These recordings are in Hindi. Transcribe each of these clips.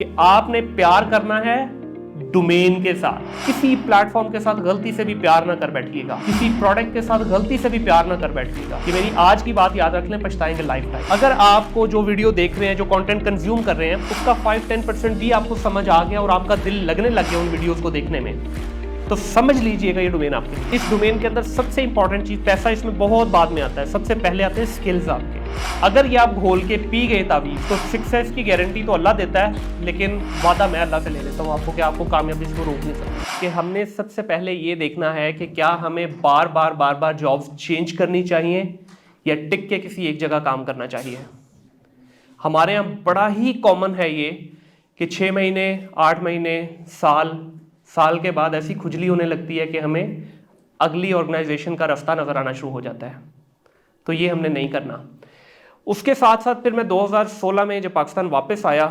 कि आपने प्यार करना है डोमेन के साथ। किसी प्लेटफॉर्म के साथ गलती से भी प्यार ना कर बैठिएगा, किसी प्रोडक्ट के साथ गलती से भी प्यार ना कर बैठिएगा। कि मेरी आज की बात याद रख लें, पछताएंगे लाइफ टाइम। अगर आपको जो वीडियो देख रहे हैं, जो कंटेंट कंज्यूम कर रहे हैं, उसका 5-10% भी आपको समझ आ गया और आपका दिल लगने लग गया उन वीडियोस को देखने में, तो समझ लीजिएगा ये डोमेन आपके। इस डोमेन के अंदर सबसे इंपॉर्टेंट चीज, पैसा इसमें बहुत बाद में आता है, सबसे पहले आते हैं स्किल्स आपके। अगर ये आप घोल के पी गए तावीज़, तो सक्सेस की गारंटी तो अल्लाह देता है, लेकिन वादा मैं अल्लाह से ले लेता हूँ आपको कि आपको कामयाबी से रोक नहीं सकता। कि हमने सबसे पहले ये देखना है कि क्या हमें बार बार जॉब्स चेंज करनी चाहिए या टिक के किसी एक जगह काम करना चाहिए। हमारे यहाँ बड़ा ही कॉमन है ये कि 6 महीने, 8 महीने, साल के बाद ऐसी खुजली होने लगती है कि हमें अगली ऑर्गेनाइजेशन का रास्ता नजर आना शुरू हो जाता है। तो ये हमने नहीं करना। उसके साथ साथ फिर मैं 2016 में जब पाकिस्तान वापस आया,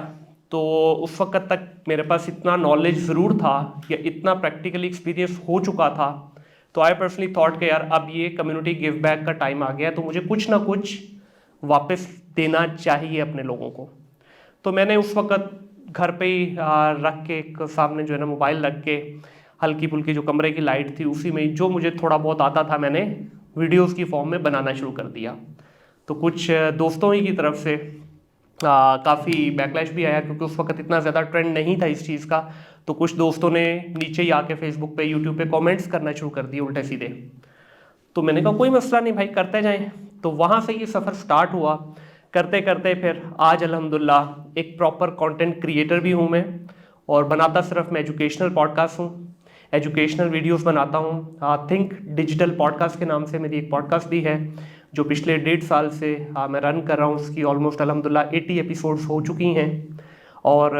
तो उस वक्त तक मेरे पास इतना नॉलेज ज़रूर था या इतना प्रैक्टिकली एक्सपीरियंस हो चुका था, तो आई पर्सनली थॉट कि यार अब ये कम्युनिटी गिव बैक का टाइम आ गया, तो मुझे कुछ ना कुछ वापस देना चाहिए अपने लोगों को। तो मैंने उस वक्त घर पे ही रख के सामने जो है ना मोबाइल रख के, हल्की फुल्की जो कमरे की लाइट थी उसी में जो मुझे थोड़ा बहुत आता था मैंने वीडियोस की फॉर्म में बनाना शुरू कर दिया। तो कुछ दोस्तों ही की तरफ से काफ़ी बैकलैश भी आया, क्योंकि उस वक्त इतना ज़्यादा ट्रेंड नहीं था इस चीज़ का। तो कुछ दोस्तों ने नीचे ही आके फेसबुक पे, यूट्यूब पे कमेंट्स करना शुरू कर दिए उल्टे सीधे। तो मैंने कहा कोई मसला नहीं भाई, करते जाएं। तो वहाँ से ये सफ़र स्टार्ट हुआ। करते करते फिर आज अल्हम्दुलिल्लाह एक प्रॉपर कंटेंट क्रिएटर भी हूँ मैं, और बनाता सिर्फ मैं एजुकेशनल पॉडकास्ट हूँ, एजुकेशनल वीडियोस बनाता हूँ। थिंक डिजिटल पॉडकास्ट के नाम से मेरी एक पॉडकास्ट भी है, जो पिछले 1.5 साल से मैं रन कर रहा हूँ। उसकी ऑलमोस्ट अल्हम्दुलिल्लाह 80 एपिसोड्स हो चुकी हैं, और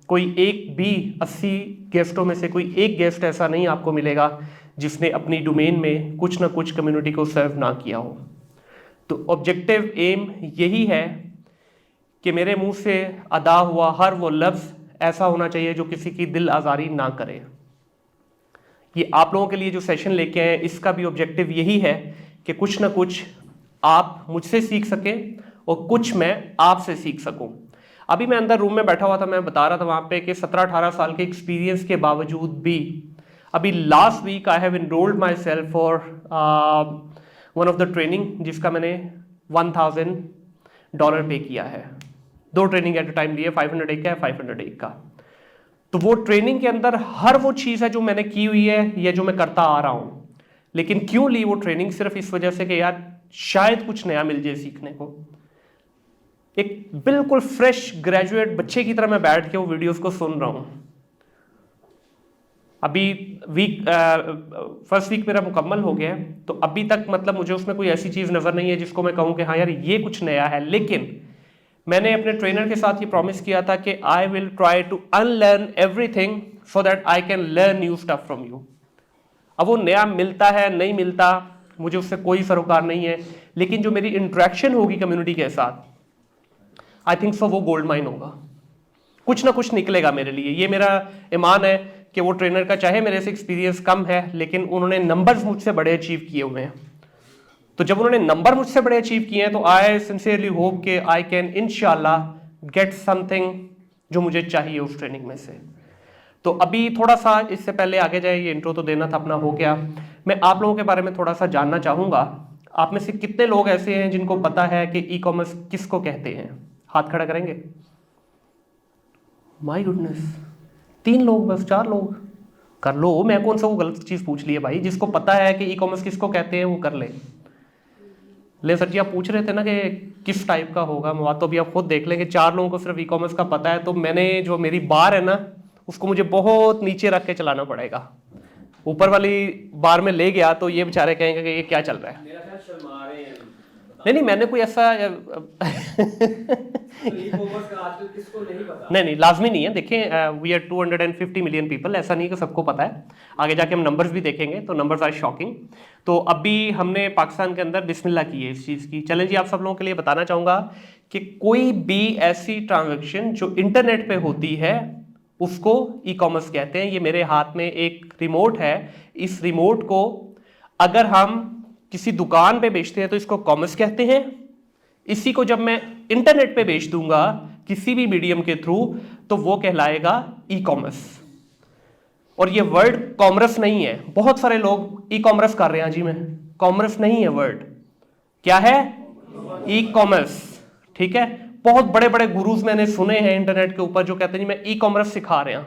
कोई एक भी 80 गेस्टों में से कोई एक गेस्ट ऐसा नहीं आपको मिलेगा जिसने अपनी डोमेन में कुछ ना कुछ कम्युनिटी को सर्व ना किया हो। तो ऑब्जेक्टिव एम यही है कि मेरे मुंह से अदा हुआ हर वो लफ्ज़ ऐसा होना चाहिए जो किसी की दिल आज़ारी ना करे। ये आप लोगों के लिए जो सेशन लेके आए, इसका भी ऑब्जेक्टिव यही है कि कुछ ना कुछ आप मुझसे सीख सकें और कुछ मैं आपसे सीख सकूं। अभी मैं अंदर रूम में बैठा हुआ था, मैं बता रहा था वहाँ पे कि 17-18 साल के एक्सपीरियंस के बावजूद भी अभी last week I have enrolled myself for one of the training, जिसका मैंने $1000 पे किया है। 2 ट्रेनिंग एट अ टाइम लिए, 500 एक का है, 500 एक का। तो वो ट्रेनिंग के अंदर हर वो चीज़ है जो मैंने की हुई है या जो मैं करता आ रहा हूँ। लेकिन क्यों ली वो ट्रेनिंग? सिर्फ इस वजह से कि यार शायद कुछ नया मिल जाए सीखने को। एक बिल्कुल फ्रेश ग्रेजुएट बच्चे की तरह मैं बैठ के वो वीडियोस को सुन रहा हूँ। अभी फर्स्ट वीक मेरा मुकम्मल हो गया है, तो अभी तक मतलब मुझे उसमें कोई ऐसी चीज़ नज़र नहीं है जिसको मैं कहूँ कि हाँ यार ये कुछ नया है। लेकिन मैंने अपने ट्रेनर के साथ ये प्रॉमिस किया था कि I will try to unlearn everything so that I can learn new stuff from you. अब वो नया मिलता है नहीं मिलता मुझे उससे कोई सरोकार नहीं है, लेकिन जो मेरी इंटरेक्शन होगी कम्युनिटी के साथ, आई थिंक सो वो गोल्ड माइन होगा। कुछ ना कुछ निकलेगा मेरे लिए, ये मेरा ईमान है कि वो ट्रेनर का चाहे मेरे से एक्सपीरियंस कम है, लेकिन उन्होंने नंबर्स मुझसे बड़े अचीव किए हुए हैं। तो जब उन्होंने नंबर मुझसे बड़े अचीव किए हैं, तो आई सिंसियरली होप कि आई कैन इंशाल्लाह गेट समथिंग जो मुझे चाहिए उस ट्रेनिंग में से। तो अभी थोड़ा सा इससे पहले आगे जाए, ये इंट्रो तो देना था अपना, हो गया। मैं आप लोगों के बारे में थोड़ा सा जानना चाहूँगा। आप में से कितने लोग ऐसे हैं जिनको पता है कि ई कॉमर्स किसको कहते हैं? हाथ खड़ा करेंगे। माय गुडनेस, 3 लोग बस, 4 लोग कर लो। मैं कौन सा वो गलत चीज़ पूछ ली है भाई? जिसको पता है कि ई कॉमर्स किसको कहते हैं वो कर ले सर जी। आप पूछ रहे थे ना कि किस टाइप का होगा मवाद, तो अभी आप खुद देख लेंगे। 4 लोगों को सिर्फ ई कॉमर्स का पता है, तो मैंने जो मेरी बार है ना उसको मुझे बहुत नीचे रख के चलाना पड़ेगा। ऊपर वाली बार में ले गया तो ये बेचारे कहेंगे कि ये क्या चल रहा है। नहीं, मैंने कोई ऐसा नहीं, लाजमी नहीं है। देखें, वी आर 250 मिलियन पीपल, ऐसा नहीं कि सबको पता है। आगे जाके हम नंबर्स भी देखेंगे तो नंबर्स आर शॉकिंग। तो अभी हमने पाकिस्तान के अंदर बिस्मिल्लाह की है इस चीज़ की। चलें जी, आप सब लोगों के लिए बताना चाहूँगा कि कोई भी ऐसी ट्रांजेक्शन जो इंटरनेट पे होती है उसको ई कॉमर्स कहते हैं। ये मेरे हाथ में एक रिमोट है, इस रिमोट को अगर हम किसी दुकान पे बेचते हैं तो इसको कॉमर्स कहते हैं। इसी को जब मैं इंटरनेट पे बेच दूंगा किसी भी मीडियम के थ्रू, तो वो कहलाएगा ई कॉमर्स। और ये वर्ड कॉमर्स नहीं है, बहुत सारे लोग ई कॉमर्स कर रहे हैं जी, मैं कॉमर्स नहीं है वर्ड, क्या है? E commerce. ठीक है, बहुत बड़े बड़े गुरुज मैंने सुने हैं इंटरनेट के ऊपर जो कहते हैं जी मैं ई कॉमर्स सिखा रहे हैं,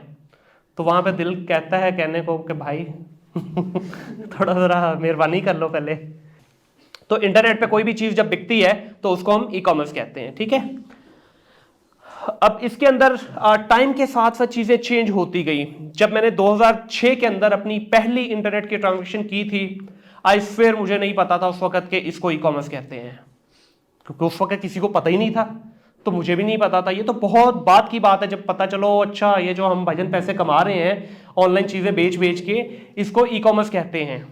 तो वहां पे दिल कहता है कहने को कि भाई थोड़ा थोड़ा मेहरबानी कर लो पहले। तो इंटरनेट पे कोई भी चीज जब बिकती है तो उसको हम ई कॉमर्स कहते हैं। ठीक है, अब इसके अंदर टाइम के साथ साथ चीजें चेंज होती गई। जब मैंने 2006 के अंदर अपनी पहली इंटरनेट की ट्रांजैक्शन की थी, आई स्वेयर मुझे नहीं पता था उस वक्त के इसको ई कॉमर्स कहते हैं, क्योंकि उस वक्त किसी को पता ही नहीं था, तो मुझे भी नहीं पता था। ये तो बहुत बात की बात है जब पता चलो अच्छा ये जो हम भजन पैसे कमा रहे हैं ऑनलाइन चीजें बेच बेच के, इसको ई कॉमर्स कहते हैं।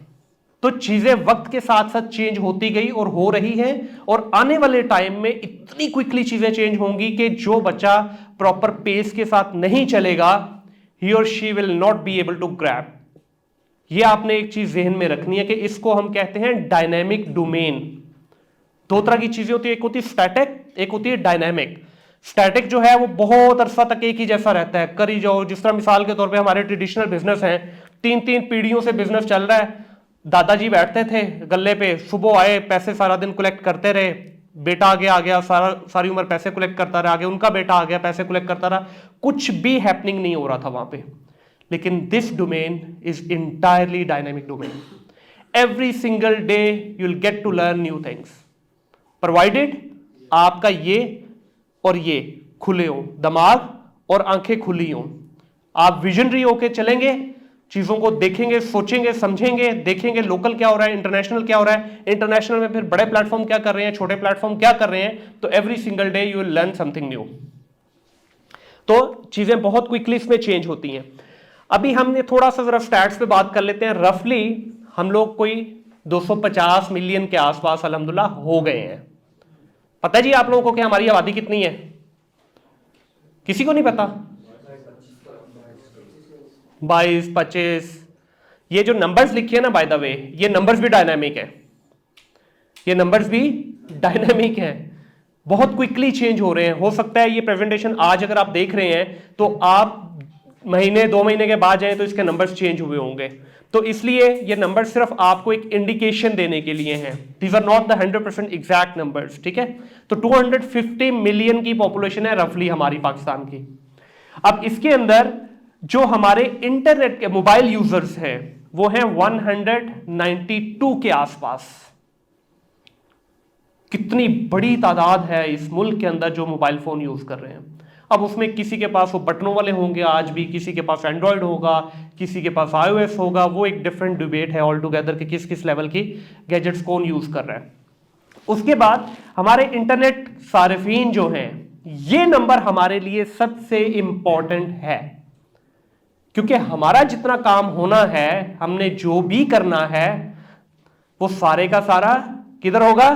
तो चीजें वक्त के साथ साथ चेंज होती गई और हो रही हैं, और आने वाले टाइम में इतनी क्विकली चीजें चेंज होंगी कि जो बच्चा प्रॉपर पेस के साथ नहीं चलेगा, ही और she will not be able to grab. ये आपने एक चीज जहन में रखनी है कि इसको हम कहते हैं डायनेमिक डोमेन। दो तरह की चीजें होती है, एक होती है स्टैटिक, एक होती है डायनेमिक। स्टैटिक जो है वो बहुत अरसा तक एक ही जैसा रहता है, करी जाओ। जिस तरह मिसाल के तौर पे हमारे ट्रेडिशनल बिजनेस हैं, 3-3 पीढ़ियों से बिजनेस चल रहा है। दादाजी बैठते थे गल्ले पे, सुबह आए पैसे सारा दिन कलेक्ट करते रहे, बेटा आगे आ गया सारी उम्र पैसे कलेक्ट करता रहा, आगे उनका बेटा आ गया पैसे कलेक्ट करता रहा, कुछ भी हैपनिंग नहीं हो रहा था वहां पे। लेकिन this domain is entirely dynamic domain. Every single day you will get to learn new things, provided आपका ये और ये खुले हो, दिमाग और आंखें खुली हो, आप विजनरी होके चलेंगे, चीजों को देखेंगे, सोचेंगे, समझेंगे, देखेंगे लोकल क्या हो रहा है, इंटरनेशनल क्या हो रहा है, इंटरनेशनल में फिर बड़े प्लेटफॉर्म क्या कर रहे हैं, छोटे प्लेटफॉर्म क्या कर रहे हैं। तो every single day you will learn something new. तो चीजें बहुत क्विकली इसमें चेंज होती हैं। अभी हमने थोड़ा सा जरा स्टैट्स पे बात कर लेते हैं। रफली हम लोग कोई 250 मिलियन के आसपास अल्हम्दुलिल्लाह हो गए हैं। पता है जी आप लोगों को कि हमारी आबादी कितनी है? किसी को नहीं पता? 22, 25। ये जो नंबर्स लिखी है ना, बाय द वे, ये नंबर्स भी डायनामिक है, ये नंबर्स भी डायनामिक है, बहुत क्विकली चेंज हो रहे हैं। हो सकता है ये प्रेजेंटेशन आज अगर आप देख रहे हैं तो आप महीने 2 महीने के बाद जाएं तो इसके नंबर्स चेंज हुए होंगे। तो इसलिए ये नंबर सिर्फ आपको एक इंडिकेशन देने के लिए हैं, these are not the 100% exact numbers. ठीक है, तो 250 मिलियन की पॉपुलेशन है रफली हमारी पाकिस्तान की। अब इसके अंदर जो हमारे इंटरनेट के मोबाइल यूजर्स हैं वो हैं 192 के आसपास। कितनी बड़ी तादाद है इस मुल्क के अंदर जो मोबाइल फोन यूज कर रहे हैं। अब उसमें किसी के पास वो बटनों वाले होंगे आज भी, किसी के पास एंड्रॉयड होगा, किसी के पास iOS होगा, वो एक डिफरेंट डिबेट है ऑल टुगेदर कि किस किस लेवल की गैजेट्स कौन यूज कर रहा है। उसके बाद हमारे इंटरनेट सारिफीन जो हैं, ये नंबर हमारे लिए सबसे इंपॉर्टेंट है, क्योंकि हमारा जितना काम होना है, हमने जो भी करना है, वो सारे का सारा किधर होगा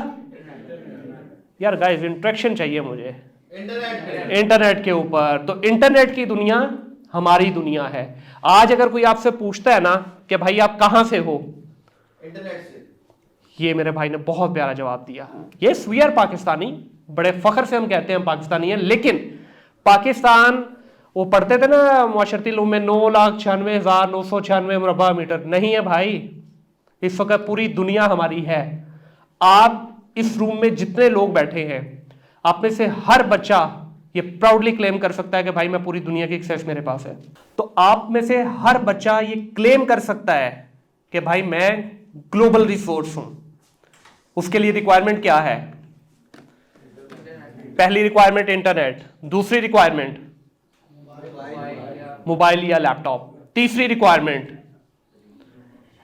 यार? गाइस इंटरेक्शन चाहिए मुझे इंटरनेट के ऊपर। तो इंटरनेट की दुनिया हमारी दुनिया है। आज अगर कोई आपसे पूछता है ना कि भाई आप कहां से हो, इंटरनेट से, ये मेरे भाई ने बहुत प्यारा जवाब दिया। यस वी आर पाकिस्तानी, बड़े फख्र से हम कहते हैं पाकिस्तानी है, लेकिन पाकिस्तान वो पढ़ते थे ना मुआशरती लूम में 9,96,996 मुरब्बा मीटर नहीं है भाई। इस वक्त पूरी दुनिया हमारी है। आप इस रूम में जितने लोग बैठे हैं, आप में से हर बच्चा ये प्राउडली क्लेम कर सकता है कि भाई मैं पूरी दुनिया की एक्सेस मेरे पास है। तो आप में से हर बच्चा ये क्लेम कर सकता है कि भाई मैं ग्लोबल रिसोर्स हूं। उसके लिए रिक्वायरमेंट क्या है? पहली रिक्वायरमेंट इंटरनेट, दूसरी रिक्वायरमेंट मोबाइल या लैपटॉप, तीसरी requirement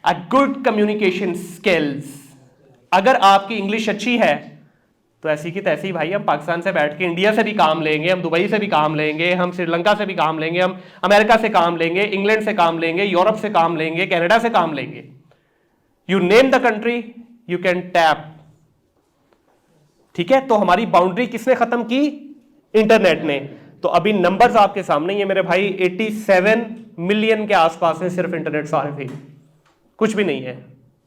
a good communication skills. अगर आपकी इंग्लिश अच्छी है तो ऐसी की तैसी भाई हम पाकिस्तान से बैठ के इंडिया से भी काम लेंगे, हम दुबई से भी काम लेंगे, हम श्रीलंका से भी काम लेंगे, हम अमेरिका से काम लेंगे, इंग्लैंड से काम लेंगे, यूरोप से काम लेंगे, कनाडा से काम लेंगे। You name the country you can tap. ठीक है, तो हमारी बाउंड्री किसने खत्म की? इंटरनेट ने। तो अभी नंबर्स आपके सामने ये मेरे भाई 87 मिलियन के आसपास है सिर्फ इंटरनेट सारिफीन, कुछ भी नहीं है।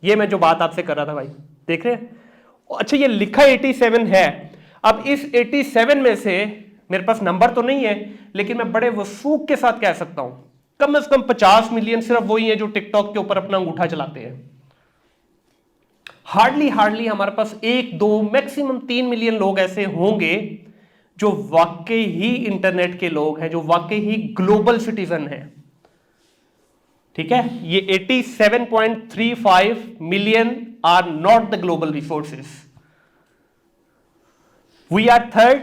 ये मैं जो बात आपसे कर रहा था भाई, देख रहे हैं? अच्छा ये लिखा 87 है। अब इस 87 में से मेरे पास नंबर तो नहीं है, लेकिन मैं बड़े वसूख के साथ कह सकता हूं कम से कम 50 मिलियन सिर्फ वही है जो टिकटॉक के ऊपर अपना अंगूठा चलाते हैं। हार्डली हमारे पास 1-2 मैक्सिमम 3 मिलियन लोग ऐसे होंगे जो वाकई ही इंटरनेट के लोग हैं, जो वाकई ही ग्लोबल सिटीजन हैं। ठीक है, ये 87.35 million are not the global resources. We are third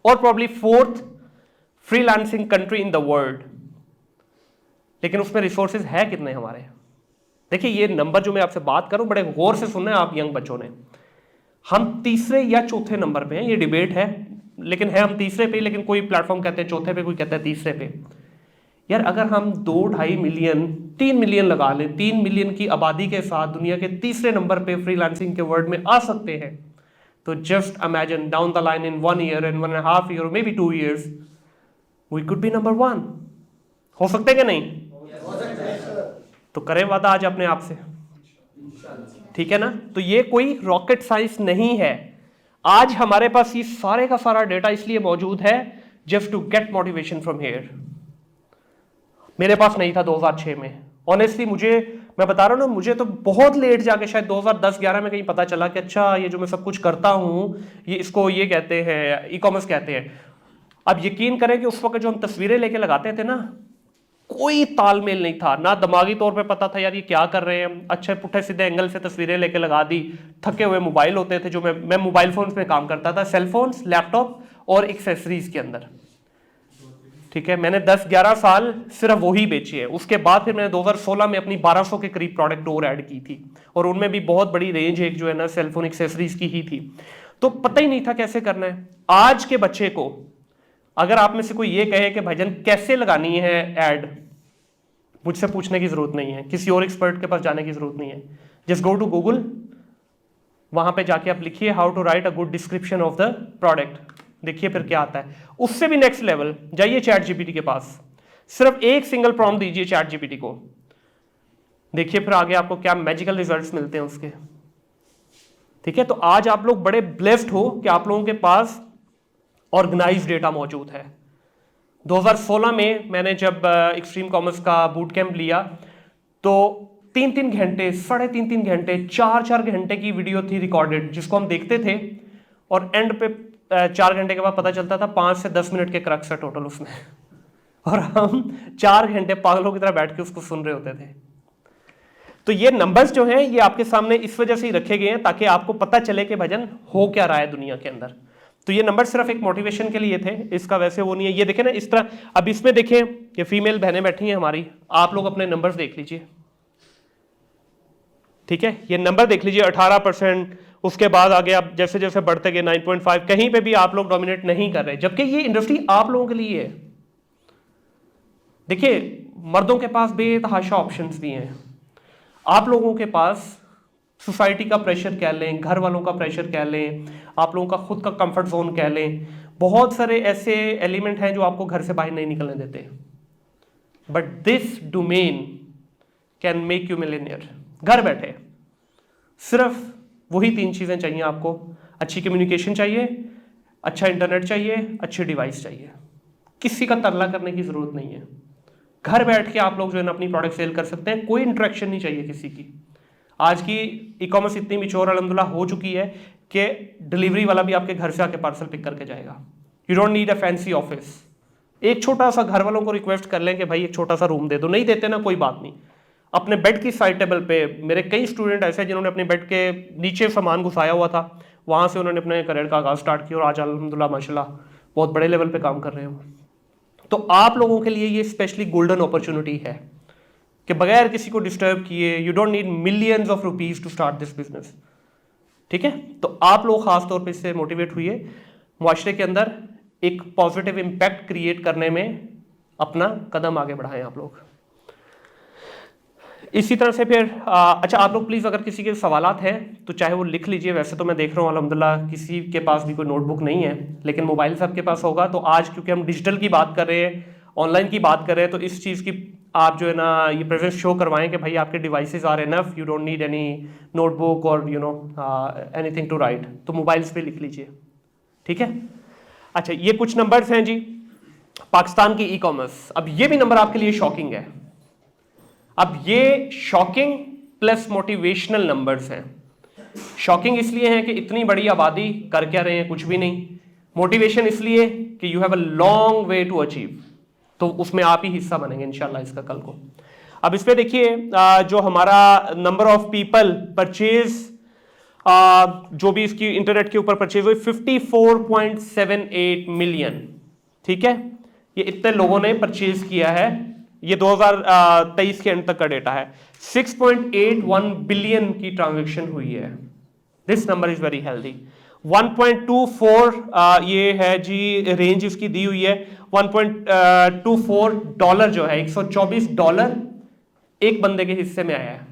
और probably fourth freelancing country in the world, लेकिन उसमें रिसोर्सेज है कितने हमारे? देखिए, ये नंबर जो मैं आपसे बात करूं बड़े गौर से सुनना है आप यंग बच्चों ने। हम तीसरे या चौथे नंबर पे हैं, ये डिबेट है, लेकिन है हम तीसरे पे, लेकिन कोई प्लेटफॉर्म कहते हैं चौथे पे, कोई कहता है तीसरे पे। यार अगर हम 2-2.5 मिलियन 3 मिलियन लगा लें, 3 मिलियन की आबादी के साथ दुनिया के तीसरे नंबर पे फ्रीलांसिंग के वर्ल्ड में आ सकते हैं, तो just imagine down the line in 1 year and 1.5 year, maybe 2 years, we could be number 1। हो सकते कि नहीं? तो करें वादा आज अपने आप से, ठीक है ना? तो ये कोई रॉकेट साइंस नहीं है। आज हमारे पास ये सारे का सारा डेटा इसलिए मौजूद है just to get motivation from here. मेरे पास नहीं था 2006 में, ऑनेस्टली मैं बता रहा हूं ना, मुझे तो बहुत लेट जाके शायद 2010-11 में कहीं पता चला कि अच्छा ये जो मैं सब कुछ करता हूं इसको ये कहते हैं ई कॉमर्स कहते हैं। अब यकीन करें कि उस वक्त जो हम तस्वीरें लेके लगाते थे ना, कोई तालमेल नहीं था, ना दिमागी तौर पे पता था यार ये क्या कर रहे हैं, अच्छे पुट्ठे सीधे एंगल से तस्वीरें लेके लगा दी। थके हुए मोबाइल होते थे, जो मैं मोबाइल फोन्स में काम करता था, सेल फोन्स, लैपटॉप और एक्सेसरीज के अंदर। ठीक है, मैंने 10-11 साल सिर्फ वही बेची है। उसके बाद फिर मैंने 2016 में अपनी 1200 के करीब प्रोडक्ट और ऐड की थी, और उनमें भी बहुत बड़ी रेंज एक जो है ना सेलफोन एक्सेसरीज की ही थी। तो पता ही नहीं था कैसे करना है। आज के बच्चे को अगर आप में से कोई ये कहे कि भाईजान कैसे लगानी है ऐड, मुझसे पूछने की जरूरत नहीं है, किसी और एक्सपर्ट के पास जाने की जरूरत नहीं है। जस्ट गो टू गूगल, वहां पे जाके आप लिखिए how to write a good description of the product, देखिए फिर क्या आता है। उससे भी नेक्स्ट लेवल जाइए चैट जीपीटी के पास, सिर्फ एक सिंगल प्रॉम्प्ट दीजिए चैट जीपीटी को, देखिए फिर आगे आपको क्या मैजिकल रिजल्ट्स मिलते हैं उसके। ठीक है, तो आज आप लोग बड़े ब्लेस्ड हो कि आप लोगों के पास ऑर्गेनाइज डेटा मौजूद है। 2016 में मैंने जब एक्सट्रीम कॉमर्स का बूट कैंप लिया, तो 3-3 घंटे, 3.5 घंटे, 4-4 घंटे की वीडियो थी रिकॉर्डेड, जिसको हम देखते थे, और एंड पे 4 घंटे के बाद पता चलता था 5 से 10 मिनट के क्रक्स है टोटल उसमें, और हम 4 घंटे पागलों की तरह बैठ के उसको सुन रहे होते थे। तो ये नंबर्स जो हैं ये आपके सामने इस वजह से ही रखे गए हैं ताकि आपको पता चले कि भजन हो क्या रहा है दुनिया के अंदर। तो ये नंबर सिर्फ एक मोटिवेशन के लिए थे, इसका वैसे वो नहीं है। ये देखें ना इस तरह, अब इसमें देखें ये फीमेल बहनें बैठी हैं हमारी, आप लोग अपने नंबर्स देख लीजिए। ठीक है, ये नंबर देख लीजिए 18%, उसके बाद आगे आप जैसे जैसे बढ़ते गए 9.5, कहीं पे भी आप लोग डोमिनेट नहीं कर रहे, जबकि ये इंडस्ट्री आप लोगों के लिए है। देखिए, मर्दों के पास बेतहाशा ऑप्शंस भी हैं, आप लोगों के पास सोसाइटी का प्रेशर कह लें, घर वालों का प्रेशर कह लें, आप लोगों का खुद का कंफर्ट जोन कह लें, बहुत सारे ऐसे एलिमेंट हैं जो आपको घर से बाहर नहीं निकलने देते। But this domain can make you millionaire. घर बैठे सिर्फ वही 3 चीजें चाहिए आपको, अच्छी कम्युनिकेशन चाहिए, अच्छा इंटरनेट चाहिए, अच्छी डिवाइस चाहिए। किसी का तरला करने की जरूरत नहीं है, घर बैठ के आप लोग जो है ना अपनी प्रोडक्ट सेल कर सकते हैं, कोई इंटरेक्शन नहीं चाहिए किसी की। आज की ई कॉमर्स इतनी मिच्योर अल्हम्दुलिल्लाह हो चुकी है कि डिलीवरी वाला भी आपके घर से आके पार्सल पिक करके जाएगा। You don't need a fancy office. एक छोटा सा घर वालों को रिक्वेस्ट कर लें कि भाई एक छोटा सा रूम दे दो, नहीं देते ना कोई बात नहीं, अपने बेड की साइड टेबल पे, मेरे कई स्टूडेंट ऐसे जिन्होंने अपने बेड के नीचे सामान घुसाया हुआ था, वहाँ से उन्होंने अपने करियर का आगाज़ स्टार्ट किया और आज अल्हम्दुलिल्लाह माशाल्लाह बहुत बड़े लेवल पे काम कर रहे हैं। तो आप लोगों के लिए ये स्पेशली गोल्डन अपॉर्चुनिटी है कि बगैर किसी को डिस्टर्ब किए, you don't need millions of rupees to start this business. ठीक है, तो आप लोग खास तौर पे इससे मोटिवेट हुए, मुआशरे के अंदर एक पॉजिटिव इम्पैक्ट क्रिएट करने में अपना कदम आगे बढ़ाएं आप लोग। इसी तरह से फिर अच्छा, आप लोग प्लीज़ अगर किसी के सवालात हैं तो चाहे वो लिख लीजिए। वैसे तो मैं देख रहा हूँ अल्हम्दुलिल्लाह किसी के पास भी कोई नोटबुक नहीं है, लेकिन मोबाइल सबके पास होगा। तो आज क्योंकि हम डिजिटल की बात कर रहे हैं, ऑनलाइन की बात कर रहे हैं, तो इस चीज़ की आप जो है ना ये प्रेजेंस शो करवाएं कि भाई आपके devices are enough, you don't need any notebook और you know anything to write. तो मोबाइल्स पे लिख लीजिए, ठीक है। अच्छा, ये कुछ नंबर्स हैं जी पाकिस्तान की ई कॉमर्स। अब ये भी नंबर आपके लिए शॉकिंग है। अब ये शॉकिंग प्लस मोटिवेशनल नंबर्स हैं। शॉकिंग इसलिए है कि इतनी बड़ी आबादी कर क्या रहे हैं, कुछ भी नहीं। मोटिवेशन इसलिए कि you have a long way to achieve, तो उसमें आप ही हिस्सा बनेंगे इंशाल्लाह इसका कल को। अब इस पे देखिए जो हमारा नंबर ऑफ पीपल परचेज, जो भी इसकी इंटरनेट के ऊपर परचेज हुई 54.78 मिलियन, ठीक है, ये इतने लोगों ने परचेज किया है। ये 2023 के एंड तक का डेटा है। 6.81 बिलियन की ट्रांजैक्शन हुई है। This number is very healthy. 1.24 ये है जी रेंज इसकी दी हुई है। 1.24 डॉलर जो है, $124 एक बंदे के हिस्से में आया है।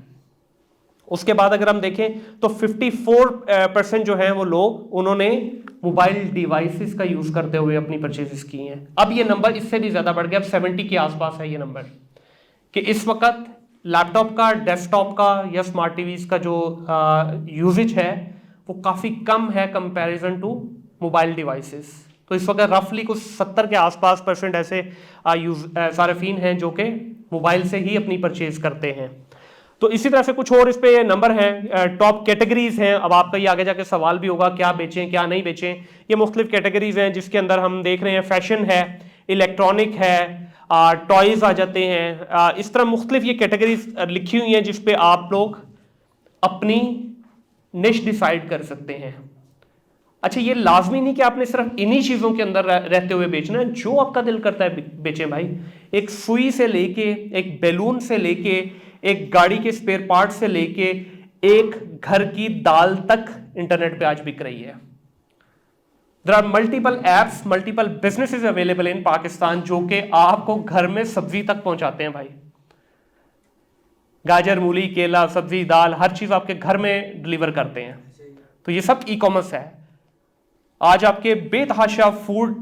उसके बाद अगर हम देखें तो 54% जो है वो लोग उन्होंने मोबाइल डिवाइसेस का यूज करते हुए अपनी परचेजेस की हैं। अब ये नंबर इससे भी ज्यादा बढ़ गया, अब 70 के आसपास है ये नंबर, कि इस वक्त लैपटॉप का, डेस्कटॉप का या स्मार्ट टीवीज का जो यूजेज है वो काफी कम है कंपैरिजन टू मोबाइल डिवाइसेस। तो इस वक्त रफली कुछ 70 के आसपास % ऐसे सार्फिन हैं जो कि मोबाइल से ही अपनी परचेज करते हैं। तो इसी तरह से कुछ और इस पे नंबर हैं, टॉप कैटेगरीज हैं। अब आपका ये आगे जाके सवाल भी होगा क्या बेचें क्या नहीं बेचें। ये मुख्तलिफ कैटेगरीज हैं जिसके अंदर हम देख रहे हैं फैशन है, इलेक्ट्रॉनिक है, टॉयज आ जाते हैं। इस तरह मुख्तलिफ ये कैटेगरीज लिखी हुई हैं जिसपे आप लोग अपनी निश डिसाइड कर सकते हैं। अच्छा, ये लाजमी नहीं कि आपने सिर्फ इन्हीं चीजों के अंदर रहते हुए बेचना है, जो आपका दिल करता है बेचें भाई। एक सुई से लेके, एक बैलून से लेके, एक गाड़ी के स्पेयर पार्ट से लेके, एक घर की दाल तक इंटरनेट पे आज बिक रही है। There are multiple apps, multiple businesses available in Pakistan जो कि आपको घर में सब्जी तक पहुंचाते हैं भाई। गाजर, मूली, केला, सब्जी, दाल, हर चीज आपके घर में डिलीवर करते हैं। तो ये सब ई कॉमर्स है। आज आपके बेतहाशा फूड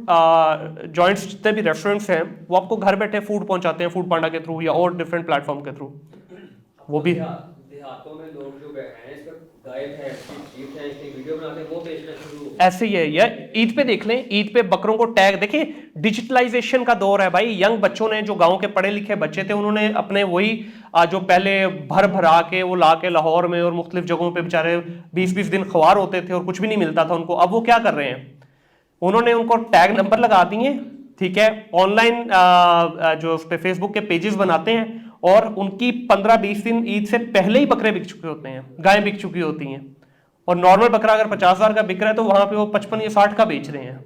जॉइंट्स जितने भी रेस्टोरेंट्स हैं वो आपको घर बैठे फूड पहुंचाते हैं, फूड पांडा के थ्रू या और डिफरेंट प्लेटफॉर्म के थ्रू। वो भी देहातों में लोग जो हैं इस पर गायब है, चीफ हैं, इसकी वीडियो बनाते हैं, वो बेचना शुरू ऐसे ही है। या ईद पे देख लें, ईद पे बकरों को टैग देखिए, डिजिटलाइजेशन का दौर है भाई। यंग बच्चों ने, जो गांव के पढ़े लिखे बच्चे थे, उन्होंने अपने वही जो पहले भर भरा के वो ला के लाहौर में और मुख्तलिफ जगहों पे बेचारे 20-20 दिन ख्वार होते थे और कुछ भी नहीं मिलता था उनको। अब वो क्या कर रहे हैं, उन्होंने उनको टैग नंबर लगा दिए, ठीक है, ऑनलाइन जो उस पे फेसबुक के पेजेस बनाते हैं और उनकी 15-20 दिन ईद से पहले ही बकरे बिक चुके होते हैं, गायें बिक चुकी होती हैं। और नॉर्मल बकरा अगर 50,000 का बिक रहा है तो वहां पे वो 55 या 60 का बेच रहे हैं।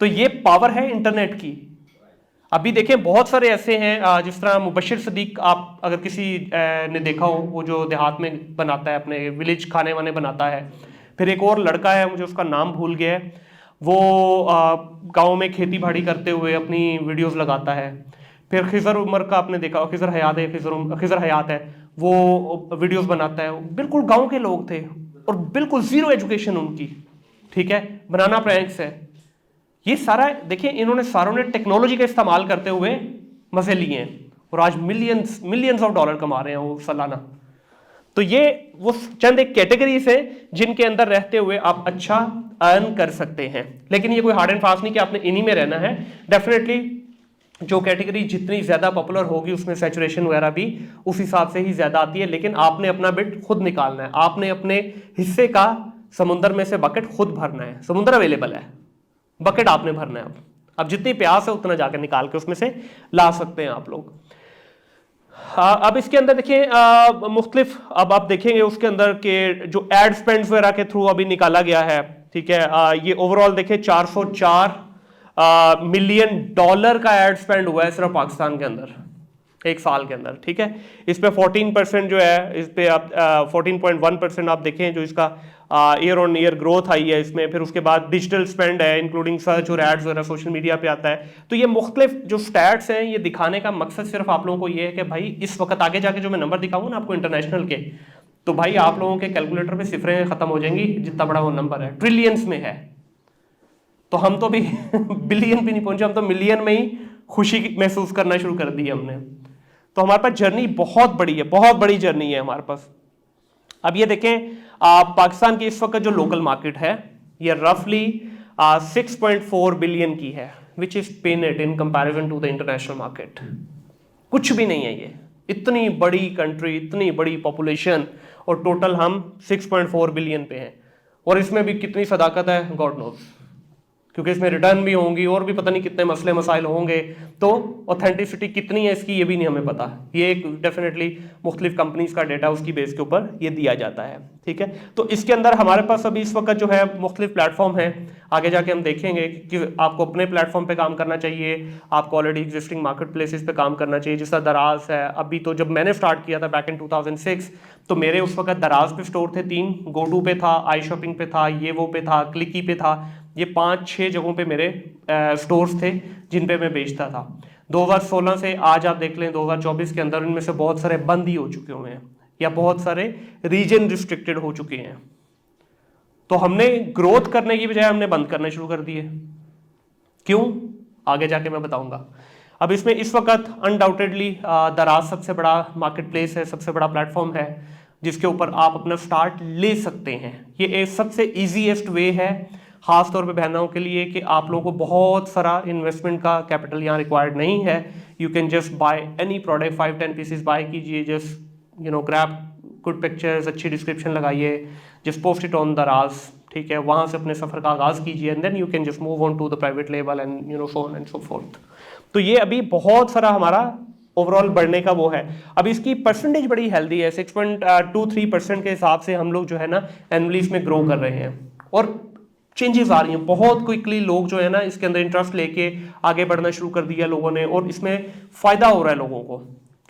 तो ये पावर है इंटरनेट की। अभी देखें बहुत सारे ऐसे हैं, जिस तरह मुबशिर सदीक, आप अगर किसी ने देखा हो, वो जो देहात में बनाता है, अपने विलेज खाने वाने बनाता है। फिर एक और लड़का है, मुझे उसका नाम भूल गया है, वो गाँव में खेती बाड़ी करते हुए अपनी वीडियोस लगाता है। फिर खिजर उमर का आपने देखा, खिजर हयात है, खिजर हयात है, वो वीडियोस बनाता है। बिल्कुल गांव के लोग थे और बिल्कुल जीरो एजुकेशन उनकी, ठीक है, बनाना प्रैंक्स है। ये सारा देखिए, इन्होंने सारों ने टेक्नोलॉजी का इस्तेमाल करते हुए मजे लिए हैं और आज मिलियंस ऑफ डॉलर कमा रहे हैं वो सालाना। तो ये वो चंद एक कैटेगरीज है जिनके अंदर रहते हुए आप अच्छा अर्न कर सकते हैं। लेकिन ये कोई हार्ड एंड फास्ट नहीं कि आपने इन्हीं में रहना है। डेफिनेटली जो कैटेगरी जितनी ज्यादा पॉपुलर होगी उसमें सैचुरेशन वगैरह भी उस हिसाब से ही ज्यादा आती है। लेकिन आपने अपना बिट खुद निकालना है, आपने अपने हिस्से का समुंदर में से बकेट खुद भरना है। समुंदर अवेलेबल है, बकेट आपने भरना है। अब जितनी प्यास है उतना जाकर निकाल के उसमें से ला सकते हैं आप लोग। अब इसके अंदर देखिए मुख्तलिफ, अब आप देखेंगे उसके अंदर के जो एड स्पेंड्स वगैरह के थ्रू अभी निकाला गया है, ठीक है। ये ओवरऑल देखिए 404 मिलियन डॉलर का एड स्पेंड हुआ है सिर्फ पाकिस्तान के अंदर एक साल के अंदर, ठीक है। इस पे 14% जो है, इस पे आप 14.1% आप देखें जो इसका ईयर ऑन ईयर ग्रोथ आई है इसमें। फिर उसके बाद डिजिटल स्पेंड है, इंक्लूडिंग सर्च और एड्स वगैरह सोशल मीडिया पे आता है। तो ये मुख्तलिफ जो स्टैट्स हैं, ये दिखाने का मकसद सिर्फ आप लोगों को ये है कि भाई इस वक्त आगे जाके जो मैं नंबर दिखाऊंगा ना आपको इंटरनेशनल के, तो भाई आप लोगों के कैलकुलेटर पे सिफरें खत्म हो जाएंगी, जितना बड़ा वो नंबर है, ट्रिलियंस में है। तो हम तो भी बिलियन भी नहीं पहुंचे, हम तो मिलियन में ही खुशी महसूस करना शुरू कर दी है हमने। तो हमारे पास जर्नी बहुत बड़ी है, बहुत बड़ी जर्नी है हमारे पास। अब ये देखें पाकिस्तान की इस वक्त जो लोकल मार्केट है, ये रफली 6.4 बिलियन की है, which is peanut in comparison to the international market. कुछ भी नहीं है ये, इतनी बड़ी कंट्री, इतनी बड़ी पॉपुलेशन, और टोटल हम 6.4 बिलियन पे हैं। और इसमें भी कितनी सदाकत है गॉड नोज, क्योंकि इसमें रिटर्न भी होंगी और भी पता नहीं कितने मसले मसाइल होंगे, तो ऑथेंटिसिटी कितनी है इसकी ये भी नहीं हमें पता। ये एक डेफिनेटली मुख्तलिफ कंपनीज का डेटा उसकी बेस के ऊपर ये दिया जाता है, ठीक है। तो इसके अंदर हमारे पास अभी इस वक्त जो है मुख्तलिफ प्लेटफॉर्म है, आगे जाके हम देखेंगे कि आपको अपने प्लेटफॉर्म पे काम करना चाहिए, आपको ऑलरेडी एग्जिस्टिंग मार्केट प्लेसेस पे काम करना चाहिए, जिसका दराज है। अभी तो जब मैंने स्टार्ट किया था बैक इन 2006, तो मेरे उस वक्त दराज पे स्टोर थे 3, गोटू पे था, आई शॉपिंग पे था, ये वो पे था, क्लिकी पे था। ये 5-6 जगहों पे मेरे स्टोर्स थे जिन पे मैं बेचता था। 2016 से आज आप देख लें 2024 के अंदर इनमें से बहुत सारे बंद ही हो चुके हुए हैं, या बहुत सारे रीजन रिस्ट्रिक्टेड हो चुके हैं। तो हमने ग्रोथ करने की बजाय हमने बंद करने शुरू कर दिए। क्यों? आगे जाके मैं बताऊंगा। अब इसमें इस वक्त अनडाउटेडली दराज सबसे बड़ा मार्केट प्लेस है, सबसे बड़ा प्लेटफॉर्म है जिसके ऊपर आप अपना स्टार्ट ले सकते हैं। ये एक सबसे ईजीएस्ट वे है खास तौर पे बहनों के लिए कि आप लोगों को बहुत सारा इन्वेस्टमेंट का कैपिटल यहाँ रिक्वायर्ड नहीं है। You can just buy any product, 5-10 pieces buy कीजिए, जस्ट ग्रैब गुड पिक्चर्स, अच्छी डिस्क्रिप्शन लगाइए, just post it on Daraz, ठीक है। वहाँ से अपने सफ़र का आगाज़ कीजिए, and then you can just move on to the private label and so on and so forth. तो ये अभी बहुत सारा हमारा ओवरऑल बढ़ने का वो है। अब इसकी परसेंटेज बड़ी हेल्दी है, 6.23% के हिसाब से हम लोग जो है ना एनुअली इसमें ग्रो कर रहे हैं, और चेंजेस आ रही हैं बहुत क्विकली। लोग जो है ना इसके अंदर इंटरेस्ट लेके आगे बढ़ना शुरू कर दिया लोगों ने, और इसमें फ़ायदा हो रहा है लोगों को,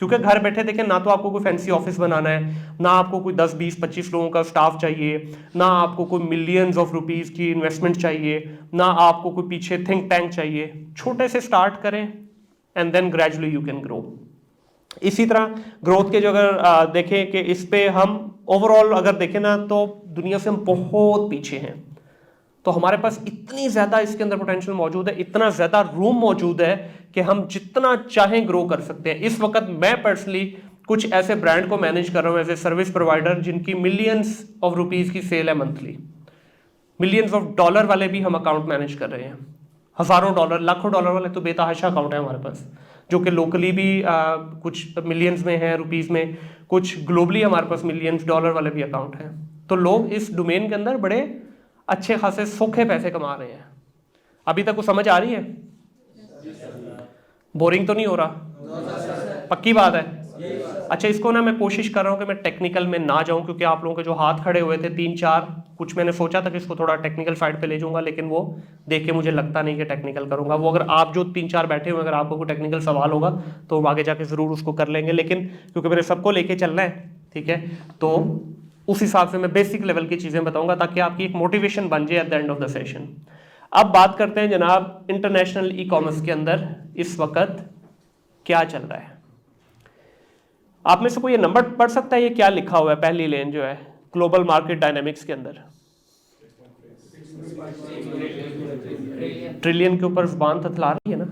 क्योंकि घर बैठे देखें ना तो आपको कोई फैंसी ऑफिस बनाना है, ना आपको कोई 10, 20, 25 लोगों का स्टाफ चाहिए, ना आपको कोई मिलियंस ऑफ रुपीस की इन्वेस्टमेंट चाहिए, ना आपको कोई पीछे थिंक टैंक चाहिए। छोटे से स्टार्ट करें and then gradually you can grow. इसी तरह ग्रोथ के जो अगर देखें कि इस पे हम ओवरऑल अगर देखें ना तो दुनिया से हम बहुत पीछे हैं। तो हमारे पास इतनी ज़्यादा इसके अंदर पोटेंशियल मौजूद है, इतना ज़्यादा रूम मौजूद है कि हम जितना चाहें ग्रो कर सकते हैं। इस वक्त मैं पर्सनली कुछ ऐसे ब्रांड को मैनेज कर रहा हूँ एज ए सर्विस प्रोवाइडर जिनकी मिलियंस ऑफ रुपीज़ की सेल है मंथली, मिलियंस ऑफ डॉलर वाले भी हम अकाउंट मैनेज कर रहे हैं, हज़ारों डॉलर, लाखों डॉलर वाले तो बेतहाशा अकाउंट है हमारे पास, जो कि लोकली भी कुछ मिलियंस में है रुपीज़ में, कुछ ग्लोबली हमारे पास मिलियंस डॉलर वाले भी अकाउंट हैं। तो लोग इस डोमेन के अंदर बड़े अच्छे खासे सौखे पैसे कमा रहे हैं। अभी तक को समझ आ रही है? बोरिंग तो नहीं हो रहा? पक्की बात है? अच्छा, इसको ना मैं कोशिश कर रहा हूँ कि मैं टेक्निकल में ना जाऊँ, क्योंकि आप लोगों के जो हाथ खड़े हुए थे 3-4, कुछ मैंने सोचा था कि इसको थोड़ा टेक्निकल साइड पे ले जाऊंगा, लेकिन वो देख के मुझे लगता नहीं कि टेक्निकल करूंगा। वो अगर आप जो 3-4 बैठे हुए, अगर आपको कोई टेक्निकल सवाल होगा तो आगे जाके ज़रूर उसको कर लेंगे, लेकिन क्योंकि मेरे सबको लेके चलना है, ठीक है, तो उस हिसाब से मैं बेसिक लेवल की चीज़ें बताऊंगा ताकि आपकी एक मोटिवेशन बन जाए at the end of the session. अब बात करते हैं जनाब इंटरनेशनल ई कॉमर्स के अंदर इस वक्त क्या चल रहा है। आप में से कोई ये नंबर पढ़ सकता है? ये क्या लिखा हुआ है पहली लेन जो है ग्लोबल मार्केट डायनामिक्स के अंदर? ट्रिलियन के ऊपर जुबान थथला रही है ना।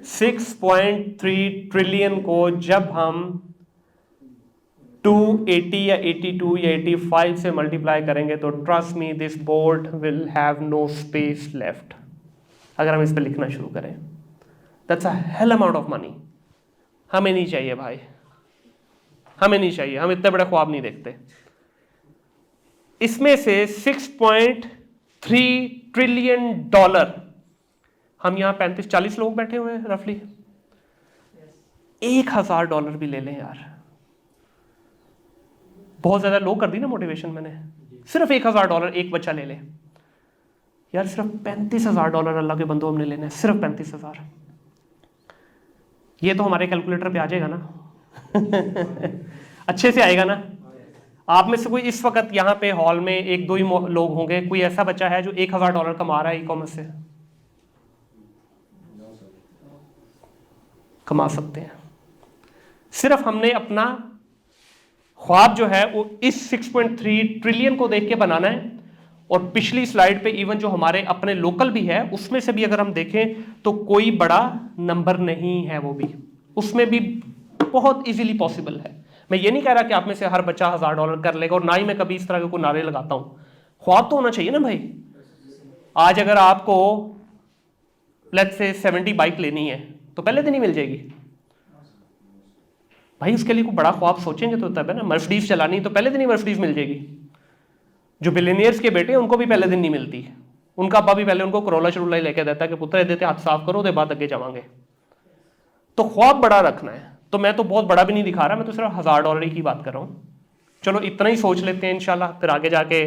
6.3 ट्रिलियन को जब हम 280 या 82 या 85 से मल्टीप्लाई करेंगे तो trust me this board will have no space left. अगर हम इस पर लिखना शुरू करें, that's a hell amount of money. हमें नहीं चाहिए भाई, हमें नहीं चाहिए, हम इतने बड़े ख्वाब नहीं देखते। इसमें से 6.3 ट्रिलियन डॉलर, हम यहाँ 35-40 लोग बैठे हुए हैं रफली, 1000 डॉलर भी ले लें यार, बहुत ज्यादा लो कर दी ना मोटिवेशन मैंने। सिर्फ 1000 डॉलर एक बच्चा ले ले यार, सिर्फ 35,000 डॉलर अल्लाह के बंदों हमने लेने हैं, सिर्फ 35,000। ये तो हमारे कैलकुलेटर पे आ जाएगा ना। अच्छे से आएगा ना। आप में से कोई इस वक्त यहाँ पे हॉल में 1-2 ही लोग होंगे, कोई ऐसा बच्चा है जो 1000 डॉलर कमा रहा है ई कॉमर्स से? कमा सकते हैं। सिर्फ हमने अपना ख्वाब जो है वो इस 6.3 ट्रिलियन को देख के बनाना है। और पिछली स्लाइड पे इवन जो हमारे अपने लोकल भी है उसमें से भी अगर हम देखें तो कोई बड़ा नंबर नहीं है, वो भी उसमें भी बहुत इजीली पॉसिबल है। मैं ये नहीं कह रहा कि आप में से हर बच्चा 1000 डॉलर कर लेगा, और ना ही मैं कभी इस तरह के कोई नारे लगाता हूँ, ख्वाब तो होना चाहिए ना भाई। आज अगर आपको लेट्स से 70 बाइक लेनी है तो पहले दिन ही मिल जाएगी भाई। उसके लिए कोई बड़ा ख्वाब सोचेंगे तो तब है ना। मर्सिडीज चलानी तो पहले दिन ही मर्सिडीज मिल जाएगी। जो बिलियनियर्स के बेटे हैं उनको भी पहले दिन नहीं मिलती। उनका अब्बा भी पहले उनको करोला शरोला ही लेके देता है कि पुत्र देते हाथ साफ करो उसके बाद आगे जावांगे। तो ख्वाब बड़ा रखना है। तो मैं तो बहुत बड़ा भी नहीं दिखा रहा, मैं तो सिर्फ $1000 की बात कर रहा हूँ। चलो इतना ही सोच लेते हैं इंशाल्लाह, फिर आगे जाके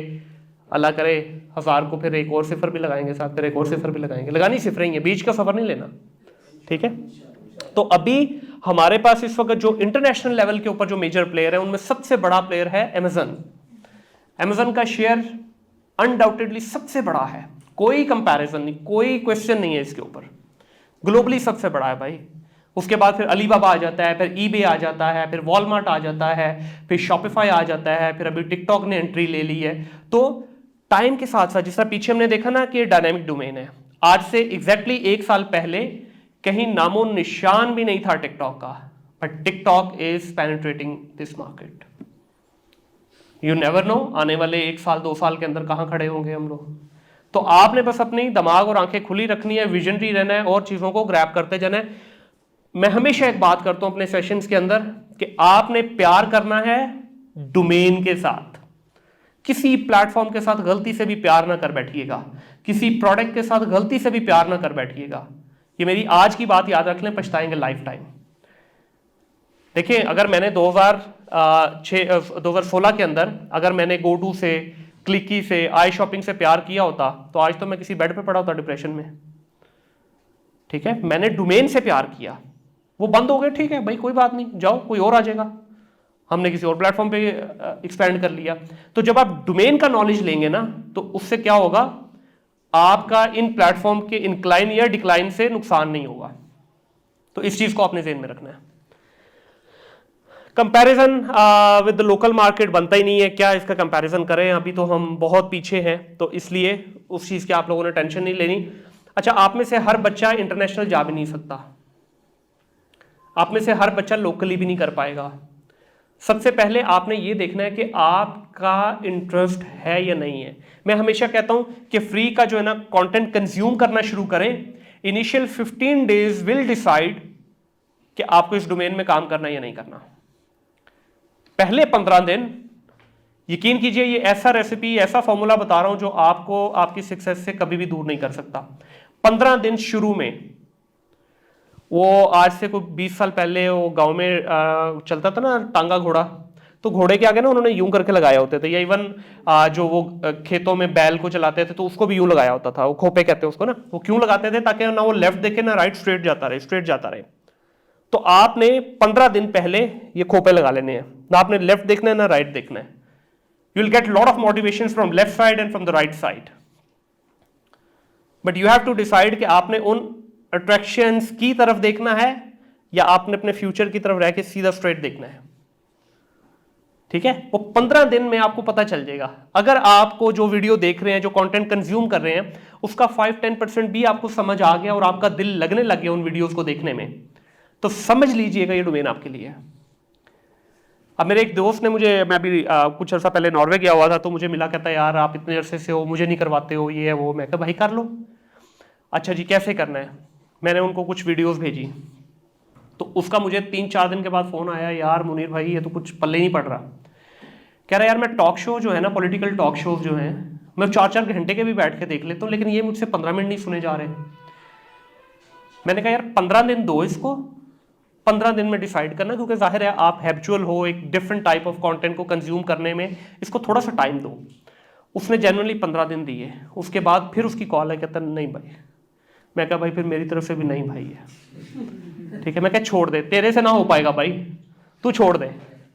अल्लाह करे 1000 को फिर एक और सिफर भी लगाएंगे साथ, फिर एक और सिफर भी लगाएंगे। लगानी सिफरें ही है, बीच का सफर नहीं लेना, ठीक है। तो अभी हमारे पास इस वक्त जो इंटरनेशनल लेवल के ऊपर जो मेजर प्लेयर है उनमें सबसे बड़ा प्लेयर है अमेजन। अमेजन का शेयर अनडाउटेडली सबसे बड़ा है, कोई कंपैरिजन नहीं, कोई क्वेश्चन नहीं है इसके ऊपर। ग्लोबली सबसे बड़ा है भाई। उसके बाद फिर अलीबाबा आ जाता है, फिर ईबे आ जाता है, फिर वॉलमार्ट आ जाता है, फिर शॉपिफाई आ जाता है, फिर अभी टिकटॉक ने एंट्री ले ली है। तो टाइम के साथ साथ जिस तरह पीछे हमने देखा ना कि डायनामिक डोमेन है, आज से एग्जैक्टली 1 साल पहले कहीं नामो निशान भी नहीं था टिकटॉक का, but TikTok is penetrating this market. You never know आने वाले 1 साल 2 साल के अंदर कहां खड़े होंगे हम लोग। तो आपने बस अपनी दिमाग और आंखें खुली रखनी है, विजनरी रहना है और चीजों को ग्रैब करते जाना है। मैं हमेशा एक बात करता हूं अपने सेशंस के अंदर कि आपने प्यार करना है डोमेन के साथ। किसी प्लेटफॉर्म के साथ गलती से भी प्यार ना कर बैठिएगा, किसी प्रोडक्ट के साथ गलती से भी प्यार ना कर बैठिएगा। ये मेरी आज की बात याद रख लें, पछताएंगे लाइफ टाइम। देखिए अगर मैंने 2016 के अंदर अगर मैंने GoTo से, क्लिकी से, आई शॉपिंग से प्यार किया होता तो आज तो मैं किसी बेड पे पड़ा होता डिप्रेशन में, ठीक है। मैंने डोमेन से प्यार किया, वो बंद हो गए, ठीक है भाई कोई बात नहीं, जाओ कोई और आ जाएगा, हमने किसी और प्लेटफॉर्म पे एक्सपेंड कर लिया। तो जब आप डोमेन का नॉलेज लेंगे ना तो उससे क्या होगा, आपका इन प्लेटफॉर्म के इंक्लाइन या डिक्लाइन से नुकसान नहीं होगा। तो इस चीज को अपने ज़हन में रखना है। Comparison with the local market बनता ही नहीं है, क्या इसका कंपैरिजन करें, अभी तो हम बहुत पीछे हैं, तो इसलिए उस चीज की आप लोगों ने टेंशन नहीं लेनी। अच्छा, आप में से हर बच्चा इंटरनेशनल जा भी नहीं सकता, आप में से हर बच्चा लोकली भी नहीं कर पाएगा। सबसे पहले आपने ये देखना है कि आपका इंटरेस्ट है या नहीं है। मैं हमेशा कहता हूं कि फ्री का जो है ना कंटेंट कंज्यूम करना शुरू करें। इनिशियल 15 डेज विल डिसाइड कि आपको इस डोमेन में काम करना है या नहीं करना। पहले 15 दिन यकीन कीजिए, ये ऐसा रेसिपी, ऐसा फॉर्मूला बता रहा हूं जो आपको आपकी सक्सेस से कभी भी दूर नहीं कर सकता। 15 दिन शुरू में, वो आज से कोई 20 साल पहले वो गांव में चलता था ना टांगा घोड़ा, तो घोड़े के आगे ना उन्होंने यूं करके लगाया होते थे, या इवन जो वो खेतों में बैल को चलाते थे तो उसको भी यूं लगाया होता था, वो खोपे कहते हैं उसको ना। वो क्यों लगाते थे, ताकि ना वो लेफ्ट देखे ना राइट, स्ट्रेट जाता रहे, स्ट्रेट जाता रहे। तो आपने 15 दिन पहले ये खोपे लगा लेने हैं, ना आपने लेफ्ट देखना है ना राइट देखना है। You will get lot of motivation from left side and from the right side, but you have to decide कि आपने उन अट्रैक्शंस की तरफ देखना है या आपने अपने फ्यूचर की तरफ रह के सीधा स्ट्रेट देखना है, ठीक है। वो 15 दिन में आपको पता चल जाएगा। अगर आपको जो वीडियो देख रहे हैं, जो कंटेंट कंज्यूम कर रहे हैं, उसका 5-10% भी आपको समझ आ गया और आपका दिल लगने लग गया उन वीडियोस को देखने में, तो समझ लीजिएगा ये डोमेन आपके लिए है। अब मेरे एक दोस्त ने मुझे, मैं भी कुछ अर्सा पहले नॉर्वे गया हुआ था, तो मुझे मिला, कहता है यार आप इतने अरसे से हो, मुझे नहीं करवाते हो, ये है वो। मैं कहा भाई कर लो। अच्छा जी कैसे करना है, मैंने उनको कुछ वीडियोस भेजी, तो उसका मुझे 3-4 दिन के बाद फ़ोन आया, यार मुनीर भाई ये तो कुछ पल्ले नहीं पड़ रहा। कह रहा यार मैं टॉक शो जो है ना, पॉलिटिकल टॉक शोज जो हैं, मैं 4-4 घंटे के भी बैठ के देख लेता हूँ, लेकिन ये मुझसे 15 मिनट नहीं सुने जा रहे। मैंने कहा यार 15 दिन दो इसको, 15 दिन में डिसाइड करना, क्योंकि जाहिर है आप हैबिचुअल हो एक डिफरेंट टाइप ऑफ कंटेंट को कंज्यूम करने में, इसको थोड़ा सा टाइम दो। उसने जेन्युइनली 15 दिन दिए। उसके बाद फिर उसकी कॉल है, कहता नहीं भाई। मैं कहा भाई फिर मेरी तरफ से भी नहीं भाई है, ठीक है। मैं कहा छोड़ दे, तेरे से ना हो पाएगा भाई, तू छोड़ दे,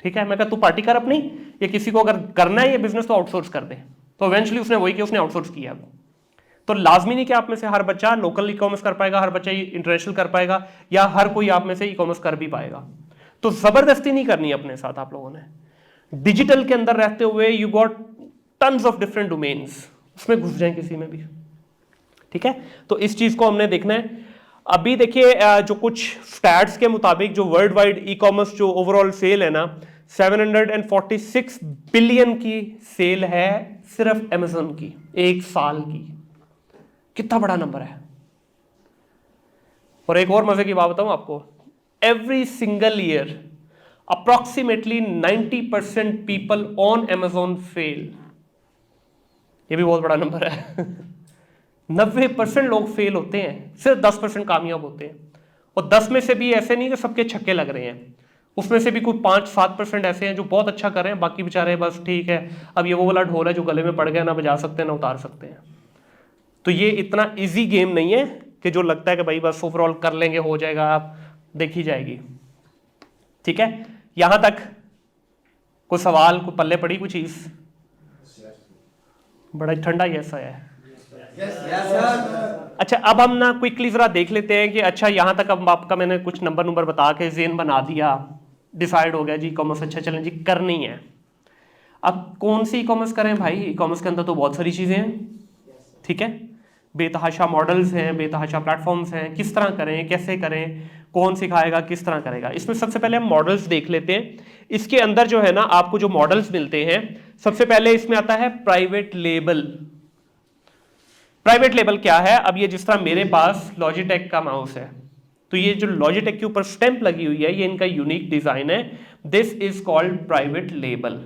ठीक है। मैं कहा तू पार्टी कर अपनी, ये किसी को अगर करना है ये बिजनेस तो आउटसोर्स कर दे। तो इवेंचुअली उसने वही किया, उसने आउटसोर्स किया। तो लाजमी नहीं कि आप में से हर बच्चा लोकल ई कॉमर्स कर पाएगा, हर बच्चा इंटरनेशनल कर पाएगा, या हर कोई आप में से ई कॉमर्स कर भी पाएगा। तो जबरदस्ती नहीं करनी अपने साथ आप लोगों ने। डिजिटल के अंदर रहते हुए you got tons of different domains, उसमें घुस जाए किसी में भी, ठीक है। तो इस चीज को हमने देखना है। अभी देखिए जो कुछ स्टैट्स के मुताबिक जो वर्ल्ड वाइड ई कॉमर्स जो ओवरऑल सेल है ना, 746 बिलियन की सेल है सिर्फ अमेजोन की 1 साल की। कितना बड़ा नंबर है। और एक और मजे की बात बताऊं आपको, every single year approximately 90% people on Amazon fail. ये भी बहुत बड़ा नंबर है 90% लोग फेल होते हैं, सिर्फ 10% कामयाब होते हैं। और 10 में से भी ऐसे नहीं कि सबके छक्के लग रहे हैं, उसमें से भी कुछ 5-7% ऐसे हैं जो बहुत अच्छा कर रहे हैं, बाकी बेचारे बस ठीक है, अब ये वो वाला ढोल है जो गले में पड़ गया, ना बजा सकते हैं ना उतार सकते हैं। तो ये इतना इजी गेम नहीं है कि जो लगता है कि भाई बस ओवरऑल कर लेंगे हो जाएगा, आप देखी जाएगी। ठीक है, यहां तक कोई सवाल, कोई पल्ले पड़ी कोई चीज? बड़ा ठंडा यस आया है। अच्छा, अब हम ना क्विकली जरा देख लेते हैं कि अच्छा यहां तक अब आपका मैंने कुछ नंबर बता के ज़ेन बना दिया, डिसाइड हो गया जी कॉमर्स अच्छा चलें जी करनी है। अब कौन सी कॉमर्स करें भाई? ई कॉमर्स के अंदर तो बहुत सारी चीजें हैं। ठीक है, बेतहाशा मॉडल्स हैं, बेतहाशा प्लेटफॉर्म्स हैं, किस तरह करें, कैसे करें, कौन सिखाएगा, किस तरह करेगा। इसमें सबसे पहले हम मॉडल्स देख लेते हैं। इसके अंदर जो है ना आपको जो मॉडल्स मिलते हैं, सबसे पहले इसमें आता है प्राइवेट लेबल। प्राइवेट लेबल क्या है? अब ये जिस तरह मेरे पास लॉजिटेक का माउस है, तो ये जो लॉजिटेक के ऊपर स्टैंप लगी हुई है, ये इनका यूनिक डिजाइन है। This is called private label.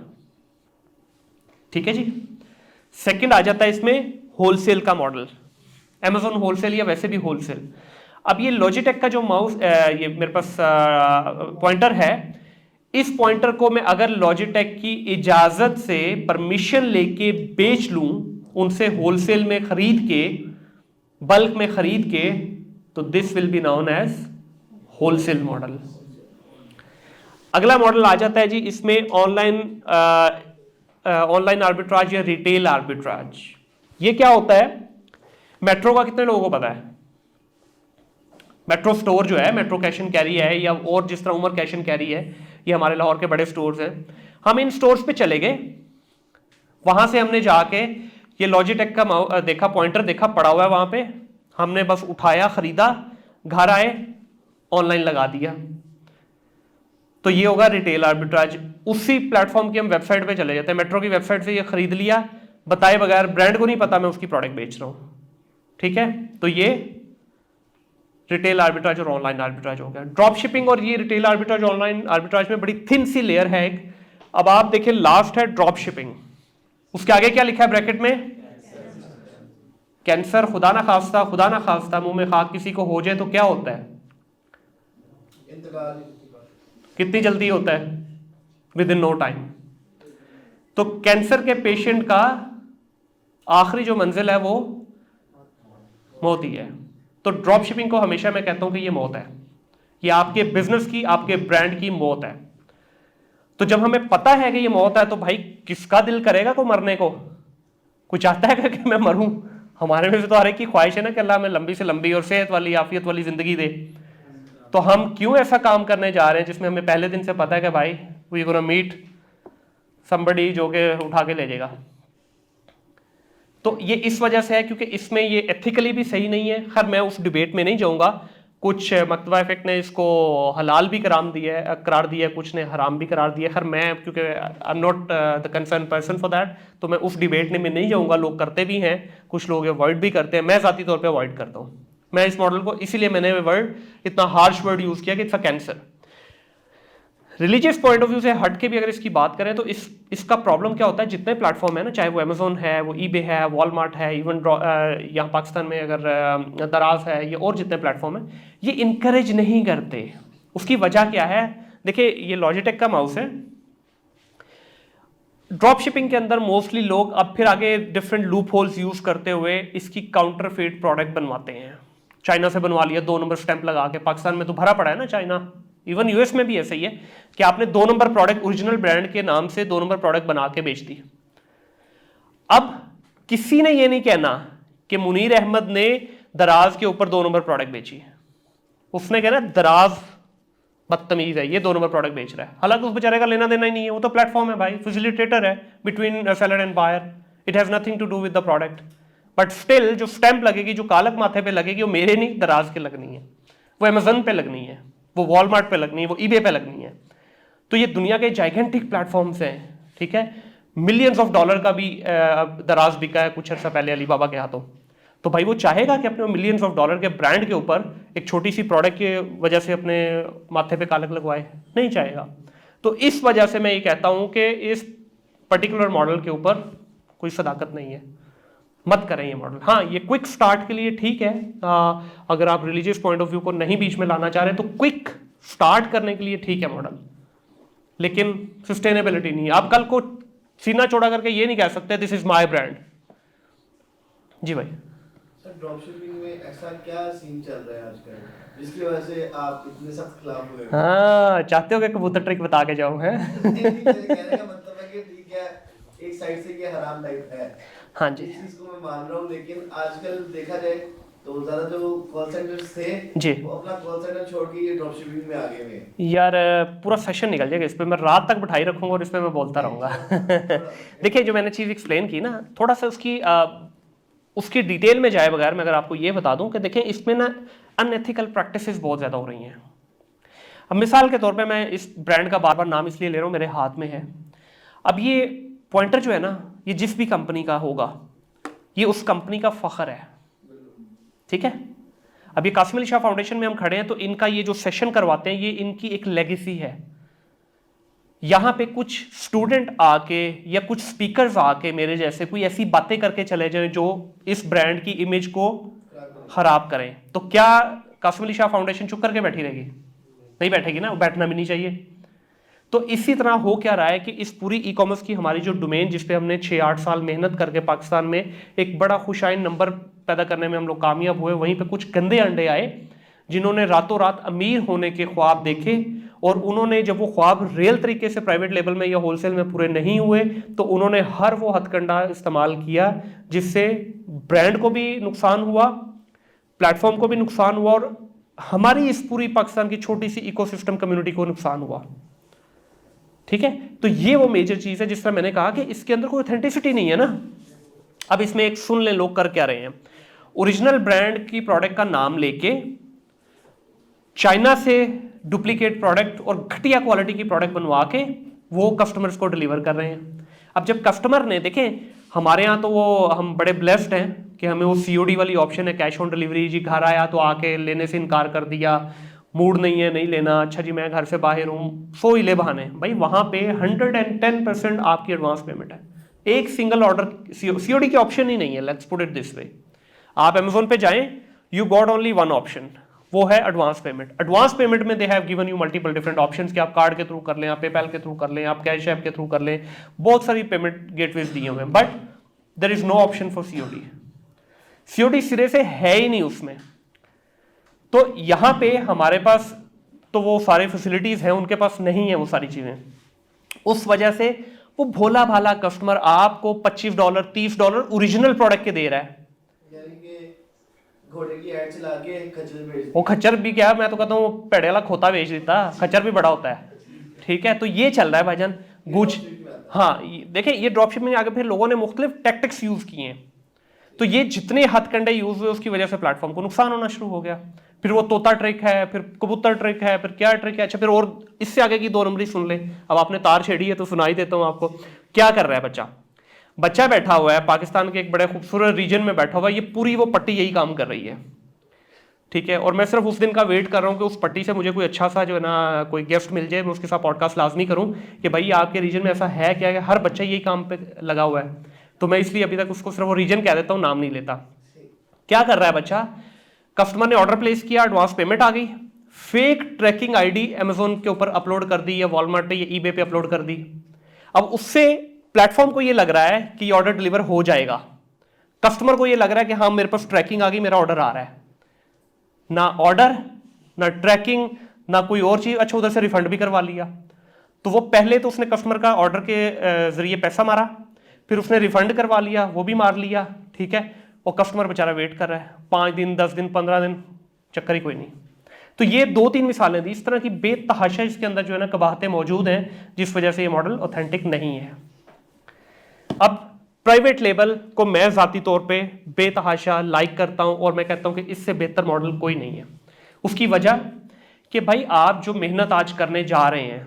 ठीक है जी। सेकंड आ जाता है इसमें होलसेल का मॉडल, Amazon होलसेल या वैसे भी होलसेल। अब ये लॉजिटेक का जो माउस ये मेरे पास पॉइंटर है, इस पॉइंटर को मैं अगर लॉजिटेक की इजाजत से परमिशन लेके बेच लूं, उनसे होलसेल में खरीद के, बल्क में खरीद के, तो this will be known as wholesale model. अगला मॉडल आ जाता है जी इसमें ऑनलाइन आर्बिट्राज या रिटेल आर्बिट्राज। ये क्या होता है? मेट्रो का कितने लोगों को पता है? मेट्रो स्टोर जो है, मेट्रो कैश एंड कैरी है, या और जिस तरह उमर कैश एंड कैरी है, ये हमारे लाहौर के बड़े स्टोर्स हैं। हम इन स्टोर्स पे चले गए, वहां से हमने जाके ये लॉजिटेक का देखा, पॉइंटर देखा पड़ा हुआ है वहां पे, हमने बस उठाया, खरीदा, घर आए, ऑनलाइन लगा दिया। तो ये होगा रिटेल आर्बिट्राज। उसी प्लेटफॉर्म की हम वेबसाइट पे चले जाते हैं, मेट्रो की वेबसाइट से ये खरीद लिया, बताए बगैर, ब्रांड को नहीं पता मैं उसकी प्रोडक्ट बेच रहा हूं। ठीक है, तो ये रिटेल आर्बिट्राज और ऑनलाइन आर्बिट्राज हो गया। ड्रॉप शिपिंग और ये रिटेल आर्बिट्राज, ऑनलाइन आर्बिट्राज में बड़ी थिन सी लेयर है एक। अब आप देखिए, लास्ट है ड्रॉप शिपिंग, उसके आगे क्या लिखा है ब्रैकेट में? कैंसर। खुदा ना खास्ता मुंह में खाक किसी को हो जाए तो क्या होता है? कितनी जल्दी होता है? Within no time. तो कैंसर के पेशेंट का आखिरी जो मंजिल है वो मौत ही है। तो ड्रॉप शिपिंग को हमेशा मैं कहता हूं कि ये मौत है, ये आपके बिजनेस की, आपके ब्रांड की मौत है। तो जब हमें पता है कि ये मौत है, तो भाई किसका दिल करेगा को मरने को? कोई चाहता है कि मैं मरूं? हमारे में से तो हर एक की ख्वाहिश है ना कि अल्लाह हमें लंबी से लंबी और सेहत वाली, आफियत वाली जिंदगी दे। तो हम क्यों ऐसा काम करने जा रहे हैं जिसमें हमें पहले दिन से पता है कि भाई वी गोना मीट समबडी जो कि उठा के ले जाएगा? तो ये इस वजह से है क्योंकि इसमें ये एथिकली भी सही नहीं है। खैर मैं उस डिबेट में नहीं जाऊंगा। कुछ मकतबा इफेक्ट ने इसको हलाल भी करार दिया है, कुछ ने हराम भी करार दिया। खैर मैं, क्योंकि I am not the concern person for that, तो मैं उस डिबेट में नहीं जाऊंगा। लोग करते भी हैं, कुछ लोग अवॉइड भी करते हैं, मैं ज़ाती तौर पे अवॉइड करता हूँ। मैं इस मॉडल को, इसीलिए मैंने वर्ड, इतना हार्श वर्ड यूज़ किया कि it's a cancer. Religious point of view से हट के भी अगर इसकी बात करें तो इसका प्रॉब्लम क्या होता है, जितने प्लेटफॉर्म है ना, चाहे वो अमेजोन है, वो ईबे है, वॉलमार्ट है, इवन यहाँ पाकिस्तान में अगर दराज है, ये और जितने प्लेटफॉर्म है, ये इनकरेज नहीं करते। उसकी वजह क्या है? देखिए, ये लॉजिटेक का माउस है। ड्रॉप शिपिंग के अंदर मोस्टली लोग अब फिर आगे डिफरेंट लूप होल्स यूज करते हुए इसकी काउंटरफेट प्रोडक्ट बनवाते हैं। चाइना से बनवा लिया 2 नंबर स्टैंप लगा के। पाकिस्तान में तो भरा पड़ा है ना चाइना, इवन यूएस में भी ऐसा ही है कि आपने 2 नंबर प्रोडक्ट ओरिजिनल ब्रांड के नाम से 2 नंबर प्रोडक्ट बना के बेच दी। अब किसी ने ये नहीं कहना कि मुनीर अहमद ने दराज के ऊपर 2 नंबर प्रोडक्ट बेची। उसने कहना दराज बदतमीज है, ये 2 नंबर प्रोडक्ट बेच रहा है। हालांकि उस बेचारे का लेना देना ही नहीं है, वो तो प्लेटफॉर्म है भाई, फैसिलिटेटर है between seller and buyer. It has nothing to do with the product. But still जो स्टैंप लगेगी, जो कालक माथे पे लगेगी, वो मेरे नहीं, दराज के लगनी है, वो अमेजन पे लगनी है, वो वॉलमार्ट पे लगनी है, वो ईबे पे लगनी है। तो ये दुनिया के जाइगेंटिक प्लेटफॉर्म्स हैं, ठीक है। मिलियंस ऑफ डॉलर का भी दराज बिका है कुछ अर्सा पहले अलीबाबा के हाथों। तो भाई वो चाहेगा कि अपने मिलियंस ऑफ डॉलर के ब्रांड के ऊपर एक छोटी सी प्रोडक्ट की वजह से अपने माथे पे कालक लगवाए? नहीं चाहेगा। तो इस वजह से मैं ये कहता हूं कि इस पर्टिकुलर मॉडल के ऊपर कोई सदाकत नहीं है, मत करें ये मॉडल। हाँ, ये क्विक स्टार्ट के लिए ठीक है, अगर आप रिलीजियस पॉइंट ऑफ व्यू को नहीं बीच में लाना चाह रहे तो क्विक स्टार्ट करने के लिए ठीक है मॉडल, लेकिन सस्टेनेबिलिटी नहीं है। आप कल को सीना चौड़ा करके ये नहीं कह सकते दिस इज माय ब्रांड। जी भाई सर, ड्रॉपशिपिंग में ऐसा क्या सीन चल रहा है आजकल जिसकी वजह से आप इतने सख्त खिलाफ हुए? हाँ, चाहते हो कि कबूतर ट्रिक बता के जाऊं? है कहने का मतलब है कि ठीक है, एक साइड से ये हराम टाइप है, हाँ जी, इस चीज को मैं मान रहा हूँ, लेकिन आजकल देखा जाए तो ज्यादा जो कॉल सेंटर्स थे जी, वो अपना कॉल सेंटर छोड़ के ये ड्रॉपशिपिंग में आ गए हुए। यार पूरा सेशन निकल जाएगा इस पे, मैं रात तक बिठाई रखूंगा और इस पे मैं बोलता रहूंगा। देखिए, जो मैंने चीज़ एक्सप्लेन की ना, थोड़ा सा उसकी डिटेल में जाए बगैर मैं अगर आपको ये बता दूं कि देखें इसमें ना अनएथिकल प्रैक्टिसेस बहुत ज़्यादा हो रही हैं। अब मिसाल के तौर पे मैं इस ब्रांड का बार बार नाम इसलिए ले रहा हूँ, मेरे हाथ में है। अब ये पॉइंटर जो है ना, ये जिस भी कंपनी का होगा ये उस कंपनी का फख्र है, ठीक है। अब ये कासिम अली शाह फाउंडेशन में हम खड़े हैं तो इनका ये जो सेशन करवाते हैं ये इनकी एक लेगेसी है। यहाँ पे कुछ स्टूडेंट आके या कुछ स्पीकर्स आके मेरे जैसे कोई ऐसी बातें करके चले जाएं जो इस ब्रांड की इमेज को खराब करें, तो क्या कासिम अली शाह फाउंडेशन चुप करके बैठी रहेगी? नहीं बैठेगी ना, बैठना भी नहीं चाहिए। तो इसी तरह हो क्या रहा है कि इस पूरी ई कॉमर्स की हमारी जो डोमेन जिस पे हमने 6-8 साल मेहनत करके पाकिस्तान में एक बड़ा खुशाइन नंबर पैदा करने में हम लोग कामयाब हुए, वहीं पे कुछ गंदे अंडे आए जिन्होंने रातों रात अमीर होने के ख्वाब देखे, और उन्होंने जब वो ख्वाब रियल तरीके से प्राइवेट लेवल में या होलसेल में पूरे नहीं हुए तो उन्होंने हर वो हथकंडा इस्तेमाल किया जिससे ब्रांड को भी नुकसान हुआ, प्लेटफॉर्म को भी नुकसान हुआ, और हमारी इस पूरी पाकिस्तान की छोटी सी इकोसिस्टम कम्युनिटी को नुकसान हुआ, ठीक है। तो ये वो मेजर चीज है जिस तरह मैंने कहा कि इसके अंदर कोई ऑथेंटिसिटी नहीं है ना। अब इसमें एक सुन लें लोग कर क्या रहे हैं, ओरिजिनल ब्रांड की प्रोडक्ट का नाम लेके चाइना से डुप्लीकेट प्रोडक्ट और घटिया क्वालिटी की प्रोडक्ट बनवा के वो कस्टमर्स को डिलीवर कर रहे हैं। अब जब कस्टमर ने, देखें हमारे यहाँ तो वो हम बड़े ब्लेस्ड हैं कि हमें वो COD वाली ऑप्शन है, कैश ऑन डिलीवरी। जी घर आया तो आके लेने से इनकार कर दिया, मूड नहीं है नहीं लेना, अच्छा जी मैं घर से बाहर हूँ, सो ही ले बहाने। भाई वहाँ पे 110% आपकी एडवांस पेमेंट है, एक सिंगल ऑर्डर COD की ऑप्शन ही नहीं है। Let's put it this way, आप अमेजोन पे जाएं, you got only one option, वो है एडवांस पेमेंट। एडवांस पेमेंट में they have given you multiple different options कि आप कार्ड के थ्रू कर लें, आप पेपैल के थ्रू कर लें, आप कैश ऐप के थ्रू कर लें, बहुत सारी पेमेंट गेटवेज दिए हुए हैं, but there is no option for COD सिरे से है ही नहीं उसमें। तो यहाँ पे हमारे पास तो वो सारे फैसिलिटीज हैं, उनके पास नहीं है वो सारी चीजें। उस वजह से वो भोला भाला कस्टमर आपको $25 $30 ओरिजिनल प्रोडक्ट के दे रहा है, यानी कि घोड़े की ऐड चला के खच्चर बेच। वो खच्चर भी क्या, मैं तो कहता हूँ पेड़े वाला खोता बेच देता, खच्चर भी बड़ा होता है, ठीक है। तो ये चल रहा है भाईजान गुज। हाँ देखें, ये ड्रॉपशिपिंग में आगे फिर लोगों ने मुख्तलिफ टैक्टिक्स यूज किए हैं, तो ये जितने हथकंडे यूज हुए उसकी वजह से प्लेटफॉर्म को नुकसान होना शुरू हो गया। फिर वो तोता ट्रिक है, फिर कबूतर ट्रिक है, फिर क्या ट्रिक है, अच्छा फिर और इससे आगे की 2 नंबरी सुन ले। अब आपने तार छेड़ी है तो सुनाई देता हूँ आपको। क्या कर रहा है बच्चा बैठा हुआ है पाकिस्तान के एक बड़े खूबसूरत रीजन में बैठा हुआ है, ये पूरी वो पट्टी यही काम कर रही है, ठीक है। और मैं सिर्फ उस दिन का वेट कर रहा हूँ कि उस पट्टी से मुझे कोई अच्छा सा जो है ना कोई गेस्ट मिल जाए, मैं उसके साथ पॉडकास्ट लाजमी करूँ कि भाई आपके रीजन में ऐसा है क्या है, हर बच्चा यही काम पे लगा हुआ है। तो मैं इसलिए अभी तक उसको सिर्फ वो रीजन कह देता हूँ, नाम नहीं लेता। क्या कर रहा है बच्चा, कस्टमर ने ऑर्डर प्लेस किया, एडवांस पेमेंट आ गई, फेक ट्रैकिंग आईडी अमेजोन के ऊपर अपलोड कर दी या वॉलमार्ट पे या ईबे पे अपलोड कर दी। अब उससे प्लेटफॉर्म को ये लग रहा है कि ये ऑर्डर डिलीवर हो जाएगा, कस्टमर को ये लग रहा है कि हाँ मेरे पास ट्रैकिंग आ गई, मेरा ऑर्डर आ रहा है। ना ऑर्डर, ना ट्रैकिंग, ना कोई और चीज। अच्छा उधर से रिफंड भी करवा लिया। तो वो पहले तो उसने कस्टमर का ऑर्डर के जरिए पैसा मारा, फिर उसने रिफंड करवा लिया, वो भी मार लिया, ठीक है। और कस्टमर बेचारा वेट कर रहा है 5 दिन 10 दिन 15 दिन, चक्कर ही कोई नहीं। तो ये 2-3 मिसालें दी, इस तरह की बेतहाशा इसके अंदर जो है ना कबाहतें मौजूद हैं जिस वजह से ये मॉडल ऑथेंटिक नहीं है। अब प्राइवेट लेबल को मैं ज़ाती तौर पे बेतहाशा लाइक करता हूं और मैं कहता हूं कि इससे बेहतर मॉडल कोई नहीं है। उसकी वजह कि भाई आप जो मेहनत आज करने जा रहे हैं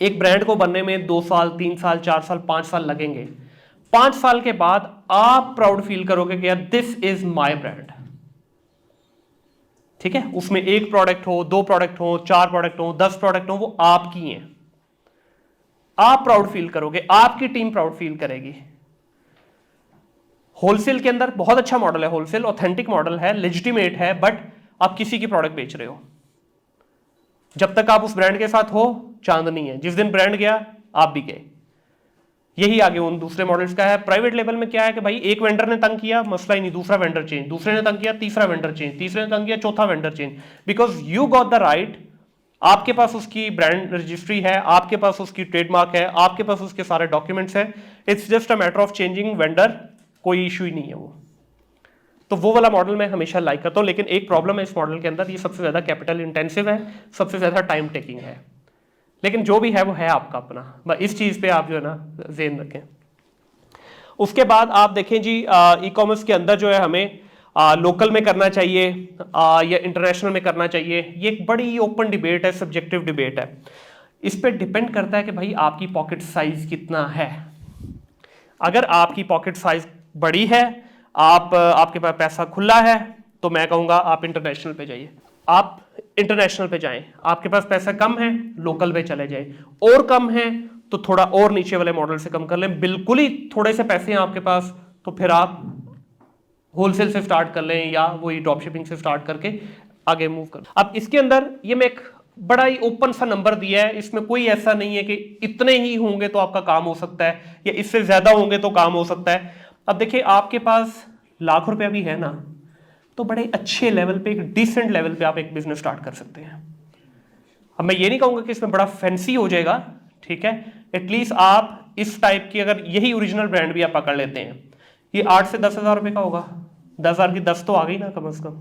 एक ब्रांड को बनने में 2 साल, 3 साल, 4 साल, 5 साल लगेंगे। 5 साल के बाद आप प्राउड फील करोगे कि यार दिस इज माय ब्रांड। ठीक है, उसमें 1 प्रोडक्ट हो, 2 प्रोडक्ट हो, 4 प्रोडक्ट हो, 10 प्रोडक्ट हो, वो आपकी हैं। आप प्राउड फील करोगे, आपकी टीम प्राउड फील करेगी। होलसेल के अंदर बहुत अच्छा मॉडल है, होलसेल ऑथेंटिक मॉडल है, लेजिटिमेट है, बट आप किसी की प्रोडक्ट बेच रहे हो। जब तक आप उस ब्रांड के साथ हो, चांदनी है। जिस दिन ब्रांड गया, आप भी गए। यही आगे उन दूसरे मॉडल्स का है। प्राइवेट लेवल में क्या है कि भाई एक वेंडर ने तंग किया, मसला ही नहीं, दूसरा वेंडर चेंज, दूसरे ने तंग किया, तीसरा वेंडर चेंज, तीसरे ने तंग किया, चौथा vendor change, because you got the right. आपके पास उसकी ब्रांड रजिस्ट्री है, आपके पास उसकी ट्रेडमार्क है, आपके पास उसके सारे डॉक्यूमेंट्स हैं। It's just a matter of changing vendor, कोई इशू ही नहीं है वो। तो वो वाला मॉडल मैं हमेशा लाइक करता हूं, लेकिन एक प्रॉब्लम है इस मॉडल के अंदर, ये सबसे ज्यादा कैपिटल इंटेंसिव है, सबसे ज्यादा टाइम टेकिंग है। लेकिन जो भी है वो है आपका अपना, इस चीज पे आप जो है ना ज़हन रखें। उसके बाद आप देखें जी, ई कॉमर्स के अंदर जो है हमें लोकल में करना चाहिए या इंटरनेशनल में करना चाहिए, ये एक बड़ी ओपन डिबेट है, सब्जेक्टिव डिबेट है। इस पे डिपेंड करता है कि भाई आपकी पॉकेट साइज कितना है। अगर आपकी पॉकेट साइज बड़ी है, आपके पास पैसा खुला है, तो मैं कहूँगा आप इंटरनेशनल पे जाइए। आप इंटरनेशनल पे जाएं। आपके पास पैसा कम है, लोकल पे चले जाएं। और कम है तो थोड़ा और नीचे वाले मॉडल से कम कर लें। बिल्कुल ही थोड़े से पैसे हैं आपके पास, तो फिर आप होलसेल से स्टार्ट कर लें या वही ड्रॉप शिपिंग से स्टार्ट करके आगे मूव कर। अब इसके अंदर ये मैं एक बड़ा ही ओपन सा नंबर दिया है, इसमें कोई ऐसा नहीं है कि इतने ही होंगे तो आपका काम हो सकता है या इससे ज्यादा होंगे तो काम हो सकता है। अब देखिए, आपके पास लाख रुपया भी है ना, तो बड़े अच्छे लेवल पे, एक डिसेंट लेवल पे आप एक बिजनेस स्टार्ट कर सकते हैं। अब मैं ये नहीं कहूंगा कि इसमें बड़ा फैंसी हो जाएगा, ठीक है, एटलीस्ट आप इस टाइप की अगर यही ओरिजिनल ब्रांड भी आप पकड़ लेते हैं, ये 8 से 10 हज़ार रुपये का होगा। 10 हज़ार की 10 तो आ गई ना कम से कम।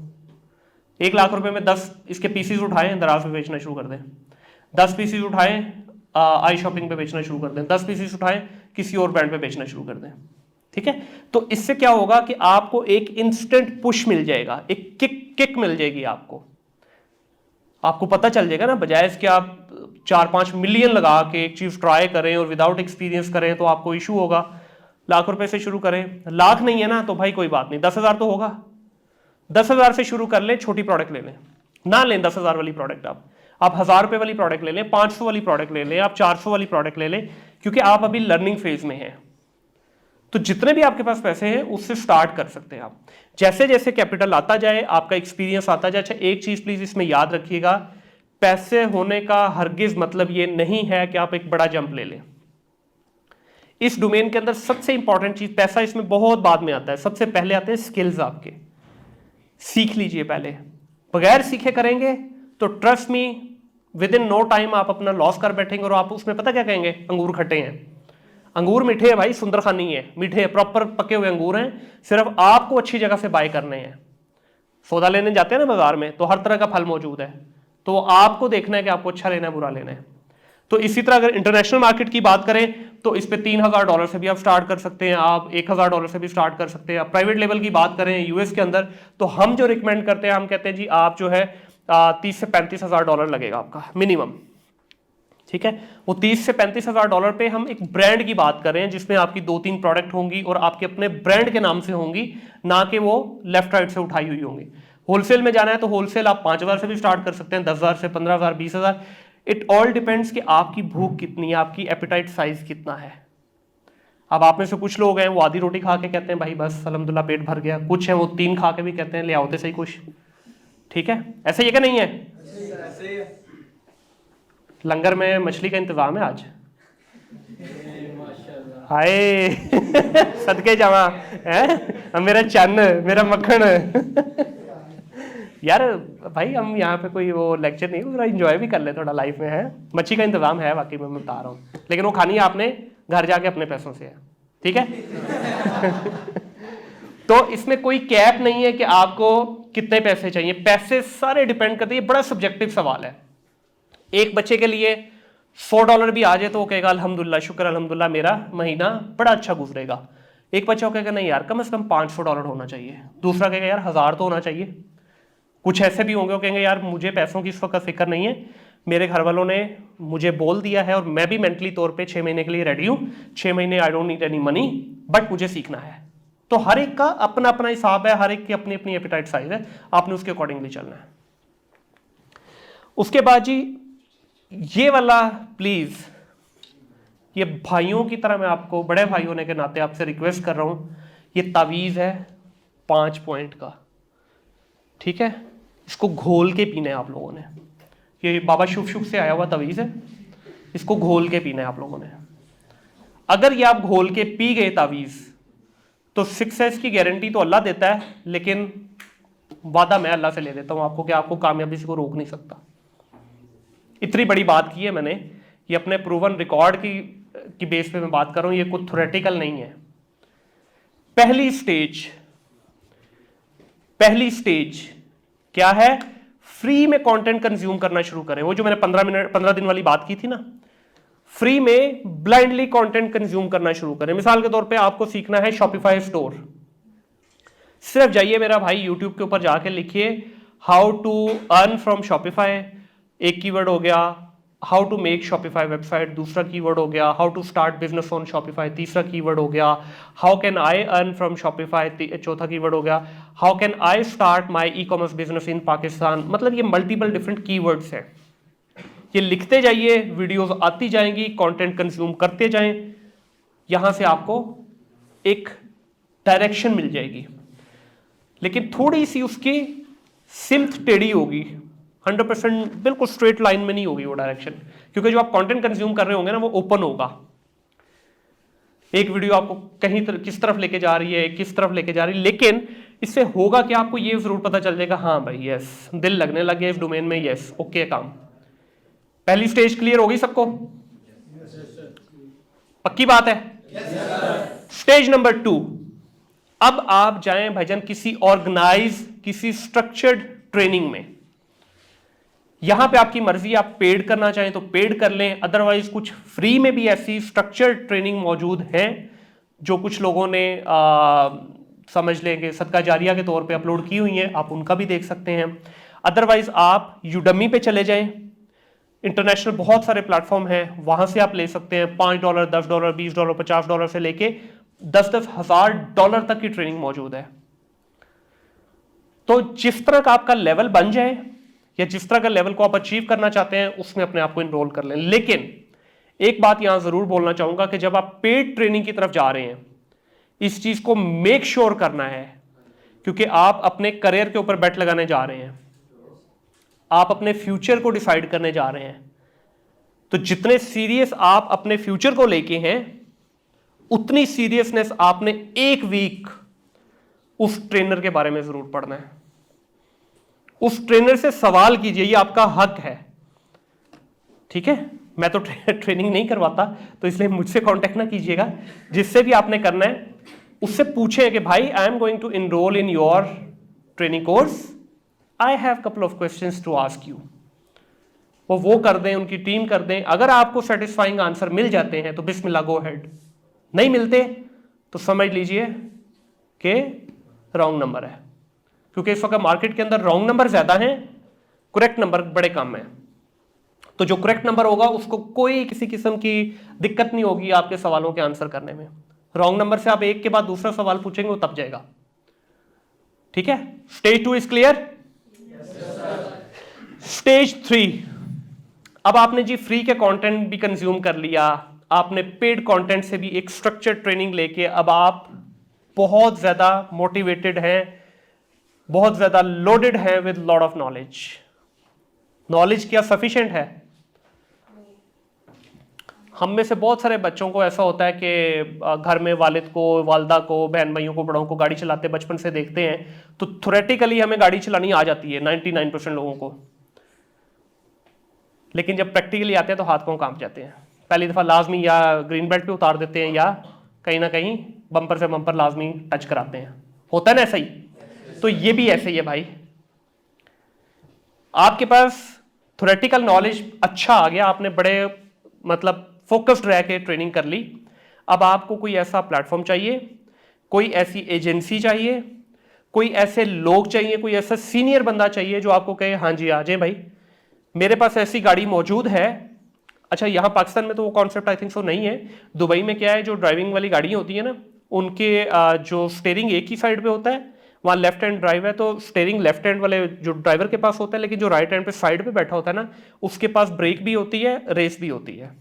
1 लाख रुपए में 10 इसके पीसीज उठाएं, दराज पे बेचना शुरू कर दें। 10 पीसीज उठाएं, आई शॉपिंग पे बेचना शुरू कर दें। 10 पीसीज उठाएं, किसी और ब्रांड पे बेचना शुरू कर दें। ठीक है, तो इससे क्या होगा कि आपको एक इंस्टेंट पुश मिल जाएगा, एक किक मिल जाएगी आपको पता चल जाएगा ना, बजाय इसके आप 4-5 मिलियन लगा के एक चीज ट्राई करें और विदाउट एक्सपीरियंस करें तो आपको इशू होगा। लाख रुपए से शुरू करें, लाख नहीं है ना तो भाई कोई बात नहीं, 10 हज़ार तो होगा। 10 हज़ार से शुरू कर लें, छोटी प्रोडक्ट ले लें, ना लें 10 हज़ार वाली प्रोडक्ट, आप 1000 रुपए वाली प्रोडक्ट ले लें, 500 वाली प्रोडक्ट ले लें, आप 400 वाली प्रोडक्ट ले लें, क्योंकि आप अभी लर्निंग फेज में हैं। तो जितने भी आपके पास पैसे हैं उससे स्टार्ट कर सकते हैं आप। जैसे जैसे कैपिटल आता जाए, आपका एक्सपीरियंस आता जाए। अच्छा, एक चीज प्लीज इसमें याद रखिएगा, पैसे होने का हरगिज मतलब ये नहीं है कि आप एक बड़ा जंप ले लें। इस डोमेन के अंदर सबसे इंपॉर्टेंट चीज, पैसा इसमें बहुत बाद में आता है, सबसे पहले आते हैं स्किल्स। आपके सीख लीजिए पहले। बगैर सीखे करेंगे तो trust me, within no time आप अपना लॉस कर बैठेंगे और आप उसमें पता क्या कहेंगे, अंगूर खट्टे हैं। अंगूर मीठे है भाई, सुंदरखा नहीं है, मीठे प्रॉपर पके हुए अंगूर हैं, सिर्फ आपको अच्छी जगह से बाय करने हैं। सौदा लेने जाते हैं ना बाजार में, तो हर तरह का फल मौजूद है, तो आपको देखना है कि आपको अच्छा लेना है बुरा लेना है। तो इसी तरह अगर इंटरनेशनल मार्केट की बात करें तो इस पे $3000 से भी आप स्टार्ट कर सकते हैं, आप $1000 से भी स्टार्ट कर सकते हैं। आप प्राइवेट लेवल की बात करें यूएस के अंदर, तो हम जो रिकमेंड करते हैं, हम कहते हैं जी आप जो है 30 से $35,000 लगेगा आपका मिनिमम। ठीक है, वो 30 से $35,000 पे हम एक ब्रांड की बात कर रहे हैं जिसमें आपकी 2-3 प्रोडक्ट होंगी और आपके अपने ब्रांड के नाम से होंगी, ना कि वो लेफ्ट राइट से उठाई हुई होंगी। होलसेल में जाना है तो होलसेल आप 5000 से भी स्टार्ट कर सकते हैं, 10,000 से 15,000, 20,000। इट ऑल डिपेंड्स कि आपकी भूख कितनी है, आपकी एपिटाइट साइज कितना है। अब आप में से कुछ लोग हैं वो आधी रोटी खा के कहते हैं भाई बस अल्हम्दुलिल्लाह पेट भर गया, कुछ हैं वो 3 खा के भी कहते हैं ले आओ तो सही कुछ। ठीक है, ऐसा ही है कि नहीं है? लंगर में मछली का इंतजाम है आज। हाय सदके जावा है मेरा चन्न, मेरा मक्खन। यार भाई हम यहाँ पे कोई वो लेक्चर नहीं, थोड़ा एंजॉय भी कर ले थोड़ा लाइफ में, है मच्छी का इंतजाम है वाकई में, मैं बता रहा हूँ, लेकिन वो खानी है आपने घर जाके अपने पैसों से है। ठीक है तो इसमें कोई कैप नहीं है कि आपको कितने पैसे चाहिए, पैसे सारे डिपेंड करते हैं, ये बड़ा सब्जेक्टिव सवाल है। एक बच्चे के लिए $100 भी आ जाए तो वो कहेगा अल्हम्दुलिल्लाह, शुक्र अल्हम्दुलिल्लाह मेरा महीना बड़ा अच्छा गुजरेगा। एक बच्चा कहेगा नहीं यार कम से कम $500 होना चाहिए, दूसरा कहेगा यार 1000 तो होना चाहिए। कुछ ऐसे भी होंगे वो कहेंगे यार मुझे पैसों की इस वक्त फिक्र नहीं है, मेरे घर वालों ने मुझे बोल दिया है और मैं भी मेंटली तौर पे 6 महीने के लिए रेडी हूं। 6 महीने I don't need any money, but मुझे सीखना है। तो हर एक का अपना अपना हिसाब है, हर एक की अपनी अपनी एपिटाइट साइज है, आपने उसके अकॉर्डिंगली चलना है। उसके बाद जी ये वाला प्लीज, ये भाइयों की तरह मैं आपको, बड़े भाई होने के नाते आपसे रिक्वेस्ट कर रहा हूं, ये तावीज़ है 5 पॉइंट का, ठीक है? इसको घोल के पीना है आप लोगों ने। ये बाबा शुभ शुभ से आया हुआ तावीज़ है, इसको घोल के पीना है आप लोगों ने। अगर ये आप घोल के पी गए तावीज़ तो सक्सेस की गारंटी तो अल्लाह देता है, लेकिन वादा मैं अल्लाह से ले देता हूं आपको कि आपको कामयाबी से कोई रोक नहीं सकता। इतनी बड़ी बात की है मैंने, ये अपने प्रूवन रिकॉर्ड की बेस पे मैं बात कर रहा हूं, ये कुछ थ्योरेटिकल नहीं है। पहली स्टेज क्या है? फ्री में कंटेंट कंज्यूम करना शुरू करें। वो जो मैंने 15 दिन वाली बात की थी ना, फ्री में ब्लाइंडली कंटेंट कंज्यूम करना शुरू करें। मिसाल के तौर पे आपको सीखना है शॉपिफाई स्टोर, सिर्फ जाइए मेरा भाई यूट्यूब के ऊपर जाके लिखिए how to earn from Shopify, एक कीवर्ड हो गया। How to make Shopify website दूसरा कीवर्ड हो गया। How to start business on Shopify तीसरा कीवर्ड हो गया। How can I earn from Shopify चौथा कीवर्ड हो गया। How can I start my e commerce business in Pakistan. मतलब ये मल्टीपल डिफरेंट कीवर्ड्स हैं, ये लिखते जाइए, वीडियोस आती जाएंगी, कंटेंट कंज्यूम करते जाएं, यहां से आपको एक डायरेक्शन मिल जाएगी। लेकिन थोड़ी सी उसकी सिम्त टेढ़ी होगी, 100% बिल्कुल स्ट्रेट लाइन में नहीं होगी वो डायरेक्शन, क्योंकि जो आप कंटेंट कंज्यूम कर रहे होंगे ना वो ओपन होगा। एक वीडियो आपको कहीं किस तरफ लेके जा रही है, किस तरफ लेके जा रही है, लेकिन इससे होगा कि आपको ये जरूर पता चल जाएगा, हाँ भाई यस, दिल लगने लग गया इस डोमेन में, यस ओके काम। पहली स्टेज क्लियर होगी सबको? पक्की बात है? स्टेज नंबर 2, अब आप जाएं भाईजान किसी ऑर्गेनाइज, किसी स्ट्रक्चर्ड ट्रेनिंग में। यहां पे आपकी मर्जी, आप पेड करना चाहें तो पेड कर लें, अदरवाइज कुछ फ्री में भी ऐसी स्ट्रक्चर्ड ट्रेनिंग मौजूद है जो कुछ लोगों ने समझ लेंगे सदका जारिया के तौर पे अपलोड की हुई हैं, आप उनका भी देख सकते हैं। अदरवाइज आप यूडमी पे चले जाएं, इंटरनेशनल बहुत सारे प्लेटफॉर्म हैं, वहां से आप ले सकते हैं। $5, $10, $20, $50 से लेके $10,000 तक की ट्रेनिंग मौजूद है। तो जिस तरह का आपका लेवल बन जाए या जिस तरह का लेवल को आप अचीव करना चाहते हैं उसमें अपने आप को इनरोल कर लें। लेकिन एक बात यहां जरूर बोलना चाहूंगा कि जब आप पेड ट्रेनिंग की तरफ जा रहे हैं, इस चीज को मेक श्योर करना है, क्योंकि आप अपने करियर के ऊपर बेट लगाने जा रहे हैं, आप अपने फ्यूचर को डिसाइड करने जा रहे हैं। तो जितने सीरियस आप अपने फ्यूचर को लेके हैं, उतनी सीरियसनेस आपने एक वीक उस ट्रेनर के बारे में जरूर पढ़ना है। उस ट्रेनर से सवाल कीजिए, ये आपका हक है, ठीक है? मैं तो ट्रेनिंग नहीं करवाता, तो इसलिए मुझसे कांटेक्ट ना कीजिएगा। जिससे भी आपने करना है उससे पूछें कि भाई I am going to enrol in your training course, I have couple of questions to ask you. वो कर दें, उनकी टीम कर दें। अगर आपको सेटिस्फाइंग आंसर मिल जाते हैं तो बिस्मिल्लाह गो हेड, नहीं मिलते तो समझ लीजिए कि रॉन्ग नंबर है, क्योंकि इस वक्त मार्केट के अंदर रॉन्ग नंबर ज्यादा हैं, करेक्ट नंबर बड़े कम हैं। तो जो करेक्ट नंबर होगा उसको कोई किसी किस्म की दिक्कत नहीं होगी आपके सवालों के आंसर करने में। रॉन्ग नंबर से आप एक के बाद दूसरा सवाल पूछेंगे वो तब जाएगा, ठीक है? Stage 2 is clear? स्टेज 3, अब आपने जी फ्री के कंटेंट भी कंज्यूम कर लिया, आपने पेड कंटेंट से भी एक स्ट्रक्चर्ड ट्रेनिंग लेके अब आप बहुत ज्यादा मोटिवेटेड हैं, बहुत ज्यादा लोडेड है with lot of knowledge. Knowledge क्या सफिशिएंट है? हम में से बहुत सारे बच्चों को ऐसा होता है कि घर में वालिद को, वालदा को, बहन भाइयों को, बड़ों को गाड़ी चलाते बचपन से देखते हैं, तो थ्योरेटिकली हमें गाड़ी चलानी आ जाती है 99% लोगों को, लेकिन जब प्रैक्टिकली आते हैं तो हाथ पांव कांप जाते हैं। पहली दफा लाजमी या ग्रीन बेल्ट पे उतार देते हैं या कहीं ना कहीं बम्पर से बम्पर लाजमी टच कराते हैं, होता है ना ऐसा ही? तो ये भी ऐसे ही है भाई, आपके पास थ्योरेटिकल नॉलेज अच्छा आ गया, आपने बड़े मतलब फोकस्ड रह के ट्रेनिंग कर ली। अब आपको कोई ऐसा प्लेटफॉर्म चाहिए, कोई ऐसी एजेंसी चाहिए, कोई ऐसे लोग चाहिए, कोई ऐसा सीनियर बंदा चाहिए जो आपको कहे हाँ जी आ जाए भाई, मेरे पास ऐसी गाड़ी मौजूद है। अच्छा, यहाँ पाकिस्तान में तो वो कॉन्सेप्ट आई थिंक सो नहीं है। दुबई में क्या है, जो ड्राइविंग वाली गाड़ियाँ होती है ना, उनके जो स्टेयरिंग एक ही साइड पे होता है, वहाँ लेफ्ट हैंड ड्राइव है, तो स्टेयरिंग लेफ्ट हैंड वाले जो ड्राइवर के पास होता है, लेकिन जो राइट हैंड पे साइड पे बैठा होता है ना, उसके पास ब्रेक भी होती है, रेस भी होती है।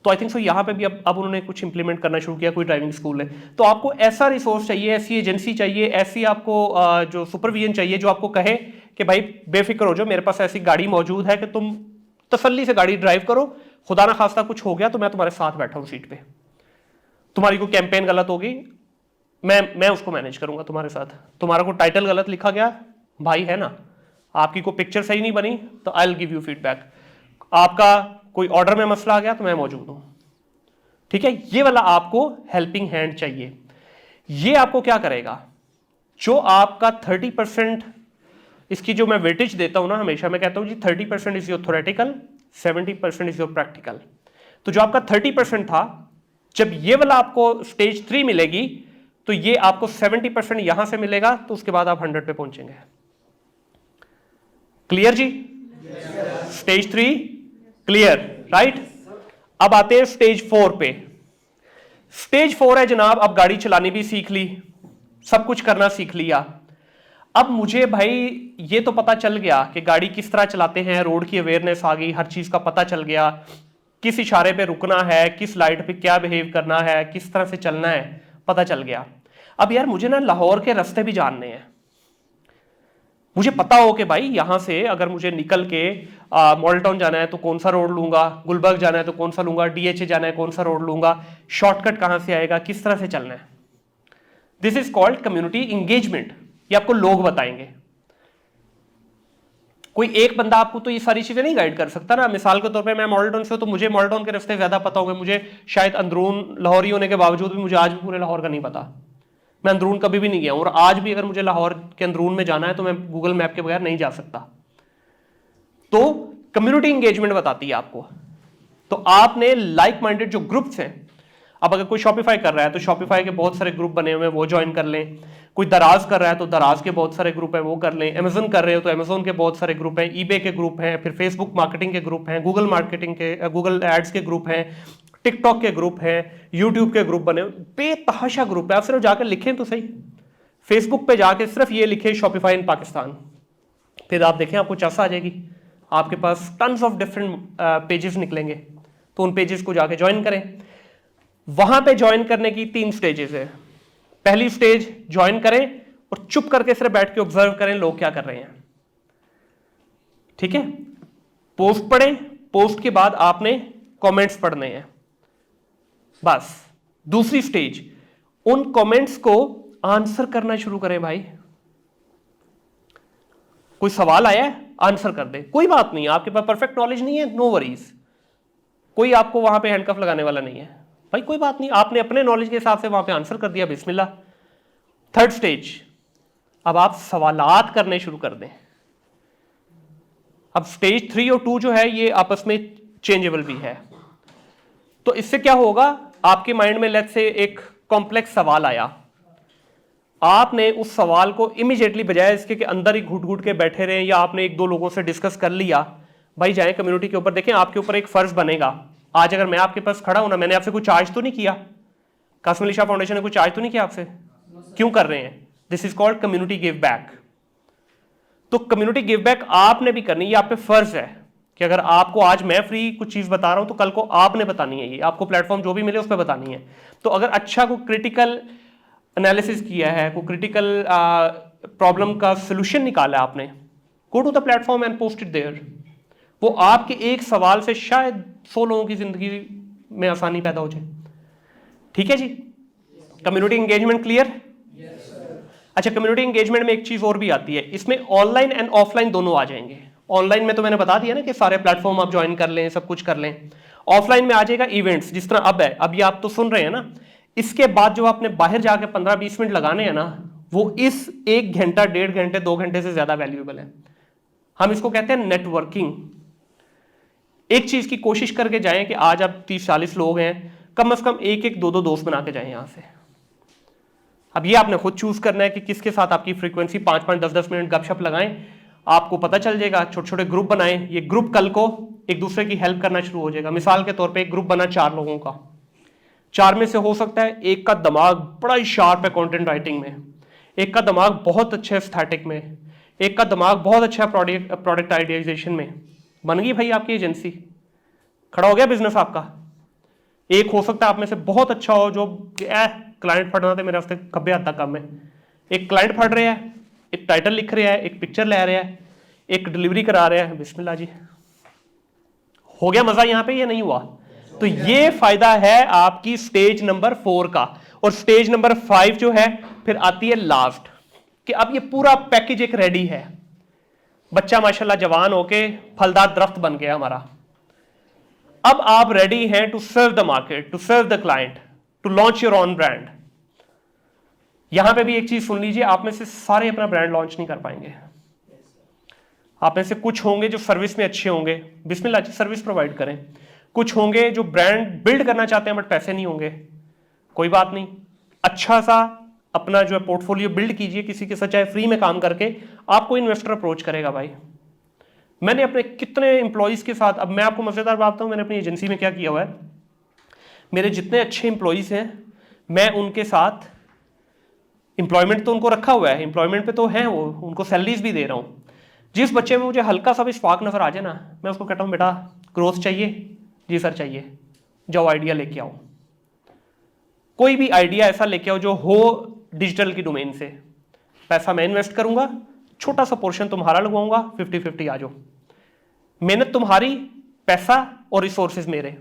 तो आई थिंक सो यहाँ पे भी अब उन्होंने कुछ इंप्लीमेंट करना शुरू किया, कोई ड्राइविंग स्कूल है। तो आपको ऐसा रिसोर्स चाहिए, ऐसी एजेंसी चाहिए, ऐसी आपको जो सुपरविजन चाहिए जो आपको कहे कि भाई बेफिक्र हो जाओ, मेरे पास ऐसी गाड़ी मौजूद है कि तुम तसल्ली से गाड़ी ड्राइव करो, खुदा ना खास्ता कुछ हो गया तो मैं तुम्हारे साथ बैठा हूँ सीट पे, तुम्हारी कोई कैंपेन गलत होगी मैं उसको मैनेज करूंगा तुम्हारे साथ, तुम्हारा को टाइटल गलत लिखा गया भाई है ना, आपकी कोई पिक्चर सही नहीं बनी तो I will give you feedback, आपका कोई ऑर्डर में मसला आ गया तो मैं मौजूद हूं। ठीक है, ये वाला आपको हेल्पिंग हैंड चाहिए। ये आपको क्या करेगा, जो आपका 30%, इसकी जो मैं वेटेज देता हूं ना, हमेशा मैं कहता हूं जी 30% is your theoretical, 70% is your practical. तो जो आपका 30% था, जब ये वाला आपको स्टेज 3 मिलेगी तो ये आपको 70% यहां से मिलेगा, तो उसके बाद आप 100 पे पहुंचेंगे। क्लियर जी? Stage 3 clear, right? अब आते हैं स्टेज 4 पे। स्टेज 4 है जनाब, अब गाड़ी चलानी भी सीख ली, सब कुछ करना सीख लिया। अब मुझे भाई ये तो पता चल गया कि गाड़ी किस तरह चलाते हैं, रोड की अवेयरनेस आ गई, हर चीज का पता चल गया, किस इशारे पे रुकना है, किस लाइट पे क्या बिहेव करना है, किस तरह से चलना है, पता चल गया। अब यार मुझे ना लाहौर के रास्ते भी जानने हैं, मुझे पता हो कि भाई यहां से अगर मुझे निकल के मॉडल टाउन जाना है तो कौन सा रोड लूंगा, गुलबर्ग जाना है तो कौन सा लूंगा, डीएचए जाना है कौन सा रोड लूंगा, शॉर्टकट कहां से आएगा, किस तरह से चलना है। This is called community engagement. ये आपको लोग बताएंगे, कोई एक बंदा आपको तो ये सारी चीजें नहीं गाइड कर सकता ना। मिसाल के तौर पे मैं मॉडल टाउन से हूं तो मुझे मॉडल टाउन के रास्ते ज्यादा पता होंगे, मुझे शायद अंदरून लाहौरी होने के बावजूद भी मुझे आज भी पूरे लाहौर का नहीं पता, मैं अंदरून कभी भी नहीं गया हूं, और आज भी अगर मुझे लाहौर के अंदरून में जाना है तो मैं गूगल मैप के बगैर नहीं जा सकता। तो कम्युनिटी इंगेजमेंट बताती है आपको। तो आपने लाइक माइंडेड जो ग्रुप्स हैं, अब अगर कोई शॉपिफाई कर रहा है तो शॉपिफाई के बहुत सारे ग्रुप बने हुए हैं, वो ज्वाइन कर लें। कोई दराज कर रहा है तो दराज के बहुत सारे ग्रुप हैं, वो कर लें। अमेजन कर रहे हो तो अमेजोन के बहुत सारे ग्रुप हैं, ईबे के ग्रुप हैं, फिर फेसबुक मार्केटिंग के ग्रुप हैं, गूगल मार्केटिंग के, गूगल एड्स के ग्रुप हैं, टिकटॉक के ग्रुप हैं, यूट्यूब के ग्रुप बने, बेतहाशा ग्रुप है। आप सिर्फ जाकर लिखें तो सही, फेसबुक पे जाके सिर्फ ये लिखें शॉपिफाई इन पाकिस्तान, फिर आप देखें आपको चस आ जाएगी, आपके पास टन्स ऑफ डिफरेंट पेजेस निकलेंगे। तो उन पेजेस को जाके ज्वाइन करें। वहां पे ज्वाइन करने की 3 स्टेजेस है। पहली स्टेज ज्वाइन करें और चुप करके सिर्फ बैठ के ऑब्जर्व करें लोग क्या कर रहे हैं। ठीक है, पोस्ट पढ़ें, पोस्ट के बाद आपने कमेंट्स पढ़ने हैं, बस। दूसरी स्टेज, उन कमेंट्स को आंसर करना शुरू करें। भाई कोई सवाल आया है, आंसर कर दे, कोई बात नहीं, आपके पास परफेक्ट नॉलेज नहीं है, नो वरीज, कोई आपको वहां पे हैंडकफ लगाने वाला नहीं है भाई, कोई बात नहीं, आपने अपने नॉलेज के हिसाब से वहां पे आंसर कर दिया, बिस्मिल्लाह। थर्ड स्टेज, अब आप सवालात करने शुरू कर दें। अब स्टेज 3 और 2 जो है ये आपस में चेंजेबल भी है। तो इससे क्या होगा, आपके माइंड में लेट्स से एक कॉम्प्लेक्स सवाल आया, आपने उस सवाल को इमीडिएटली बजाय इसके के अंदर ही घुट घुट के बैठे रहे, या आपने 1-2 लोगों से डिस्कस कर लिया, भाई जाएं कम्युनिटी के ऊपर, देखें आपके ऊपर एक फर्ज बनेगा। आज अगर मैं आपके पास खड़ा हूं ना, मैंने आपसे कोई चार्ज तो नहीं किया, कासिम अली शाह फाउंडेशन ने कोई चार्ज तो नहीं किया आपसे, क्यों कर रहे हैं? This is called community give back. तो कम्युनिटी गिव बैक आपने भी करनी, ये आप पे फर्ज है कि अगर आपको आज मैं फ्री कुछ चीज बता रहा हूं तो कल को आपने बतानी है, ये आपको प्लेटफॉर्म जो भी मिले उस पर बतानी है। तो अगर अच्छा को क्रिटिकल एनालिसिस किया है, कोई क्रिटिकल प्रॉब्लम का सोल्यूशन निकाला है आपने, go to the platform and post it there. वो आपके एक सवाल से शायद 100 लोगों की जिंदगी में आसानी पैदा हो जाए। ठीक है जी, कम्युनिटी एंगेजमेंट क्लियर? अच्छा, कम्युनिटी एंगेजमेंट में एक चीज और भी आती है, इसमें ऑनलाइन एंड ऑफलाइन दोनों आ जाएंगे। ऑनलाइन में तो मैंने बता दिया ना कि सारे प्लेटफॉर्म आप ज्वाइन कर लें, सब कुछ कर लें। ऑफलाइन में आ जाएगा इवेंट्स, जिस तरह अब है, अभी आप तो सुन रहे हैं ना, इसके बाद जो आपने बाहर जाके 15-20 मिनट लगाने हैं ना, वो इस 1 घंटा, 1.5 घंटे, 2 घंटे से ज्यादा वैल्यूएबल है। हम इसको कहते हैं नेटवर्किंग। एक चीज की कोशिश करके जाएं कि आज आप 30-40 लोग हैं, कम से कम 1-1, 2-2 दोस्त बना के जाएं यहां से। अब ये आपने खुद चूज करना है कि किसके साथ आपकी फ्रीक्वेंसी 5-5, 10-10 मिनट गपशप लगाएं। आपको पता चल जाएगा, छोटे छोटे ग्रुप बनाएं, ये ग्रुप कल को एक दूसरे की हेल्प करना शुरू हो जाएगा। मिसाल के तौर पे एक ग्रुप बना 4 लोगों का, 4 में से हो सकता है एक का दिमाग बड़ा ही शार्प है कंटेंट राइटिंग में, एक का दिमाग बहुत अच्छा है स्टैटिक में, एक का दिमाग बहुत अच्छा है प्रोडक्ट आइडियाइजेशन में। बन गई भाई आपकी एजेंसी, खड़ा हो गया बिजनेस आपका। एक हो सकता है आप में से बहुत अच्छा हो जो क्लाइंट पढ़ना तो मेरे हफ्ते कब्बे हद तक कम है, एक क्लाइंट पढ़ रहा है, एक टाइटल लिख रहा है, एक पिक्चर ले रहा है, एक डिलीवरी करा रहा है। बिस्मिल्लाह जी, हो गया मजा यहाँ पे, ये नहीं हुआ? तो ये फायदा है आपकी स्टेज नंबर 4 का। और स्टेज नंबर 5 जो है फिर आती है लास्ट, कि अब ये पूरा पैकेज एक रेडी है, बच्चा माशाल्लाह जवान होके फलदार दरख्त बन गया हमारा। अब आप रेडी हैं to serve the market, to serve the client, to launch your own brand. यहां पे भी एक चीज सुन लीजिए, आप में से सारे अपना ब्रांड लॉन्च नहीं कर पाएंगे। आप में से कुछ होंगे जो सर्विस में अच्छे होंगे, बिस्मिल्लाह जी सर्विस प्रोवाइड करें। कुछ होंगे जो ब्रांड बिल्ड करना चाहते हैं बट पैसे नहीं होंगे, कोई बात नहीं, अच्छा सा अपना जो है पोर्टफोलियो बिल्ड कीजिए किसी के साथ, चाहे फ्री में काम करके। आपको इन्वेस्टर अप्रोच करेगा भाई। मैंने अपने कितने एम्प्लॉयज़ के साथ, अब मैं आपको मज़ेदार बात बताऊं, मैंने अपनी एजेंसी में क्या किया हुआ है, मेरे जितने अच्छे एम्प्लॉयज़ हैं मैं उनके साथ एम्प्लॉयमेंट तो उनको रखा हुआ है, एम्प्लॉयमेंट पे तो हैं वो, उनको सैलरीज भी दे रहा हूँ। जिस बच्चे में मुझे हल्का सा भी स्पार्क नजर आ जाए ना, मैं उसको कहता हूँ बेटा ग्रोथ चाहिए, जी सर चाहिए, जाओ आइडिया लेके आओ, कोई भी आइडिया ऐसा लेके आओ जो हो डिजिटल की डोमेन से, पैसा मैं इन्वेस्ट करूंगा, छोटा सा पोर्शन तुम्हारा लगवाऊंगा, 50-50 आ जाओ, मेहनत तुम्हारी, पैसा और रिसोर्सेज मेरे।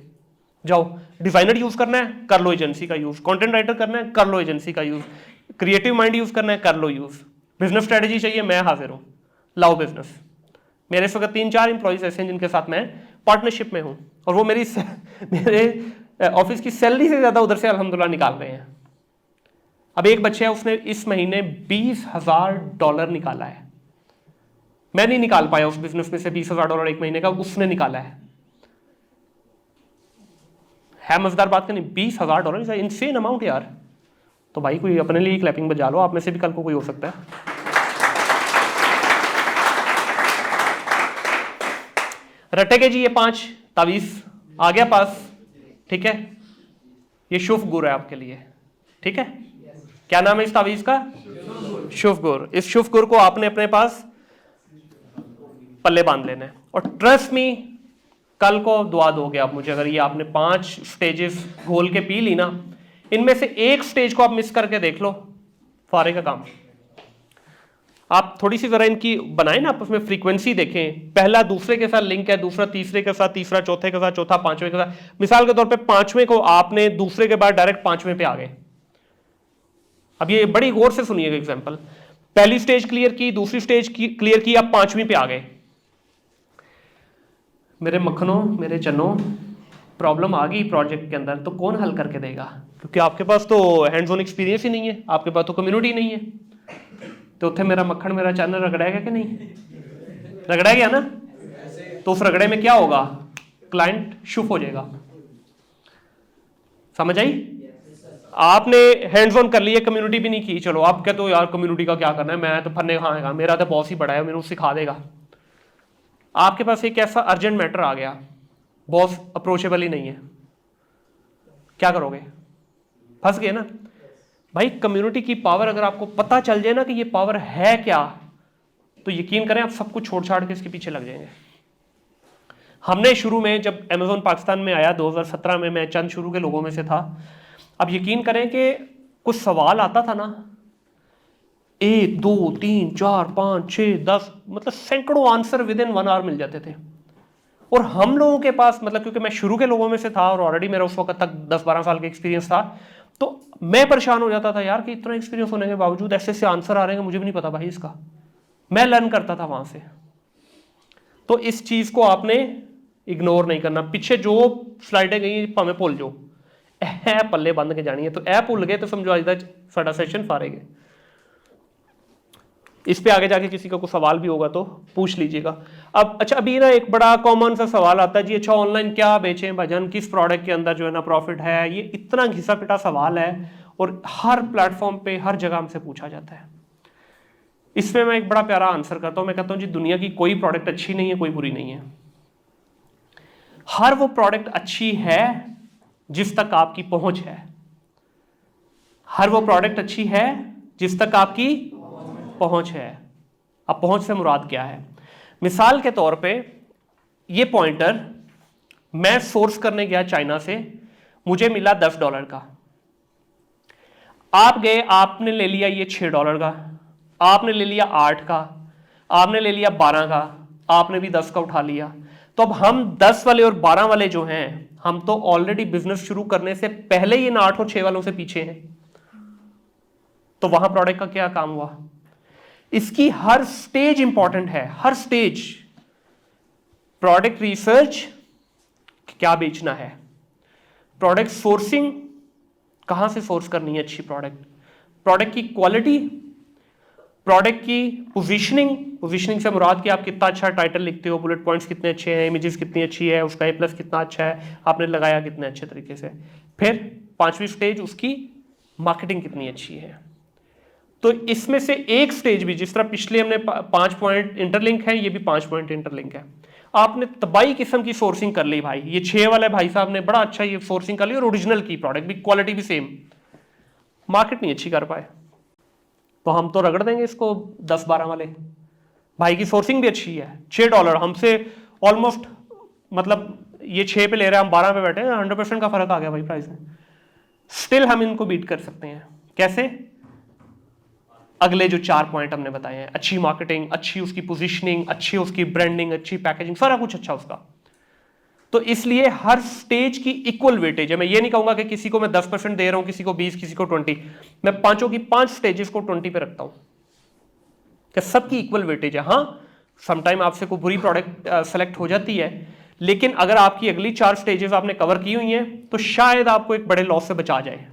जाओ डिजाइनर यूज करना है कर लो एजेंसी का यूज, कंटेंट राइटर करना है कर लो एजेंसी का यूज, क्रिएटिव माइंड यूज करना है कर लो यूज, बिजनेस स्ट्रेटेजी चाहिए मैं हाजिर हूं, लाओ बिजनेस। मेरे इस वक्त 3-4 एम्प्लॉयज ऐसे हैं जिनके साथ मैं पार्टनरशिप में हूं, और वो मेरे ऑफिस की सैलरी से ज्यादा उधर से अल्हम्दुलिल्लाह निकाल रहे हैं। अब एक बच्चे है उसने इस महीने $20,000 निकाला है, मैं नहीं निकाल पाया उस बिजनेस में से $20,000 एक महीने का, उसने निकाला है मजेदार बात करनी, $20,000 इज इनसेन अमाउंट यार। तो भाई कोई अपने लिए क्लैपिंग बजा लो, आप में से भी कल को कोई हो सकता है। रटेगे जी ये 5 तावीज आ गया पास, ठीक है, ये शुभ गुर है आपके लिए, ठीक है। क्या नाम है इस तावीज का? शुभ गुर। इस शुभ गुर को आपने अपने पास पल्ले बांध लेना है, और ट्रस्ट मी कल को दुआ दोगे आप मुझे, अगर ये आपने 5 स्टेजेस घोल के पी ली ना, इनमें से एक स्टेज को आप मिस करके देख लो, फारे का काम। आप थोड़ी सी जरा इनकी बनाए ना, आप उसमें फ्रीक्वेंसी देखें, पहला दूसरे के साथ लिंक है, दूसरा तीसरे के साथ, तीसरा चौथे के साथ, चौथा पांचवें के साथ। मिसाल के तौर पे 5वें को आपने दूसरे के बाद डायरेक्ट 5वें पे आ गए। अब ये बड़ी गौर से सुनिएगा एग्जांपल, पहली स्टेज क्लियर की, दूसरी स्टेज क्लियर की, आप 5वीं पे आ गए। मेरे मक्खनों, मेरे चनों, प्रॉब्लम आ गई प्रोजेक्ट के अंदर, तो कौन हल करके देगा? क्योंकि आपके पास तो हैंड्स ऑन एक्सपीरियंस ही नहीं है, आपके पास तो कम्युनिटी नहीं है। तो उत्थे मेरा मक्खन मेरा चैनल रगड़ाएगा कि नहीं? रगड़ा गया ना, तो उस रगड़े में क्या होगा? क्लाइंट शुभ हो जाएगा। समझ आई? आपने हैंड्स ऑन कर लिए, कम्युनिटी भी नहीं की, चलो आप कहते हो यार कम्युनिटी का क्या करना है, मैं तो फन्ने खाएगा, मेरा तो बॉस ही बड़ा है, मेरे सिखा देगा। आपके पास एक ऐसा अर्जेंट मैटर आ गया, बॉस अप्रोचेबल ही नहीं है, क्या करोगे? फंस गए ना भाई। कम्युनिटी की पावर अगर आपको पता चल जाए ना कि ये पावर है क्या, तो यकीन करें आप सब कुछ छोड़ छाड़ के इसके पीछे लग जाएंगे। हमने शुरू में जब अमेज़न पाकिस्तान में आया 2017 में, मैं चंद शुरू के लोगों में से था। अब यकीन करें कि कुछ सवाल आता था ना, 1 2 3 4 5 6 10 मतलब सैकड़ों आंसर विद इन 1 आवर मिल जाते थे। और हम लोगों के पास, मतलब क्योंकि मैं शुरू के लोगों में से था और ऑलरेडी मेरा उस वक्त तक 10-12 साल का एक्सपीरियंस था, तो मैं परेशान हो जाता था यार कि इतना एक्सपीरियंस होने के बावजूद ऐसे ऐसे आंसर आ रहे हैं, मुझे भी नहीं पता भाई इसका। मैं लर्न करता था वहां से। तो इस चीज को आपने इग्नोर नहीं करना। पीछे जो स्लाइडें गई भावें भूल जाओ, ऐ पल्ले बंद के जानी है, तो ऐ भूल गए तो समझो अज तक साडा सेशन फारे गए। इस पे आगे जाके किसी का कोई सवाल भी होगा तो पूछ लीजिएगा। अब अच्छा, अभी ना एक बड़ा कॉमन सा सवाल आता है जी, अच्छा ऑनलाइन क्या बेचें भजन, किस प्रोडक्ट के अंदर जो है ना प्रॉफिट है? ये इतना घिसा पिटा सवाल है और हर प्लेटफॉर्म पे हर जगह हमसे पूछा जाता है। इसमें मैं एक बड़ा प्यारा आंसर करता हूं, मैं कहता हूं जी दुनिया की कोई प्रोडक्ट अच्छी नहीं है, कोई बुरी नहीं है। हर वो प्रोडक्ट अच्छी है जिस तक आपकी पहुंच है। हर वो प्रोडक्ट अच्छी है जिस तक आपकी पहुंच है। अब पहुंच से मुराद क्या है? मिसाल के तौर पे ये पॉइंटर मैं सोर्स करने गया चाइना से, मुझे मिला $10 का। आप गए, आपने ले लिया ये $6 का, आपने ले लिया 8 का, आपने ले लिया 12 का, आपने भी 10 का उठा लिया। तो अब हम 10 वाले और 12 वाले जो हैं, हम तो ऑलरेडी बिजनेस शुरू करने से पहले ही इन 8 और 6 वालों से पीछे हैं। तो वहां प्रोडक्ट का क्या काम हुआ? इसकी हर स्टेज इंपॉर्टेंट है, हर स्टेज। प्रोडक्ट रिसर्च, क्या बेचना है, प्रोडक्ट सोर्सिंग, कहां से सोर्स करनी है अच्छी प्रोडक्ट, प्रोडक्ट की क्वालिटी, प्रोडक्ट की पोजीशनिंग। पोजीशनिंग से मुराद कि आप कितना अच्छा टाइटल लिखते हो, बुलेट पॉइंट्स कितने अच्छे हैं, इमेजेस कितनी अच्छी है, उसका A+ कितना अच्छा है, आपने लगाया कितने अच्छे तरीके से। फिर 5वीं स्टेज, उसकी मार्केटिंग कितनी अच्छी है। तो इसमें से एक स्टेज भी, जिस तरह पिछले हमने 5 पॉइंट इंटरलिंक है, ये भी 5 पॉइंट इंटरलिंक है। आपने तबाही किस्म की सोर्सिंग कर ली भाई, ये 6 वाले भाई साहब ने बड़ा अच्छा ये सोर्सिंग कर ली और ओरिजिनल की प्रोडक्ट भी, क्वालिटी भी सेम, मार्केट नहीं अच्छी कर पाए, तो हम तो रगड़ देंगे इसको 10-12 वाले। भाई की सोर्सिंग भी अच्छी है, $6 हमसे ऑलमोस्ट, मतलब ये 6 पे ले रहे हैं, हम 12 पे बैठे हैं, 100% का फर्क आ गया भाई प्राइस में। स्टिल हम इनको बीट कर सकते हैं। कैसे? अगले जो 4 पॉइंट हमने बताए हैं, अच्छी मार्केटिंग, अच्छी उसकी पोजीशनिंग, अच्छी उसकी ब्रांडिंग, अच्छी पैकेजिंग, सारा कुछ अच्छा उसका। तो इसलिए हर स्टेज की इक्वल वेटेज है। मैं ये नहीं कहूंगा कि किसी को मैं 10% दे रहा हूं, किसी को 20, किसी को 20। मैं पांचों की 5 स्टेजेस को 20 पे रखता हूं कि सबकी इक्वल वेटेज है। हाँ, समटाइम आपसे कोई बुरी प्रोडक्ट सेलेक्ट हो जाती है, लेकिन अगर आपकी अगली 4 स्टेजेस आपने कवर की हुई हैं तो शायद आपको एक बड़े लॉस से बचा जाए।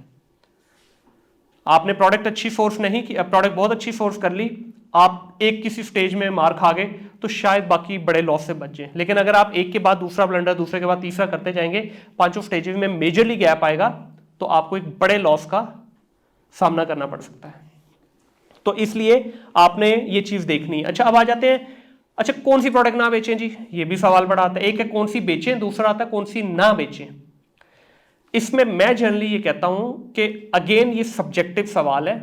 आपने प्रोडक्ट अच्छी सोर्स नहीं की, प्रोडक्ट बहुत अच्छी सोर्स कर ली, आप एक किसी स्टेज में मार खा गए तो शायद बाकी बड़े लॉस से बच जाए। लेकिन अगर आप एक के बाद दूसरा ब्लंडर, दूसरे के बाद तीसरा करते जाएंगे, 5 स्टेजेस में मेजरली गैप आएगा, तो आपको एक बड़े लॉस का सामना करना पड़ सकता है। तो इसलिए आपने ये चीज देखनी है। अच्छा, अब आ जाते हैं, अच्छा कौन सी प्रोडक्ट ना बेचें जी, ये भी सवाल बड़ा आता है। एक है कौन सी बेचें, दूसरा आता है कौन सी ना बेचें। इसमें मैं जनरली ये कहता हूं कि अगेन ये सब्जेक्टिव सवाल है।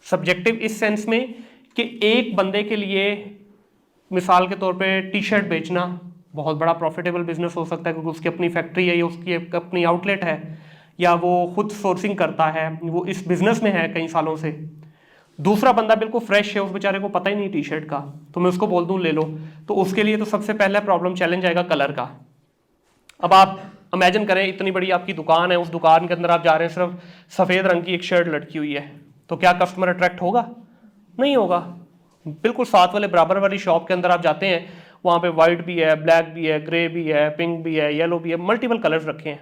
सब्जेक्टिव इस सेंस में कि एक बंदे के लिए, मिसाल के तौर पे टी-शर्ट बेचना बहुत बड़ा प्रॉफिटेबल बिजनेस हो सकता है, क्योंकि उसकी अपनी फैक्ट्री है या उसकी अपनी आउटलेट है, या वो खुद सोर्सिंग करता है, वो इस बिजनेस में है कई सालों से। दूसरा बंदा बिल्कुल फ्रेश है, उस बेचारे को पता ही नहीं टी-शर्ट का, तो मैं उसको बोल दूं ले लो, तो उसके लिए तो सबसे पहला प्रॉब्लम चैलेंज आएगा कलर का। अब आप इमेजिन करें, इतनी बड़ी आपकी दुकान है, उस दुकान के अंदर आप जा रहे हैं, सिर्फ सफ़ेद रंग की एक शर्ट लटकी हुई है, तो क्या कस्टमर अट्रैक्ट होगा? नहीं होगा। बिल्कुल साथ वाले बराबर वाली शॉप के अंदर आप जाते हैं, वहाँ पे वाइट भी है, ब्लैक भी है, ग्रे भी है, पिंक भी है, येलो भी है, मल्टीपल कलर्स रखे हैं।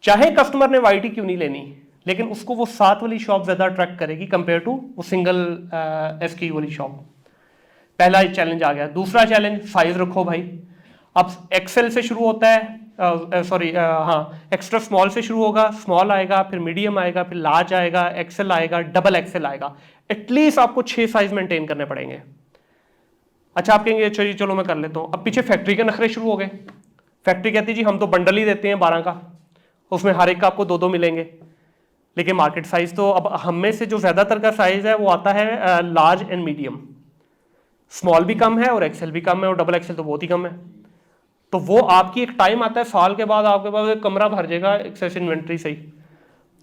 चाहे कस्टमर ने वाइट ही क्यों नहीं लेनी, लेकिन उसको वो साथ वाली शॉप ज़्यादा अट्रैक्ट करेगी कंपेयर टू वो सिंगल SKU वाली शॉप। पहला चैलेंज आ गया। दूसरा चैलेंज, साइज रखो भाई। अब एक्सेल से शुरू होता है, एक्स्ट्रा स्मॉल से शुरू होगा, स्मॉल आएगा, फिर मीडियम आएगा, फिर लार्ज आएगा, एक्सेल आएगा, डबल एक्सेल आएगा। एटलीस्ट आपको 6 साइज मेंटेन करने पड़ेंगे। अच्छा, आप कहेंगे अच्छा जी चलो मैं कर लेता हूँ। अब पीछे फैक्ट्री के नखरे शुरू हो गए। फैक्ट्री कहती है जी हम तो बंडल ही देते हैं 12 का, उसमें हर एक का आपको 2-2 मिलेंगे। लेकिन मार्केट साइज तो, अब हम में से जो ज्यादातर का साइज है वो आता है लार्ज एंड मीडियम। स्मॉल भी कम है और एक्सेल भी कम है, और डबल एक्सेल तो बहुत ही कम है। तो वो आपकी एक टाइम आता है, साल के बाद आपके पास एक कमरा भर जाएगा एक्सेस इन्वेंट्री से ही।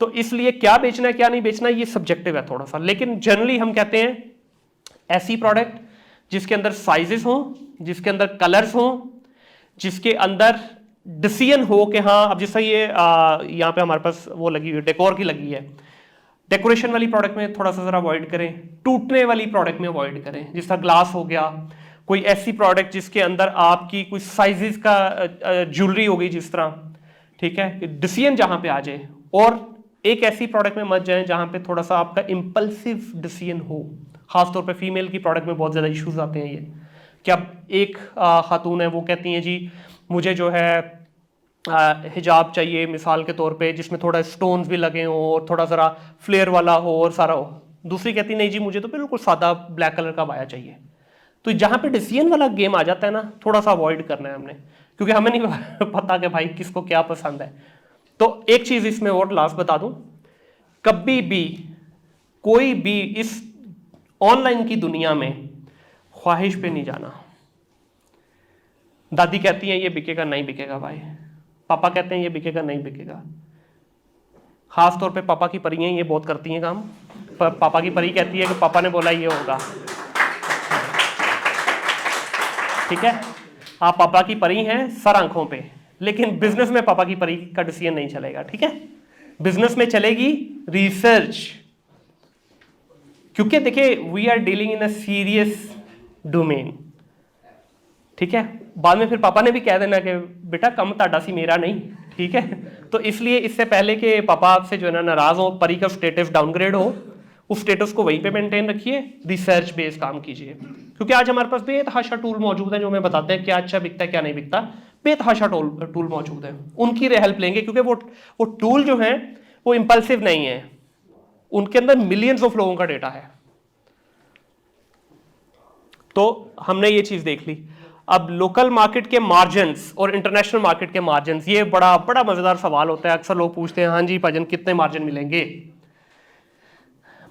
तो इसलिए क्या बेचना है क्या नहीं बेचना ये सब्जेक्टिव है थोड़ा सा। लेकिन जनरली हम कहते हैं ऐसी प्रोडक्ट जिसके अंदर साइजेस हों, जिसके अंदर कलर्स हों, जिसके अंदर डिसीजन हो कि हाँ, अब जैसा ये यहाँ पे हमारे पास वो लगी हुई है, डेकोर की लगी है, डेकोरेशन वाली प्रोडक्ट में थोड़ा सा जरा अवॉइड करें, टूटने वाली प्रोडक्ट में अवॉइड करें, जिस तरह ग्लास हो गया, कोई ऐसी प्रोडक्ट जिसके अंदर आपकी कुछ साइजेस का ज्वेलरी हो गई जिस तरह, ठीक है, डिसीजन जहां पे आ जाए। और एक ऐसी प्रोडक्ट में मत जाएं जहां पे थोड़ा सा आपका इम्पल्सिव डिसीजन हो। खासतौर पे फीमेल की प्रोडक्ट में बहुत ज़्यादा इश्यूज आते हैं ये, क्या एक खातून है वो कहती हैं जी मुझे जो है हिजाब चाहिए मिसाल के तौर पे, जिसमें थोड़ा स्टोन्स भी लगे हों और थोड़ा ज़रा फ्लेयर वाला हो और सारा हो। दूसरी कहती नहीं जी मुझे तो बिल्कुल सादा ब्लैक कलर का बाया चाहिए। तो जहाँ पे डिसीजन वाला गेम आ जाता है ना, थोड़ा सा अवॉइड करना है हमने, क्योंकि हमें नहीं पता कि भाई किसको क्या पसंद है। तो एक चीज़ इसमें और लास्ट बता दूं, कभी भी कोई भी इस ऑनलाइन की दुनिया में ख्वाहिश पे नहीं जाना। दादी कहती है ये बिकेगा, नहीं बिकेगा भाई। पापा कहते हैं ये बिकेगा, नहीं बिकेगा। खास तौर पे पापा की परियां ये बहुत करती हैं काम। पापा की परी कहती है कि पापा ने बोला ये होगा, ठीक है। आप पापा की परी हैं सर आंखों पे, लेकिन बिजनेस में पापा की परी का डिसीजन नहीं चलेगा, ठीक है। बिजनेस में चलेगी रिसर्च, क्योंकि देखिए we are dealing in a serious domain, ठीक है। बाद में फिर पापा ने भी कह देना कि बेटा कम ताड़ा सी मेरा नहीं, ठीक है। तो इसलिए इससे पहले कि पापा आपसे जो है ना नाराज हो, परी का स्टेटस डाउनग्रेड हो, उस स्टेटस को वहीं पे मेंटेन रखिए, रिसर्च बेस्ड काम कीजिए। क्योंकि आज हमारे पास बेतहाशा टूल मौजूद है जो हमें बताते हैं क्या अच्छा बिकता है क्या नहीं बिकता। बेतहाशा टूल मौजूद है, उनकी हेल्प लेंगे, क्योंकि वो टूल जो है वो इंपल्सिव नहीं है, उनके अंदर मिलियंस ऑफ लोगों का डेटा है। तो हमने ये चीज देख ली। अब लोकल मार्केट के मार्जिन्स और इंटरनेशनल मार्केट के मार्जिन्स, ये बड़ा बड़ा मजेदार सवाल होता है। अक्सर लोग पूछते हैं हाँ जी भजन कितने मार्जिन मिलेंगे।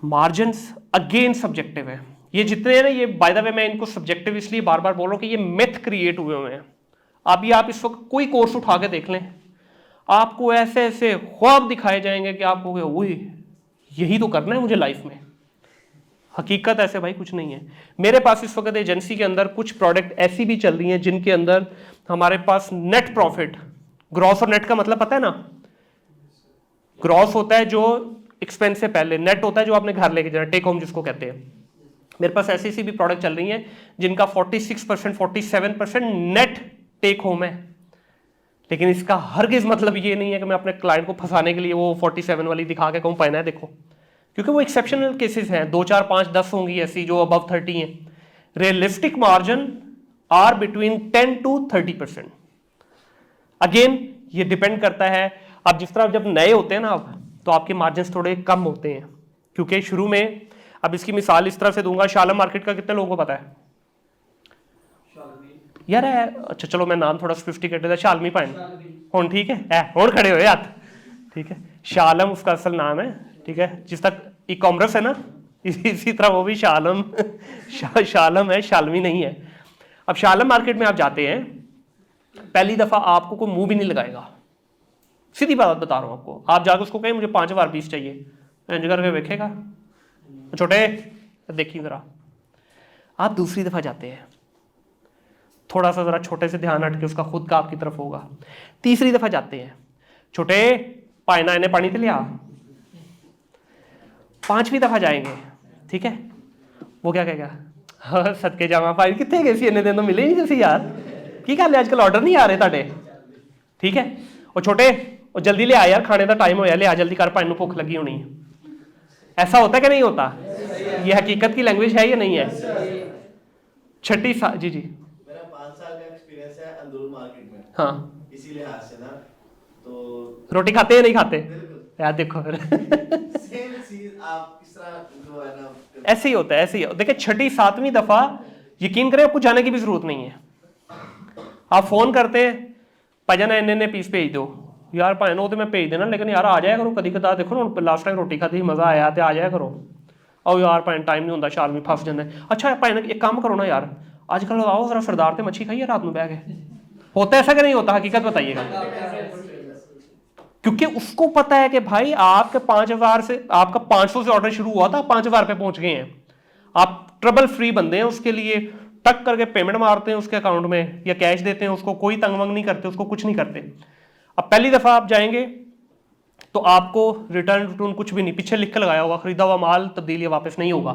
मार्जिन्स अगेन सब्जेक्टिव है, ये जितने हैं ना, ये बाय द वे मैं इनको सब्जेक्टिव इसलिए बार बार बोल रहा हूं कि ये मिथ क्रिएट हुए हुए हैं। अभी आप इस वक्त कोई कोर्स उठा के देख लें, आपको ऐसे ऐसे ख्वाब दिखाए जाएंगे कि आप कहोगे ओए यही तो करना है मुझे लाइफ में। हकीकत ऐसे भाई कुछ नहीं है। मेरे पास इस वक्त एजेंसी के अंदर कुछ प्रोडक्ट ऐसी भी चल रही हैं जिनके अंदर हमारे पास नेट प्रॉफिट, ग्रॉस और नेट का मतलब पता है ना, ग्रॉस होता है जो एक्सपेंस से पहले, नेट होता है जो आपने घर लेके जाना, टेक होम जिसको कहते हैं। मेरे पास ऐसी सी भी प्रोडक्ट चल रही हैं जिनका 46% 47% नेट टेक होम है। लेकिन इसका हरगिज मतलब ये नहीं है कि मैं अपने क्लाइंट को फंसाने के लिए वो 47 वाली दिखा के कहूँ पहना है देखो, क्योंकि वो एक्सेप्शनल केसेस हैं, 2 4 5 10 होंगी ऐसी जो अबव 30 हैं। Realistic margin are between 10 to 30%। Again ये डिपेंड करता है, अब जिस तरह जब नए होते हैं ना आप, तो आपके मार्जिन थोड़े कम होते हैं, क्योंकि शुरू में, अब इसकी मिसाल इस तरह से दूंगा, शालम मार्केट का कितने लोगों को पता है यार है? अच्छा चलो मैं नाम थोड़ा सोफिस्टिकेटेड है, शालमी पाइन हुन, ठीक है हुन खड़े हुए हाथ, ठीक है। शालम उसका असल नाम है, ठीक है। जिस तक ई कॉमर्स है ना, इसी तरह वो भी शालम शालम है, शालमी नहीं है। अब शालम मार्केट में आप जाते हैं, पहली दफा आपको कोई मुंह भी नहीं लगाएगा, सीधी बात बता रहा हूं आपको। आप जाकर उसको कहें मुझे 5,000 पीस चाहिए, इंज करके देखेगा, छोटे देखिए जरा। आप दूसरी दफा जाते हैं, थोड़ा सा जरा छोटे से ध्यान हट के उसका खुद का आपकी तरफ होगा। तीसरी दफा जाते हैं, छोटे पायना इन्हें पानी तो लिया। 5वीं दफा जाएंगे, ठीक है, वो क्या कहेगा, हाँ सदके जावा भाई कितने गए सी इन्ने दिन तो मिले नहीं जैसे यार, की गल आजकल ऑर्डर नहीं आ रहे ताडे, ठीक है। और छोटे और जल्दी ले आ यार, खाने का टाइम होया, ले आ जल्दी कर, भाई नूं भुख लगी होनी। ऐसा होता है कि नहीं होता? ये हकीकत की लैंग्वेज है या नहीं है? छठी जी जी मेरा 5 साल का एक्सपीरियंस है अंदरूर मार्केट में, हाँ। इसी लिहाज से ना, तो रोटी खाते या नहीं खाते बिल्कुल यार, देखो फिर सेम चीज आप इस तरह जो है ना, ऐसे ही होता है, ऐसे ही। देखिए छठी 7वीं दफा यकीन करें आपको जाने की भी जरूरत नहीं है। आप फोन करते हैं, भजन इन्ने पीस भेज दो यार, भाई वो तो मैं भेज देना, लेकिन यार आ जाया करो कभी कदा, देखो ना लास्ट टाइम रोटी खाती मजा आया, तो आ जाया करो। और यार भाई टाइम नहीं होता, शाल में फस जाता है। अच्छा भाई एक काम करो ना यार, आजकल आओ जरा सरदार से मच्छी खाइए रात में बह के। होता है ऐसा कि नहीं होता? हकीकत बताइएगा। क्योंकि उसको पता है कि भाई आपके 5,000 से, आपका 500 से ऑर्डर शुरू हुआ था, 5,000 पे पहुंच गए हैं। आप ट्रबल फ्री बंदे हैं, उसके लिए टक करके पेमेंट मारते हैं उसके अकाउंट में या कैश देते हैं उसको, कोई तंग वंग नहीं करते उसको, कुछ नहीं करते। अब पहली दफा आप जाएंगे तो आपको रिटर्न कुछ भी नहीं, पीछे लिख के लगाया हुआ खरीदा हुआ माल तब्दील या वापस नहीं होगा।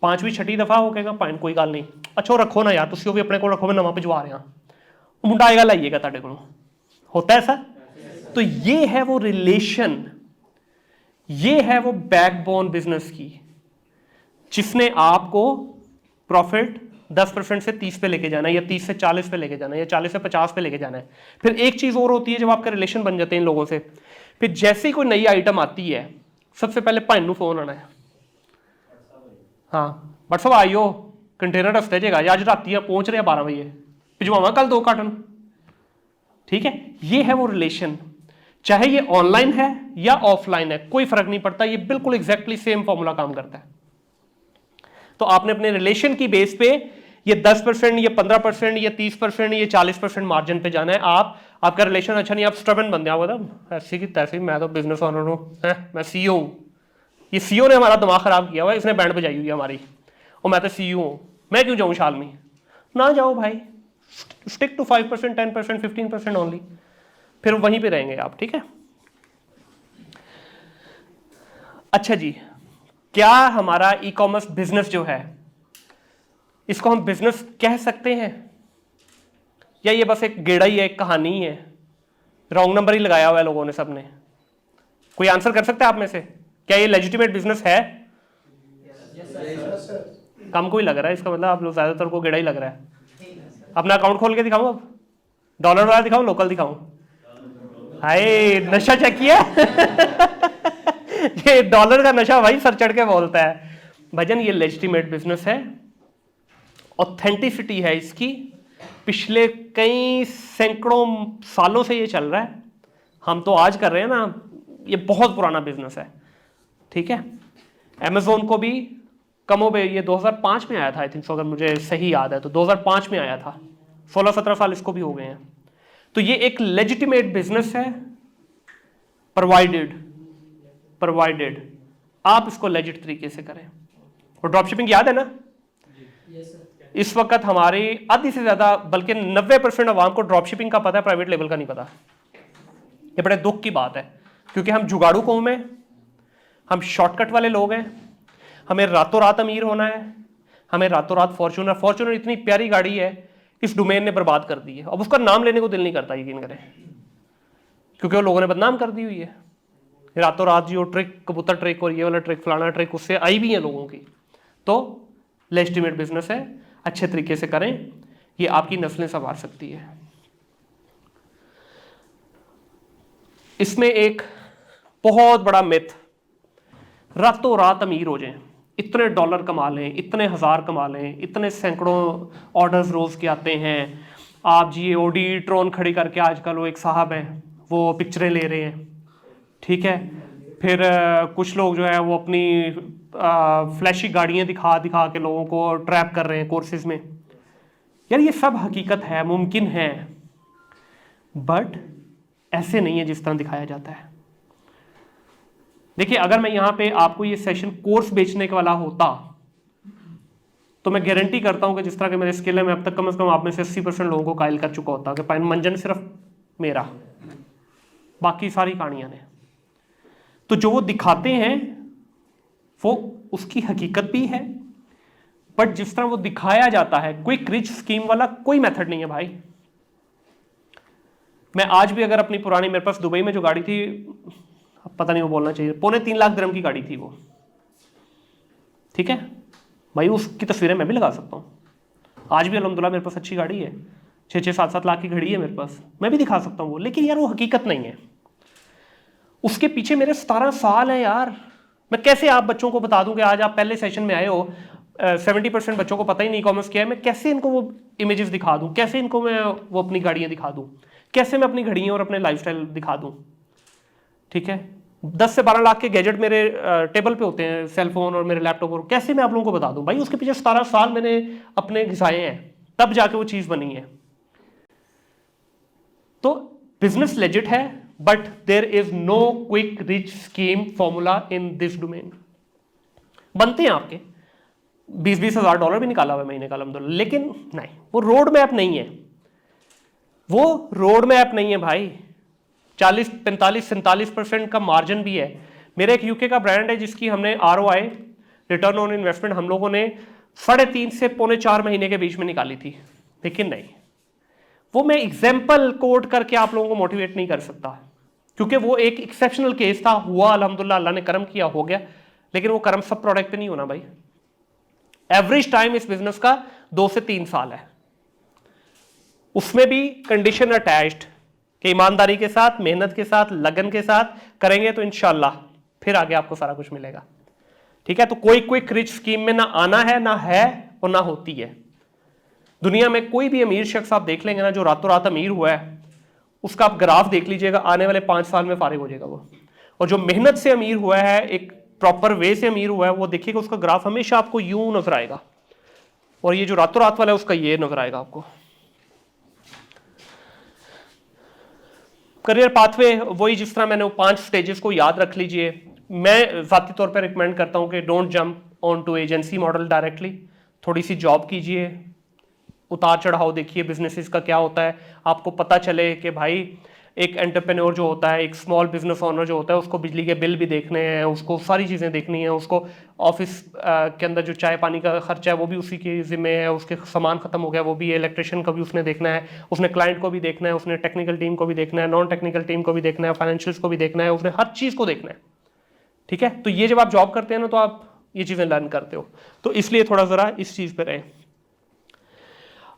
5वीं 6ठी दफा हो कहेगा पाइन कोई गल नहीं, अच्छा रखो ना यार, तुम भी अपने को रखो, मैं नवा भिजवा रहा, मुंडा आएगा लाइएगा तुहाडे कोलों। होता है ऐसा? तो ये है वो रिलेशन, ये है वो बैकबोन बिजनेस की, जिसने आपको प्रॉफिट 10% से 30 पे लेके जाना है, या 30 से 40 पे लेके जाना है, या 40 से 50 पे लेके जाना है। फिर एक चीज और होती है, जब आपका रिलेशन बन जाते हैं इन लोगों से, फिर जैसे ही कोई नई आइटम आती है, सबसे पहले भाई नूं फोन आना है, हाँ बट सब आइयो कंटेनर रस्ते च हैगा, अज राती पहुंच रहे 12 बजे, भिजवावा कल 2 कार्टन। ठीक है, ये है वो रिलेशन, चाहे ये ऑनलाइन है या ऑफलाइन है, कोई फर्क नहीं पड़ता, ये बिल्कुल एग्जैक्टली सेम फॉर्मूला काम करता है। तो आपने अपने रिलेशन की बेस पे ये 10%, ये 15%, ये 30%, ये 40% मार्जिन पे जाना है। आपका रिलेशन अच्छा नहीं, आप स्टबन बंदे, आप बोला ऐसी की तैसी, मैं तो बिजनेस ओनर हूँ, मैं CEO हूँ। ये CEO ने हमारा दिमाग खराब किया हुआ है, इसने बैंड बजाई हुई है हमारी, और मैं तो CEO हूँ, मैं क्यों जाऊँ शाल में? ना जाओ भाई, स्टिक टू 5%, 10%, 15% ओनली, फिर वहीं पे रहेंगे आप। ठीक है, अच्छा जी, क्या हमारा ई कॉमर्स बिजनेस जो है, इसको हम बिजनेस कह सकते हैं या ये बस एक गेड़ा ही है, एक कहानी ही है, रॉन्ग नंबर ही लगाया हुआ है लोगों ने, सबने? कोई आंसर कर सकता है आप में से? क्या ये लेजिटिमेट बिजनेस है? कम को ही लग रहा है, इसका मतलब आप लोग ज्यादातर को गेड़ा ही लग रहा है। अपना अकाउंट खोल के दिखाऊं, अब डॉलर वाला दिखाऊं, लोकल दिखाऊं? हाय, नशा चेक किया? ये डॉलर का नशा भाई सर चढ़ के बोलता है। भजन ये लेजिटिमेट बिजनेस है, ऑथेंटिसिटी है इसकी, पिछले कई सैकड़ों सालों से ये चल रहा है, हम तो आज कर रहे हैं ना, ये बहुत पुराना बिजनेस है। ठीक है, अमेजोन को भी कमोबे ये 2005 में आया था, आई थिंक सो, अगर मुझे सही याद है तो 2005 में आया था, 16-17 साल इसको भी हो गए हैं। तो ये एक लेजिटिमेट बिजनेस है, प्रोवाइडेड आप इसको लेजिट तरीके से करें। और ड्रॉप शिपिंग याद है ना? इस वक्त हमारी आधी से ज्यादा, बल्कि 90% अवाम को ड्रॉप शिपिंग का पता है, प्राइवेट लेवल का नहीं पता। ये बड़े दुख की बात है, क्योंकि हम जुगाड़ू कौम है, हम शॉर्टकट वाले लोग हैं, हमें रातों रात अमीर होना है, हमें रातों रात फॉर्च्यूनर इतनी प्यारी गाड़ी है, इस डोमेन ने बर्बाद कर दी है। अब उसका नाम लेने को दिल नहीं करता, यकीन करें, क्योंकि वो लोगों ने बदनाम कर दी हुई है। रातों रात जो ट्रिक, कबूतर ट्रिक और ये वाला ट्रिक, फलाना ट्रिक, उससे आई भी है लोगों की। तो लेजिटिमेट बिजनेस है, अच्छे तरीके से करें, ये आपकी नस्लें संवार सकती है। इसमें एक बहुत बड़ा मिथ, रातों रात अमीर हो जाएं, इतने डॉलर कमा लें, इतने हज़ार कमा लें, इतने सैकड़ों ऑर्डर्स रोज़ के आते हैं। आप जी ओडी ट्रोन खड़ी करके, आजकल वो एक साहब हैं, वो पिक्चरें ले रहे हैं। ठीक है, फिर कुछ लोग जो है वो अपनी फ्लैशी गाड़ियाँ दिखा के लोगों को ट्रैप कर रहे हैं कोर्सेज में। यार ये सब हकीकत है, मुमकिन है, बट ऐसे नहीं है जिस तरह दिखाया जाता है। देखिए, अगर मैं यहाँ पे आपको ये सेशन कोर्स बेचने के वाला होता, तो मैं गारंटी करता हूँ कि जिस तरह के मेरे स्किल है, मैं अब तक कम से कम आप में से 80% लोगों को कायल कर चुका होता कि मंजन सिर्फ मेरा, बाकी सारी कहानियां ने। तो जो वो दिखाते हैं वो उसकी हकीकत भी है, बट जिस तरह वो दिखाया जाता है, क्विक रिच स्कीम वाला कोई मेथड नहीं है भाई। मैं आज भी अगर अपनी पुरानी, मेरे पास दुबई में जो गाड़ी थी, पता नहीं वो बोलना चाहिए, 2.25 लाख दिरहम की गाड़ी थी वो। ठीक है भाई, उसकी तस्वीरें मैं भी लगा सकता हूँ। आज भी अल्हम्दुलिल्लाह मेरे पास अच्छी गाड़ी है, 6-6, 7-7 लाख की घड़ी है मेरे पास, मैं भी दिखा सकता हूँ वो। लेकिन यार वो हकीकत नहीं है, उसके पीछे मेरे 17 साल है यार। मैं कैसे आप बच्चों को बता दूं कि आज आप पहले सेशन में आए हो, 70% बच्चों को पता ही नहीं कॉमर्स क्या है, मैं कैसे इनको वो इमेजेस दिखा दूं, कैसे इनको मैं वो अपनी गाड़ियाँ दिखा दूं, कैसे मैं अपनी घड़ियाँ और अपने लाइफस्टाइल दिखा दूं। ठीक है, 10 से 12 लाख के गैजेट मेरे टेबल पे होते हैं, सेलफोन और मेरे लैपटॉप, और कैसे मैं आप लोगों को बता दूं भाई? उसके पीछे 17 साल मैंने अपने घिसाए हैं, तब जाके वो चीज़ बनी है। तो बिजनेस लेजिट है, but there is no quick rich scheme formula in this domain. बनते हैं आपके 20-20 हज़ार डॉलर भी निकाला हुआ महीने का अल्हम्दुलिल्लाह, लेकिन नहीं, वो रोड मैप नहीं है, वो रोड मैप नहीं है भाई। 40, 45, 47% का मार्जिन भी है। मेरे एक यूके का ब्रांड है जिसकी हमने ROI, रिटर्न ऑन इन्वेस्टमेंट, हम लोगों ने 3.5 से 3.25 महीने के बीच में निकाली थी। लेकिन नहीं, वो मैं एग्जाम्पल कोट करके आप लोगों को मोटिवेट नहीं कर सकता, क्योंकि वो एक एक्सेप्शनल केस था, हुआ अल्हम्दुलिल्लाह, अल्लाह ने करम किया, हो गया। लेकिन वो करम सब प्रोडक्ट पे नहीं होना भाई। एवरेज टाइम इस बिजनेस का 2 से 3 साल है, उसमें भी कंडीशन अटैच्ड कि ईमानदारी के साथ, मेहनत के साथ, लगन के साथ करेंगे तो इंशाल्लाह फिर आगे आपको सारा कुछ मिलेगा। ठीक है, तो कोई क्विक रिच स्कीम में ना आना है, ना है और ना होती है। दुनिया में कोई भी अमीर शख्स आप देख लेंगे ना जो रातों रात अमीर हुआ है, उसका आप ग्राफ देख लीजिएगा, आने वाले 5 साल में फारिग हो जाएगा वो। और जो मेहनत से अमीर हुआ है, एक प्रॉपर वे से अमीर हुआ है, वो देखिएगा उसका ग्राफ हमेशा आपको यूं नजर आएगा, और ये जो रातों रात वाला है उसका ये नजर आएगा आपको। करियर पाथवे वही, जिस तरह मैंने वो 5 स्टेजेस को याद रख लीजिए। मैं ज़ाती तौर पे रिकमेंड करता हूँ कि don't jump on to agency model directly, थोड़ी सी जॉब कीजिए, उतार चढ़ाव देखिए बिजनेसेस का क्या होता है, आपको पता चले कि भाई एक एंटरप्रेन्योर जो होता है, एक स्मॉल बिजनेस ओनर जो होता है, उसको बिजली के बिल भी देखने हैं, उसको सारी चीज़ें देखनी है, उसको ऑफिस के अंदर जो चाय पानी का खर्चा है वो भी उसी के ज़िम्मे है, उसके सामान ख़त्म हो गया वो भी, इलेक्ट्रिशियन का भी उसने देखना है, उसने क्लाइंट को भी देखना है, उसने टेक्निकल टीम को भी देखना है, नॉन टेक्निकल टीम को भी देखना है, फाइनेंशियल्स को भी देखना है, उसने हर चीज़ को देखना है। ठीक है, तो ये जब आप जॉब करते हैं ना तो आप ये चीज़ें लर्न करते हो, तो इसलिए थोड़ा ज़रा इस चीज़ पर रहे।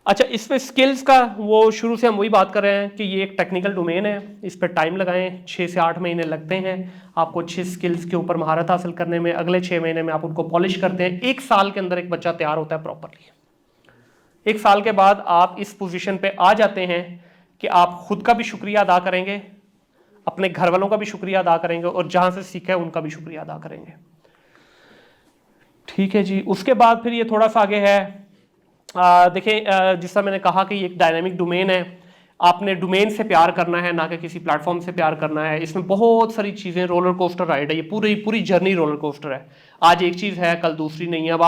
अच्छा, इस पे स्किल्स का वो शुरू से हम वही बात कर रहे हैं कि ये एक टेक्निकल डोमेन है, इस पर टाइम लगाएं, 6 से 8 महीने लगते हैं आपको अच्छे स्किल्स के ऊपर महारत हासिल करने में। अगले 6 महीने में आप उनको पॉलिश करते हैं, 1 साल के अंदर एक बच्चा तैयार होता है प्रॉपरली। 1 साल के बाद आप इस पोजीशन पे आ जाते हैं कि आप खुद का भी शुक्रिया अदा करेंगे, अपने घर वालों का भी शुक्रिया अदा करेंगे, और जहाँ से सीखा है उनका भी शुक्रिया अदा करेंगे। ठीक है जी, उसके बाद फिर ये थोड़ा सा आगे है, देखें जिस तरह मैंने कहा कि ये एक डायनामिक डोमेन है, आपने डोमेन से प्यार करना है, ना कि किसी प्लेटफॉर्म से प्यार करना है। इसमें बहुत सारी चीज़ें, रोलर कोस्टर राइड है, ये पूरी जर्नी रोलर कोस्टर है। आज एक चीज़ है, कल दूसरी नहीं है। अब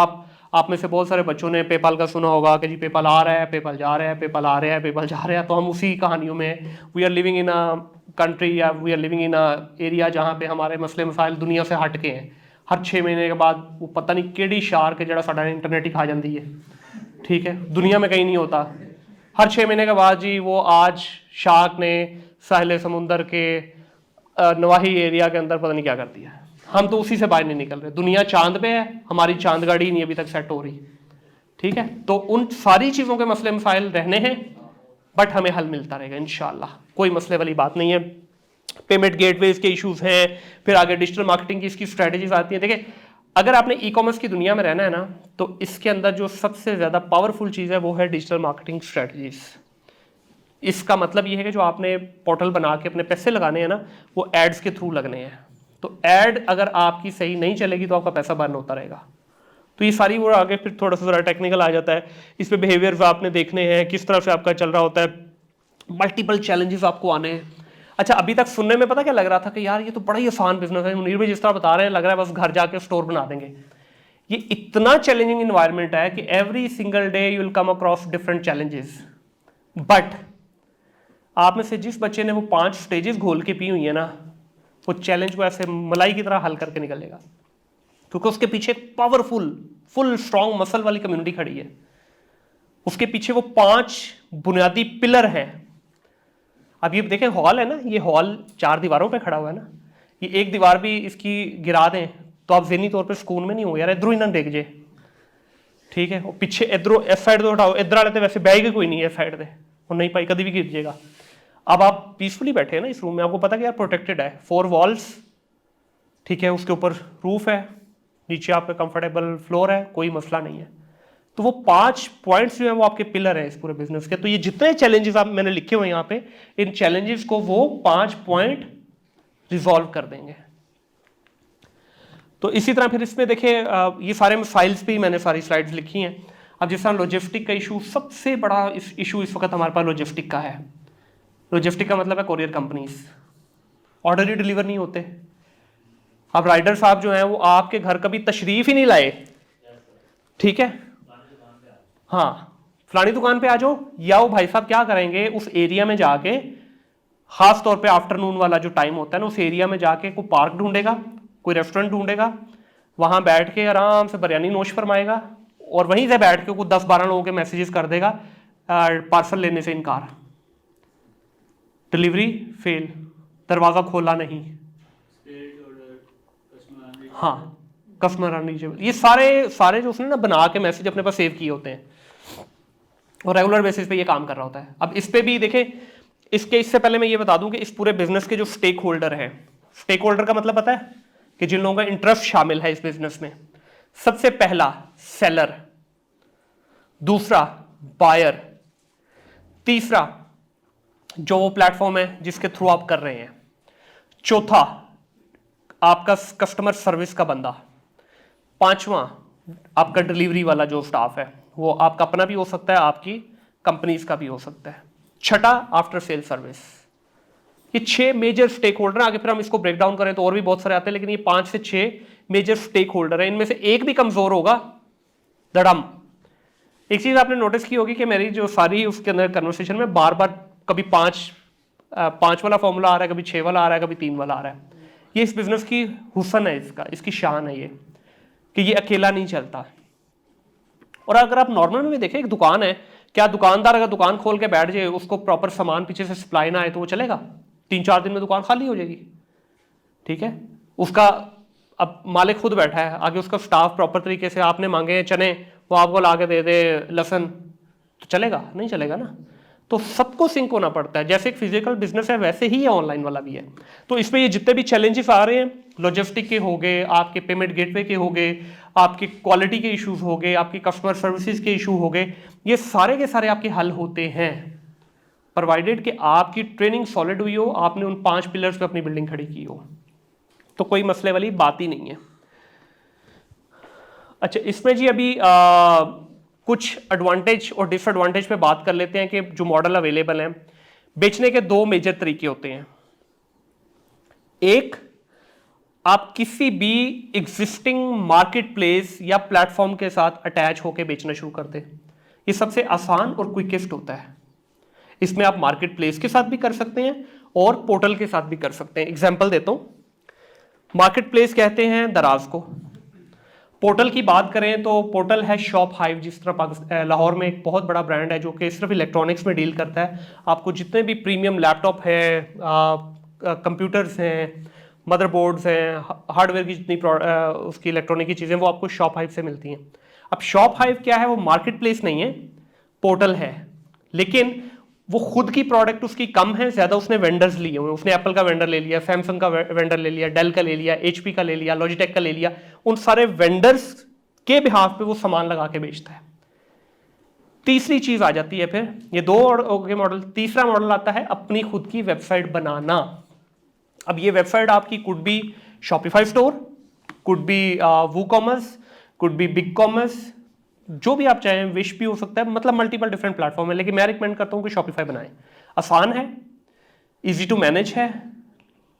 आप में से बहुत सारे बच्चों ने पेपाल का सुना होगा कि जी पेपाल आ रहा है, पेपाल जा रहा है, पेपाल आ रहा है, पेपाल जा रहा है, तो हम उसी कहानियों में, we are living in a country या we are living in a area जहाँ पे हमारे मसले मसाइल दुनिया से हट के हैं। हर 6 महीने के बाद वो पता नहीं केड़ी शार्क जड़ा साडा इंटरनेट ही खा जाती है। ठीक है, दुनिया में कहीं नहीं होता। हर 6 महीने के बाद जी वो आज शार्क ने साहिल समुंदर के नवाही एरिया के अंदर पता नहीं क्या कर दिया। हम तो उसी से बाहर नहीं निकल रहे। दुनिया चांद पे है, हमारी चांद गाड़ी नहीं अभी तक सेट हो रही। ठीक है, तो उन सारी चीज़ों के मसले मसाइल रहने हैं, बट हमें हल मिलता रहेगा इंशाल्लाह, कोई मसले वाली बात नहीं है। पेमेंट गेटवेज के इश्यूज हैं, फिर आगे डिजिटल मार्केटिंग की इसकी स्ट्रैटेजीज आती हैं। देखिए, अगर आपने ई कॉमर्स की दुनिया में रहना है ना, तो इसके अंदर जो सबसे ज़्यादा पावरफुल चीज़ है वो है डिजिटल मार्केटिंग स्ट्रैटेजीज। इसका मतलब ये है कि जो आपने पोर्टल बना के अपने पैसे लगाने हैं ना, वो एड्स के थ्रू लगने हैं। तो एड अगर आपकी सही नहीं चलेगी तो आपका पैसा बर्न होता रहेगा। तो ये सारी वो आगे फिर थोड़ा सा ज़रा टेक्निकल आ जाता है। इस पर बिहेवियर आपने देखने हैं, किस तरह से आपका चल रहा होता है, मल्टीपल चैलेंजेस आपको आने हैं। अच्छा, अभी तक सुनने में पता क्या लग रहा था कि यार ये तो बड़ा ही आसान बिजनेस है, मुनीर भाई जिस तरह बता रहे हैं लग रहा है बस घर जाके स्टोर बना देंगे। ये इतना चैलेंजिंग इन्वायरमेंट है कि every single day you will come across different challenges. But आप में से जिस बच्चे ने वो 5 स्टेजेस घोल के पी हुई है ना, वो चैलेंज को ऐसे मलाई की तरह हल करके निकलेगा, क्योंकि उसके पीछे एक पावरफुल फुल स्ट्रॉन्ग मसल वाली कम्युनिटी खड़ी है। उसके पीछे वो 5 बुनियादी पिलर हैं। अब ये देखें, हॉल है ना, ये हॉल 4 दीवारों पे खड़ा हुआ है ना, ये एक दीवार भी इसकी गिरा दें तो आप ज़हनी तौर पे सुकून में नहीं हो, यार इधरों ही ना देख जे। ठीक है, और पीछे इधरों इस साइड तो हटाओ, इधर वाले तो वैसे बैग ही कोई नहीं है इस साइड से, और नहीं पाई कभी भी गिर जाएगा। अब आप पीसफुली बैठे हैं ना इस रूम में, आपको पता कि यार प्रोटेक्टेड है, 4 वॉल्स, ठीक है, उसके ऊपर रूफ है, नीचे आपका कंफर्टेबल फ्लोर है, कोई मसला नहीं है। तो वो 5 पॉइंट्स जो है वो आपके पिलर है इस पूरे बिजनेस के। तो ये जितने चैलेंजेस आप मैंने लिखे हुए हैं यहाँ पे, इन चैलेंजेस को वो 5 पॉइंट रिजॉल्व कर देंगे। तो इसी तरह फिर इसमें देखिए, ये सारे मिसाइल्स पे ही मैंने सारी स्लाइड्स लिखी हैं। अब जिस तरह लॉजिस्टिक का इशू, सबसे बड़ा इशू इस वक्त हमारे पास लॉजिस्टिक का है। लॉजिस्टिक का मतलब है कोरियर कंपनीज, ऑर्डर ही डिलीवर नहीं होते। अब राइडर साहब जो हैं वो आपके घर कभी तशरीफ ही नहीं लाए। ठीक है, हाँ, फलानी दुकान पे आ जाओ, या वो भाई साहब क्या करेंगे, उस एरिया में जाके, खास तौर पे आफ्टरनून वाला जो टाइम होता है ना, उस एरिया में जाके कोई पार्क ढूंढेगा, कोई रेस्टोरेंट ढूंढेगा, वहां बैठ के आराम से बिरयानी नोश फरमाएगा, और वहीं से बैठ के कोई 10-12 लोगों के मैसेजेस कर देगा, पार्सल लेने से इनकार, डिलीवरी फेल, दरवाज़ा खोला नहीं, हाँ, कस्टमर अनरीचेबल, ये सारे जो उसने ना बना के मैसेज अपने पास सेव किए होते हैं, और रेगुलर बेसिस पे ये काम कर रहा होता है। अब इस पे भी देखें, इससे पहले मैं ये बता दूं कि इस पूरे बिजनेस के जो स्टेक होल्डर हैं, स्टेक होल्डर का मतलब पता है कि जिन लोगों का इंटरेस्ट शामिल है इस बिजनेस में, सबसे पहला सेलर, दूसरा बायर, तीसरा जो वो प्लेटफॉर्म है जिसके थ्रू आप कर रहे हैं, चौथा आपका कस्टमर सर्विस का बंदा, पांचवा आपका डिलीवरी वाला जो स्टाफ है वो आपका अपना भी हो सकता है, आपकी कंपनीज का भी हो सकता है, छठा आफ्टर सेल सर्विस। ये 6 मेजर स्टेक होल्डर, आगे फिर हम इसको ब्रेक डाउन करें तो और भी बहुत सारे आते हैं, लेकिन ये 5 से 6 मेजर स्टेक होल्डर है। इनमें से एक भी कमजोर होगा धड़म। एक चीज आपने नोटिस की होगी कि मेरी जो सारी उसके अंदर कन्वर्सेशन में बार बार कभी 5 वाला फॉर्मूला आ रहा है, कभी 6 वाला आ रहा है, कभी 3 वाला आ रहा है। ये इस बिजनेस की हुस्न है, इसकी शान है ये कि ये अकेला नहीं चलता। और अगर आप नॉर्मल में भी देखें, एक दुकान है, क्या दुकानदार अगर दुकान खोल के बैठ जाए, उसको प्रॉपर सामान पीछे से सप्लाई ना आए तो वो चलेगा? 3-4 दिन में दुकान खाली हो जाएगी। ठीक है, उसका अब मालिक खुद बैठा है, आगे उसका स्टाफ प्रॉपर तरीके से, आपने मांगे चने वो आपको ला के दे दे लहसन, तो चलेगा? नहीं चलेगा ना। तो सबको सिंक होना पड़ता है। जैसे एक फिजिकल बिजनेस है वैसे ही ऑनलाइन वाला भी है। तो इसमें ये जितने भी चैलेंजेस आ रहे हैं, लॉजिस्टिक के हो गए, आपके पेमेंट गेटवे के हो गए, आपके क्वालिटी के इश्यूज हो गए, आपकी कस्टमर सर्विसेज के इशू हो गए, ये सारे के सारे आपके हल होते हैं प्रोवाइडेड कि आपकी ट्रेनिंग सॉलिड हुई हो, आपने उन 5 पिलर्स पे अपनी बिल्डिंग खड़ी की हो, तो कोई मसले वाली बात ही नहीं है। अच्छा, इसमें जी अभी कुछ एडवांटेज और डिसएडवांटेज पे बात कर लेते हैं कि जो मॉडल अवेलेबल हैं। बेचने के 2 मेजर तरीके होते हैं। एक, आप किसी भी एग्जिस्टिंग मार्केट प्लेस या प्लेटफॉर्म के साथ अटैच होकर बेचना शुरू कर दे। ये सबसे आसान और क्विकेस्ट होता है। इसमें आप मार्केट प्लेस के साथ भी कर सकते हैं और पोर्टल के साथ भी कर सकते हैं। एग्जाम्पल देता हूं, मार्केट प्लेस कहते हैं दराज को। पोर्टल की बात करें तो पोर्टल है शॉप हाइव, जिस तरह लाहौर में एक बहुत बड़ा ब्रांड है जो कि सिर्फ इलेक्ट्रॉनिक्स में डील करता है। आपको जितने भी प्रीमियम लैपटॉप है, कंप्यूटर्स हैं, मदरबोर्ड्स हैं, हार्डवेयर की जितनी उसकी इलेक्ट्रॉनिक की चीज़ें, वो आपको शॉप हाइव से मिलती हैं। अब शॉप हाइव क्या है? वो मार्केट प्लेस नहीं है, पोर्टल है, लेकिन वो खुद की प्रोडक्ट उसकी कम है, ज़्यादा उसने वेंडर्स लिए हुए। उसने एप्पल का वेंडर ले लिया, सैमसंग का वेंडर ले लिया, डेल का ले लिया, HP का ले लिया, लॉजिटेक का ले लिया। उन सारे वेंडर्स के बिहाफ पे वो सामान लगा के बेचता है। तीसरी चीज़ आ जाती है फिर, ये 2 हो गए मॉडल। तीसरा मॉडल आता है अपनी खुद की वेबसाइट बनाना। अब ये वेबसाइट आपकी could be Shopify store, could be WooCommerce, could be big commerce, जो भी आप चाहें, विश भी हो सकता है, मतलब मल्टीपल डिफरेंट प्लेटफॉर्म है। लेकिन मैं रिकमेंड करता हूं कि शॉपिफाई बनाएं। आसान है, इजी टू मैनेज है,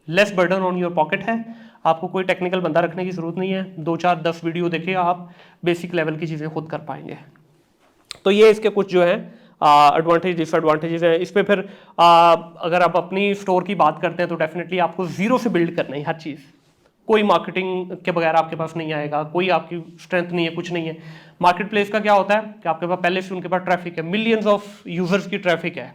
less burden on your pocket है। आपको कोई टेक्निकल बंदा रखने की जरूरत नहीं है। 2-4-10 वीडियो देखिए, आप बेसिक लेवल की चीज़ें खुद कर पाएंगे। तो ये इसके कुछ जो है एडवांटेज डिसएडवांटेजेस हैं। इस पर फिर अगर आप अपनी स्टोर की बात करते हैं तो डेफिनेटली आपको जीरो से बिल्ड करना है हर चीज़। कोई मार्केटिंग के बगैर आपके पास नहीं आएगा, कोई आपकी स्ट्रेंथ नहीं है, कुछ नहीं है। मार्केट प्लेस का क्या होता है कि आपके पास पहले से उनके पास ट्रैफिक है, मिलियंस ऑफ यूजर्स की ट्रैफिक है,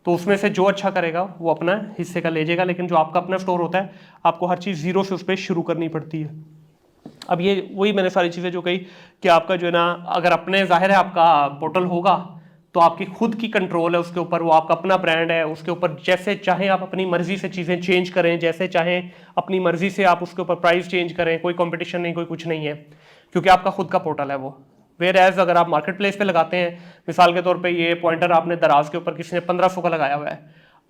तो उसमें से जो अच्छा करेगा वो अपना हिस्से का ले जाएगा। लेकिन जो आपका अपना स्टोर होता है, आपको हर चीज़ जीरो से उस पर शुरू करनी पड़ती है। अब ये वही मैंने सारी चीज़ें जो कही कि आपका जो है ना, अगर अपने जाहिर है आपका पोर्टल होगा तो आपकी खुद की कंट्रोल है उसके ऊपर, वो आपका अपना ब्रांड है, उसके ऊपर जैसे चाहें आप अपनी मर्जी से चीज़ें चेंज करें, जैसे चाहें अपनी मर्जी से आप उसके ऊपर प्राइस चेंज करें। कोई कंपटीशन नहीं, कोई कुछ नहीं है, क्योंकि आपका खुद का पोर्टल है वो। वेयर एज अगर आप मार्केट प्लेस पे लगाते हैं, मिसाल के तौर पे ये पॉइंटर आपने दराज के ऊपर किसी ने 1500 का लगाया हुआ है,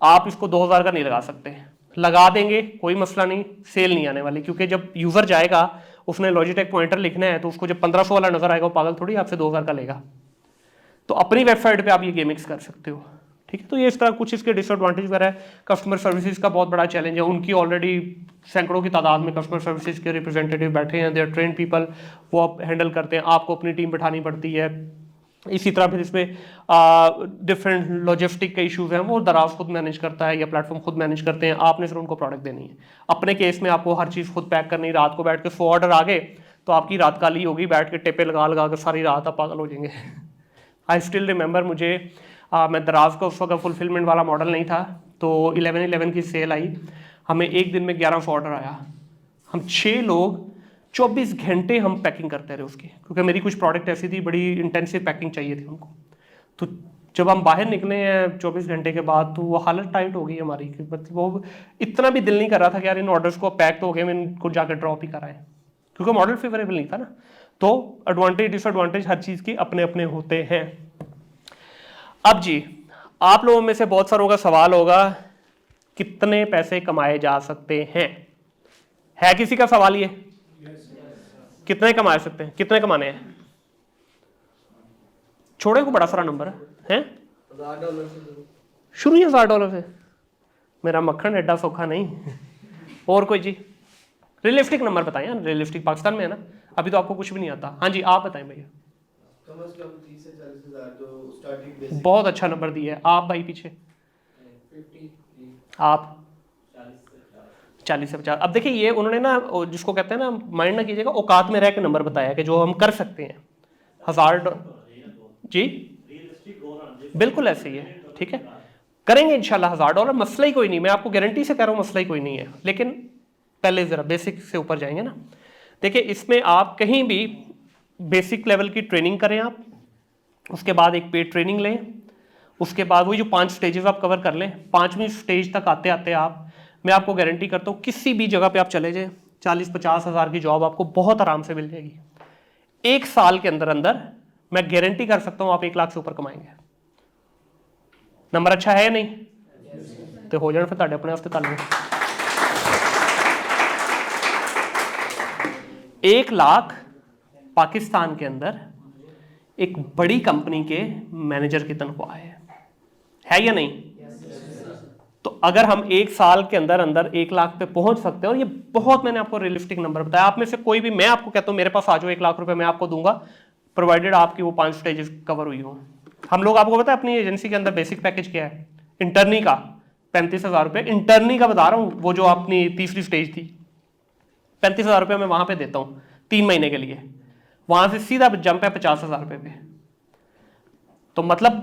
आप इसको 2000 का नहीं लगा सकते। लगा देंगे कोई मसला नहीं, सेल नहीं आने वाली, क्योंकि जब यूज़र जाएगा उसने लॉजिटेक पॉइंटर लिखना है तो उसको जब 1500 वाला नजर आएगा, वो पागल थोड़ी आपसे 2000 का लेगा। तो अपनी वेबसाइट पे आप ये गेमिंग्स कर सकते हो। ठीक है, तो ये इस तरह कुछ इसके डिसएडवांटेज वगैरह है। कस्टमर सर्विसेज का बहुत बड़ा चैलेंज है, उनकी ऑलरेडी सैकड़ों की तादाद में कस्टमर सर्विसेज के रिप्रेजेंटेटिव बैठे हैं, दे आर ट्रेन पीपल, वो आप हैंडल करते हैं, आपको अपनी टीम बिठानी पड़ती है। इसी तरह फिर इसमें डिफरेंट लॉजिस्टिक के इश्यूज हैं, वो दराज खुद मैनेज करता है या प्लेटफॉर्म खुद मैनेज करते हैं, आपने सिर्फ उनको प्रोडक्ट देनी है। अपने केस में आपको हर चीज़ खुद पैक करनी, रात को बैठ के 100 ऑर्डर आ गए तो आपकी रात काली होगी, बैठ के टेपे लगा लगा कर सारी रात आप पागल हो जाएंगे। आई स्टिल रिमेंबर, मुझे मैं दराज का उस वक्त फुलफिलमेंट वाला मॉडल नहीं था, तो 11/11 की सेल आई, हमें एक दिन में 1100 ऑर्डर आया। हम 6 लोग 24 घंटे हम पैकिंग करते रहे उसकी, क्योंकि मेरी कुछ प्रोडक्ट ऐसी थी, बड़ी इंटेंसिव पैकिंग चाहिए थी उनको। तो जब हम बाहर निकले हैं 24 घंटे के बाद, तो वो हालत टाइट हो गई हमारी, मतलब वो इतना भी दिल नहीं कर रहा था कि यार इन ऑर्डर्स को पैक तो हो गए, मैं इनको जाकर ड्रॉप ही कराएं, क्योंकि मॉडल फेवरेबल नहीं था ना। तो एडवांटेज डिसएडवांटेज हर चीज़ की अपने अपने होते हैं। अब जी, आप लोगों में से बहुत सारों का सवाल होगा कितने पैसे कमाए जा सकते हैं? है किसी का सवाल ये? कितने कमा सकते हैं? कितने कमाने हैं? छोड़े को बड़ा सारा नंबर है, $1000 से शुरू ही $1000 से। मेरा मक्खन एडा सौखा नहीं। और कोई जी रियलिस्टिक नंबर बताएं, रियलिस्टिक पाकिस्तान में है ना, अभी तो आपको कुछ भी नहीं आता। हाँ जी आप बताएं भैया। कम से कम 30 से 40 हज़ार जो स्टार्टिंग बेसिक। बहुत अच्छा नंबर दिया है। आप भाई पीछे 50, आप 40 से 50। अब देखिए ये उन्होंने ना जिसको कहते हैं ना, माइंड ना कीजिएगा, औकात में रह के नंबर बताया कि जो हम कर सकते हैं। $1000 जी बिल्कुल ऐसे ही है, ठीक है, करेंगे इंशाल्लाह। $1000 मसला ही कोई नहीं, मैं आपको गारंटी से कह रहा हूँ मसला ही कोई नहीं है। लेकिन पहले ज़रा बेसिक से ऊपर जाएंगे ना। देखिए इसमें आप कहीं भी बेसिक लेवल की ट्रेनिंग करें आप, उसके बाद एक पेड ट्रेनिंग लें, उसके बाद वही जो 5 स्टेजेस आप कवर कर लें, 5वीं स्टेज तक आते आते आप, मैं आपको गारंटी करता हूँ किसी भी जगह पे आप चले जाएं 40-50 हज़ार की जॉब आपको बहुत आराम से मिल जाएगी। 1 साल के अंदर अंदर मैं गारंटी कर सकता हूँ आप 1 लाख से ऊपर कमाएंगे। नंबर अच्छा है या नहीं? तो हो जाए फिर ਤੁਹਾਡੇ अपने वास्ते तालियां। 1 लाख पाकिस्तान के अंदर एक बड़ी कंपनी के मैनेजर की तनख्वाह है या नहीं? तो अगर हम 1 साल के अंदर अंदर 1 लाख पे पहुंच सकते हैं, और ये बहुत मैंने आपको रियलिस्टिक नंबर बताया, आप में से कोई भी, मैं आपको कहता हूं मेरे पास आ जाओ 1 लाख रुपए मैं आपको दूंगा, प्रोवाइडेड आपकी वो 5 स्टेजेस कवर हुई हो। हम लोग, आपको पता है अपनी एजेंसी के अंदर बेसिक पैकेज क्या है? इंटर्नी का 35,000 रुपये, इंटर्नी का बता रहा हूँ, वो जो अपनी तीसरी स्टेज थी, 35,000 रुपये मैं वहां पे देता हूँ 3 महीने के लिए। वहां से सीधा जंप है 50,000 रुपये पे। तो मतलब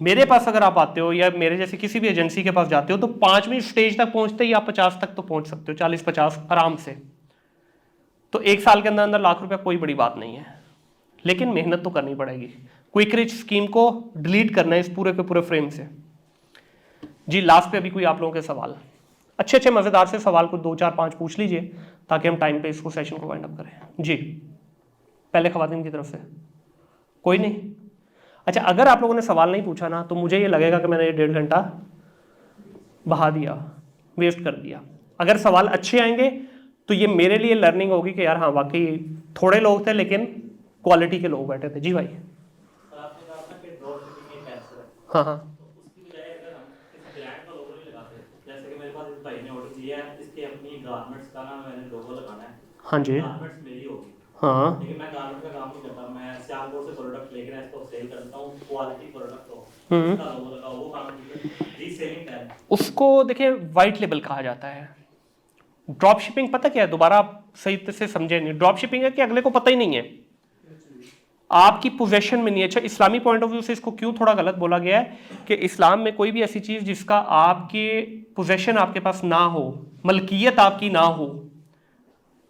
मेरे पास अगर आप आते हो या मेरे जैसे किसी भी एजेंसी के पास जाते हो तो 5वीं स्टेज तक पहुंचते ही आप 50 तक तो पहुंच सकते हो, 40-50 आराम से। तो 1 साल के अंदर अंदर लाख रुपया कोई बड़ी बात नहीं है, लेकिन मेहनत तो करनी पड़ेगी। क्विक रिच स्कीम को डिलीट करना है इस पूरे के पूरे फ्रेम से। जी लास्ट पे अभी कोई आप लोगों के सवाल, अच्छे अच्छे मज़ेदार से सवाल को 2, 4, 5 पूछ लीजिए ताकि हम टाइम पे इसको सेशन को वाइंड अप करें। जी पहले खवातीन की तरफ से कोई नहीं? अच्छा, अगर आप लोगों ने सवाल नहीं पूछा ना तो मुझे ये लगेगा कि मैंने 1.5 घंटा बहा दिया, वेस्ट कर दिया। अगर सवाल अच्छे आएंगे तो ये मेरे लिए लर्निंग होगी कि यार हाँ वाकई थोड़े लोग थे लेकिन क्वालिटी के लोग बैठे थे। जी भाई। हाँ हाँ हाँ जी हाँ लेकिन मैं गारमेंट का काम नहीं करता, मैं सियालकोट से प्रोडक्ट लेकर इसको सेल करता हूँ, क्वालिटी प्रोडक्ट हो, उसका लोगो लगा, वो काम रीसेलिंग है। उसको देखिए वाइट लेबल कहा जाता है। ड्रॉप शिपिंग पता क्या है? दोबारा आप सही से समझे नहीं। ड्रॉप शिपिंग है कि अगले को पता ही नहीं है, आपकी पोजेशन में नहीं है। अच्छा, इस्लामी पॉइंट ऑफ व्यू से इसको क्यों थोड़ा गलत बोला गया है कि इस्लाम में कोई भी ऐसी चीज़ जिसका आपके पोजेशन आपके पास ना हो, मलकियत आपकी ना हो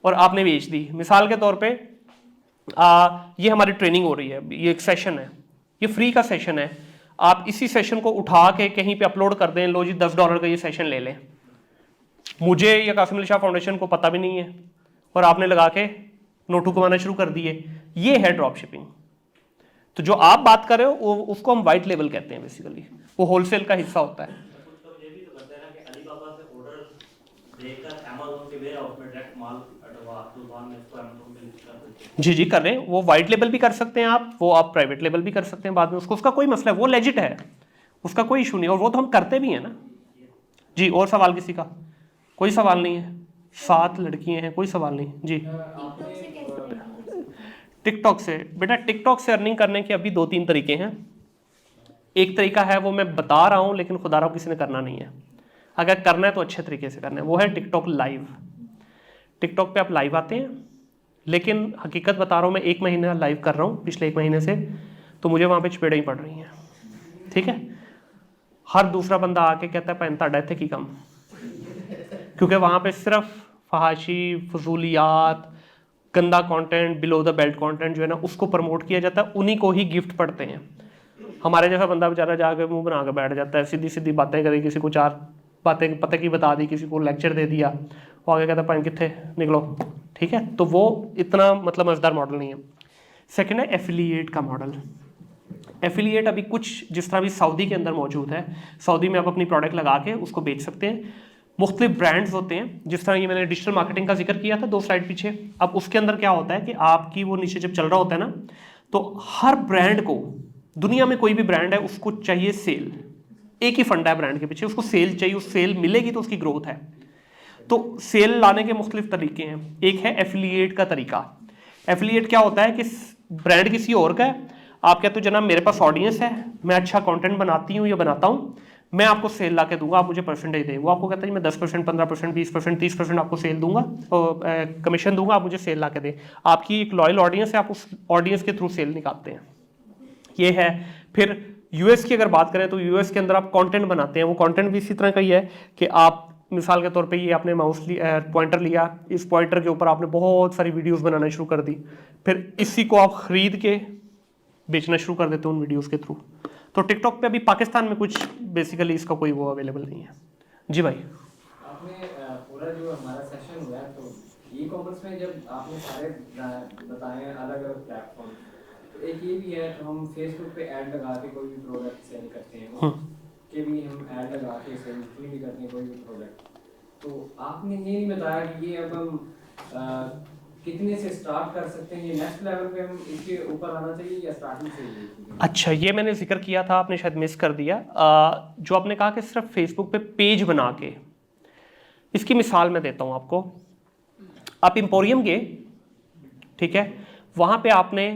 और आपने बेच दी। मिसाल के तौर पे ये हमारी ट्रेनिंग हो रही है, ये एक सेशन है, ये फ्री का सेशन है, आप इसी सेशन को उठा के कहीं पे अपलोड कर दें, लो जी $10 का ये सेशन ले लें, मुझे या कासिम अली शाह फाउंडेशन को पता भी नहीं है, और आपने लगा के नोटू कमाना शुरू कर दिए। ये है ड्रॉप शिपिंग। तो जो आप बात कर रहे हो वो उसको हम वाइट लेबल कहते हैं, बेसिकली वो होलसेल का हिस्सा होता है। ये भी तो करते हैं ना कि अलीबाबा से ऑर्डर देकर अमेज़न के वेयरहाउस में डायरेक्ट माल अटवा दुकान में इसको अमेज़न पे लिस्ट कर देते हैं। जी कर रहे हैं, वो वाइट लेबल भी कर सकते हैं आप, वो आप प्राइवेट लेबल भी कर सकते हैं बाद में, उसका कोई मसला है, वो लेजिट है, उसका कोई इशू नहीं, और वो तो हम करते भी हैं ना। जी और सवाल किसी का? कोई सवाल नहीं है? 7 लड़कियां हैं, कोई सवाल नहीं जी। टिकटॉक से बेटा, टिकटॉक से अर्निंग करने के अभी 2-3 तरीके हैं। एक तरीका है वो मैं बता रहा हूँ लेकिन खुदा रहा किसी ने करना नहीं है, अगर करना है तो अच्छे तरीके से करना है, वो है टिकटॉक लाइव। टिकटॉक पे आप लाइव आते हैं, लेकिन हकीकत बता रहा हूँ मैं 1 महीना लाइव कर रहा हूँ पिछले 1 महीने से, तो मुझे वहाँ पे चपेड़ें ही पड़ रही हैं। ठीक है, हर दूसरा बंदा आके कहता है भैन ताड़ा इत्थे की कम, क्योंकि वहाँ पे सिर्फ फहाशी, फजूलियात, गंदा content, below the belt content जो है ना उसको प्रमोट किया जाता है, उन्हीं को ही गिफ्ट पड़ते हैं। हमारे जैसा बंदा बेचारा जाके मुंह बना के बैठ जाता है, सीधी सीधी बातें करे, किसी को 4 बातें पता की बता दी, किसी को लेक्चर दे दिया, वो आगे कहता पाइन कितने निकलो, ठीक है। तो वो इतना मतलब मज़ेदार मॉडल नहीं है। सेकेंड है एफिलिएट का मॉडल। एफिलिएट अभी कुछ जिस तरह भी सऊदी के अंदर मौजूद है, सऊदी में आप अपनी प्रोडक्ट लगा के उसको बेच सकते हैं। मुख्तलिफ ब्रांड्स होते हैं, जिस तरह ये मैंने डिजिटल मार्केटिंग का जिक्र किया था 2 स्लाइड पीछे। अब उसके अंदर क्या होता है कि आपकी वो नीचे जब चल रहा होता है ना, तो हर ब्रांड को, दुनिया में कोई भी ब्रांड है उसको चाहिए सेल, एक ही फंडा है ब्रांड के पीछे, उसको सेल चाहिए, उस सेल मिलेगी तो उसकी ग्रोथ है। तो सेल लाने के मुख्तलिफ तरीके हैं। एक है एफिलिएट का तरीका। एफिलिएट क्या होता है कि ब्रांड किसी और का है, आप कहते हो जनाब मेरे पास ऑडियंस है, मैं अच्छा कंटेंट बनाती हूँ या बनाता हूँ, मैं आपको सेल ला के दूंगा, आप मुझे परसेंटेज दें। वो आपको कहता है मैं 10%, 15%, 20%, 30% आपको सेल दूंगा और कमीशन दूंगा, आप मुझे सेल ला के दें। आपकी एक लॉयल ऑडियंस है, आप उस ऑडियंस के थ्रू सेल निकालते हैं, ये है। फिर यूएस की अगर बात करें तो यूएस के अंदर आप कंटेंट बनाते हैं, वो कंटेंट भी इसी तरह का ही है कि आप मिसाल के तौर पे ये आपने माउस पॉइंटर लिया, इस पॉइंटर के ऊपर आपने बहुत सारी वीडियोस बनाना शुरू कर दी, फिर इसी को आप खरीद के बेचना शुरू कर देते हो उन वीडियोस के थ्रू। तो टिकटॉक पे अभी पाकिस्तान में कुछ बेसिकली इसका कोई वो अवेलेबल नहीं है। जी भाई, आपने पूरा जो हमारा सेशन हुआ है, तो ई कॉमर्स में जब आपने सारे बताए हैं अलग अलग प्लेटफॉर्म, तो एक ये भी है, तो हम फेसबुक पे ऐड लगा के कोई भी प्रोडक्ट सेल करते हैं, कि भी हम ऐड लगा के सेल भी करते हैं कोई भी प्रोडक्ट। तो आपने ये नहीं बताया कि ये अब हम कितने से स्टार्ट कर सकते हैं, ये नेक्स्ट लेवल पे हम इसके ऊपर आना चाहिए या स्टार्टिंग से ही? अच्छा, ये मैंने जिक्र किया था, आपने शायद मिस कर दिया। जो आपने कहा कि सिर्फ फेसबुक पे पेज बना के, इसकी मिसाल मैं देता हूँ आपको। आप एम्पोरियम गए, ठीक है, वहाँ पे आपने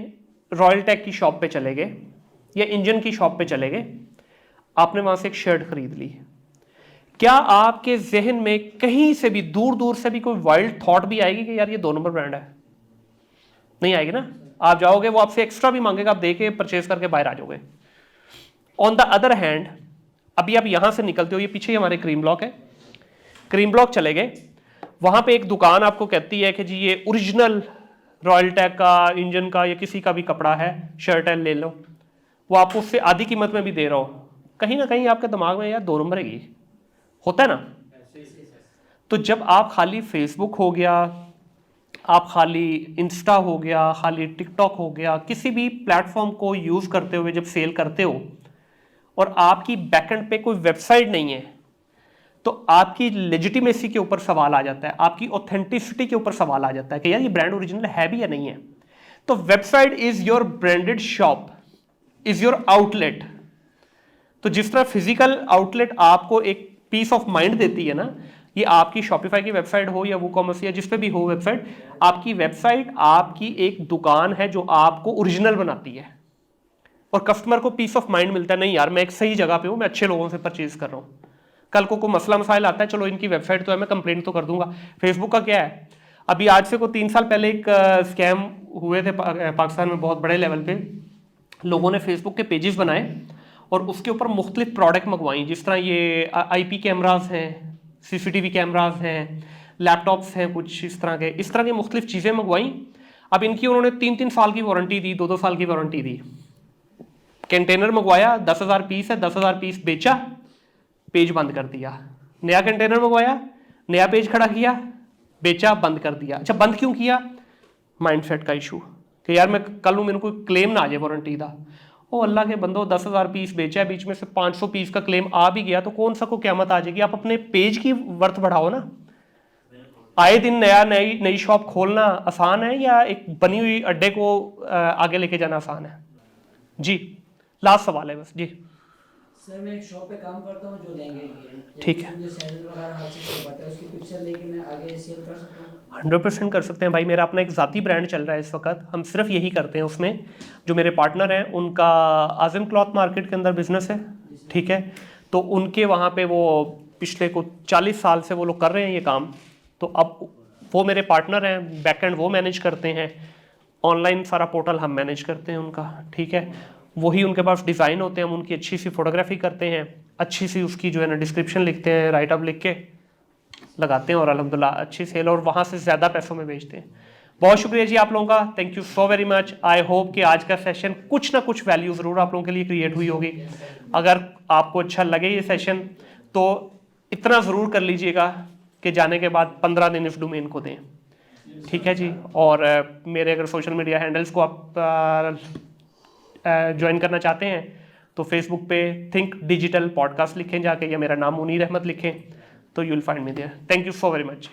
रॉयल टैग की शॉप पे चले गए या इंजन की शॉप पे चले गए, आपने वहाँ से एक शर्ट खरीद ली। क्या आपके जहन में कहीं से भी दूर दूर से भी कोई वाइल्ड थॉट भी आएगी कि यार ये 2 नंबर ब्रांड है? नहीं आएगी ना। आप जाओगे, वो आपसे एक्स्ट्रा भी मांगेगा, आप दे के परचेज करके बाहर आ जाओगे। ऑन द अदर हैंड, अभी आप यहां से निकलते हो, ये पीछे ही हमारे क्रीम ब्लॉक है, क्रीम ब्लॉक चले गए, वहां पे एक दुकान आपको कहती है कि जी ये ओरिजिनल रॉयल टैग का, इंजन का या किसी का भी कपड़ा है, शर्ट है, ले लो। वो आपको उससे आधी कीमत में भी दे रहा हो, कहीं ना कहीं आपके दिमाग में यार 2 नंबर है, होता है ना। तो जब आप खाली फेसबुक हो गया, आप खाली इंस्टा हो गया, खाली टिकटॉक हो गया, किसी भी प्लेटफॉर्म को यूज करते हुए जब सेल करते हो और आपकी बैकएंड पे कोई वेबसाइट नहीं है, तो आपकी लेजिटिमेसी के ऊपर सवाल आ जाता है, आपकी ऑथेंटिसिटी के ऊपर सवाल आ जाता है कि यार ये ब्रांड ओरिजिनल है भी या नहीं है। तो website is your branded shop, is your outlet. तो जिस तरह फिजिकल आउटलेट आपको एक पीस ऑफ माइंड देती है ना, ये आपकी शॉपिफाई की वेबसाइट हो या वो कॉमर्स या जिस पे भी हो वेबसाइट, आपकी वेबसाइट आपकी एक दुकान है जो आपको ओरिजिनल बनाती है और कस्टमर को पीस ऑफ माइंड मिलता है, नहीं यार मैं एक सही जगह पे हूँ, मैं अच्छे लोगों से परचेज कर रहा हूँ। कल को कोई मसला मसाइल आता है, चलो इनकी वेबसाइट तो है, मैं कंप्लेंट तो कर दूंगा। फेसबुक का क्या है, अभी आज से कोई 3 साल पहले एक स्कैम हुए थे पाकिस्तान में बहुत बड़े लेवल पे। लोगों ने फेसबुक के पेजेस बनाए और उसके ऊपर मुख्तलिफ प्रोडक्ट मंगवाई, जिस तरह ये IP कैमराज हैं, CCTV कैमराज हैं, लैपटॉप्स हैं, कुछ इस तरह के मुख्तलिफ चीज़ें मंगवाई। अब इनकी उन्होंने 3-3 साल की वारंटी दी, 2-2 साल की वारंटी दी। कंटेनर मंगवाया, 10,000 पीस है, 10,000 पीस बेचा, पेज बंद कर दिया। नया कंटेनर मंगवाया, नया पेज खड़ा किया, बेचा, बंद कर दिया। अच्छा, बंद क्यों किया? माइंडसेट का इशू कि यार मैं कल मेरे को क्लेम ना आ जाए वारंटी का। ओ अल्लाह के बंदो, 10,000 पीस बेचा है, बीच में से 500 पीस का क्लेम आ भी गया तो कौन सा को क़यामत आ जाएगी। आप अपने पेज की वर्थ बढ़ाओ ना। आए दिन नई शॉप खोलना आसान है या एक बनी हुई अड्डे को आगे लेके जाना आसान है? जी, लास्ट सवाल है बस। जी सर, मैं एक शॉप पे काम करता हूँ जो देंगे, ठीक है, मुझे सैंडल वगैरह हर चीज़ को पता है, उसकी पिक्चर लेके मैं आगे सेल कर सकता हूँ? 100% कर सकते हैं भाई। मेरा अपना एक ज़ाती ब्रांड चल रहा है इस वक्त, हम सिर्फ यही करते हैं उसमें। जो मेरे पार्टनर हैं उनका आज़म क्लॉथ मार्केट के अंदर बिजनेस है, ठीक है, तो उनके वहाँ पे वो पिछले को 40 साल से वो लोग कर रहे हैं ये काम। तो अब वो मेरे पार्टनर हैं, बैकएंड वो मैनेज करते हैं, ऑनलाइन सारा पोर्टल हम मैनेज करते हैं उनका, ठीक है। वही उनके पास डिज़ाइन होते हैं, हम उनकी अच्छी सी फोटोग्राफी करते हैं, अच्छी सी उसकी जो है ना डिस्क्रिप्शन लिखते हैं, राइट अप लिख के लगाते हैं और अल्हम्दुलिल्लाह अच्छी सेल और वहाँ से ज़्यादा पैसों में बेचते हैं। बहुत शुक्रिया जी आप लोगों का, thank you so very much. I hope कि आज का सेशन कुछ ना कुछ वैल्यू ज़रूर आप लोगों के लिए क्रिएट हुई होगी। अगर आपको अच्छा लगे ये सेशन तो इतना ज़रूर कर लीजिएगा कि जाने के बाद 15 दिन इस डोमेन को दें, ठीक है जी। और मेरे अगर सोशल मीडिया हैंडल्स को आप ज्वाइन करना चाहते हैं तो फेसबुक पे थिंक डिजिटल पॉडकास्ट लिखें जाके, या मेरा नाम मुनीर अहमद लिखें तो you will find me there. Thank you so very much.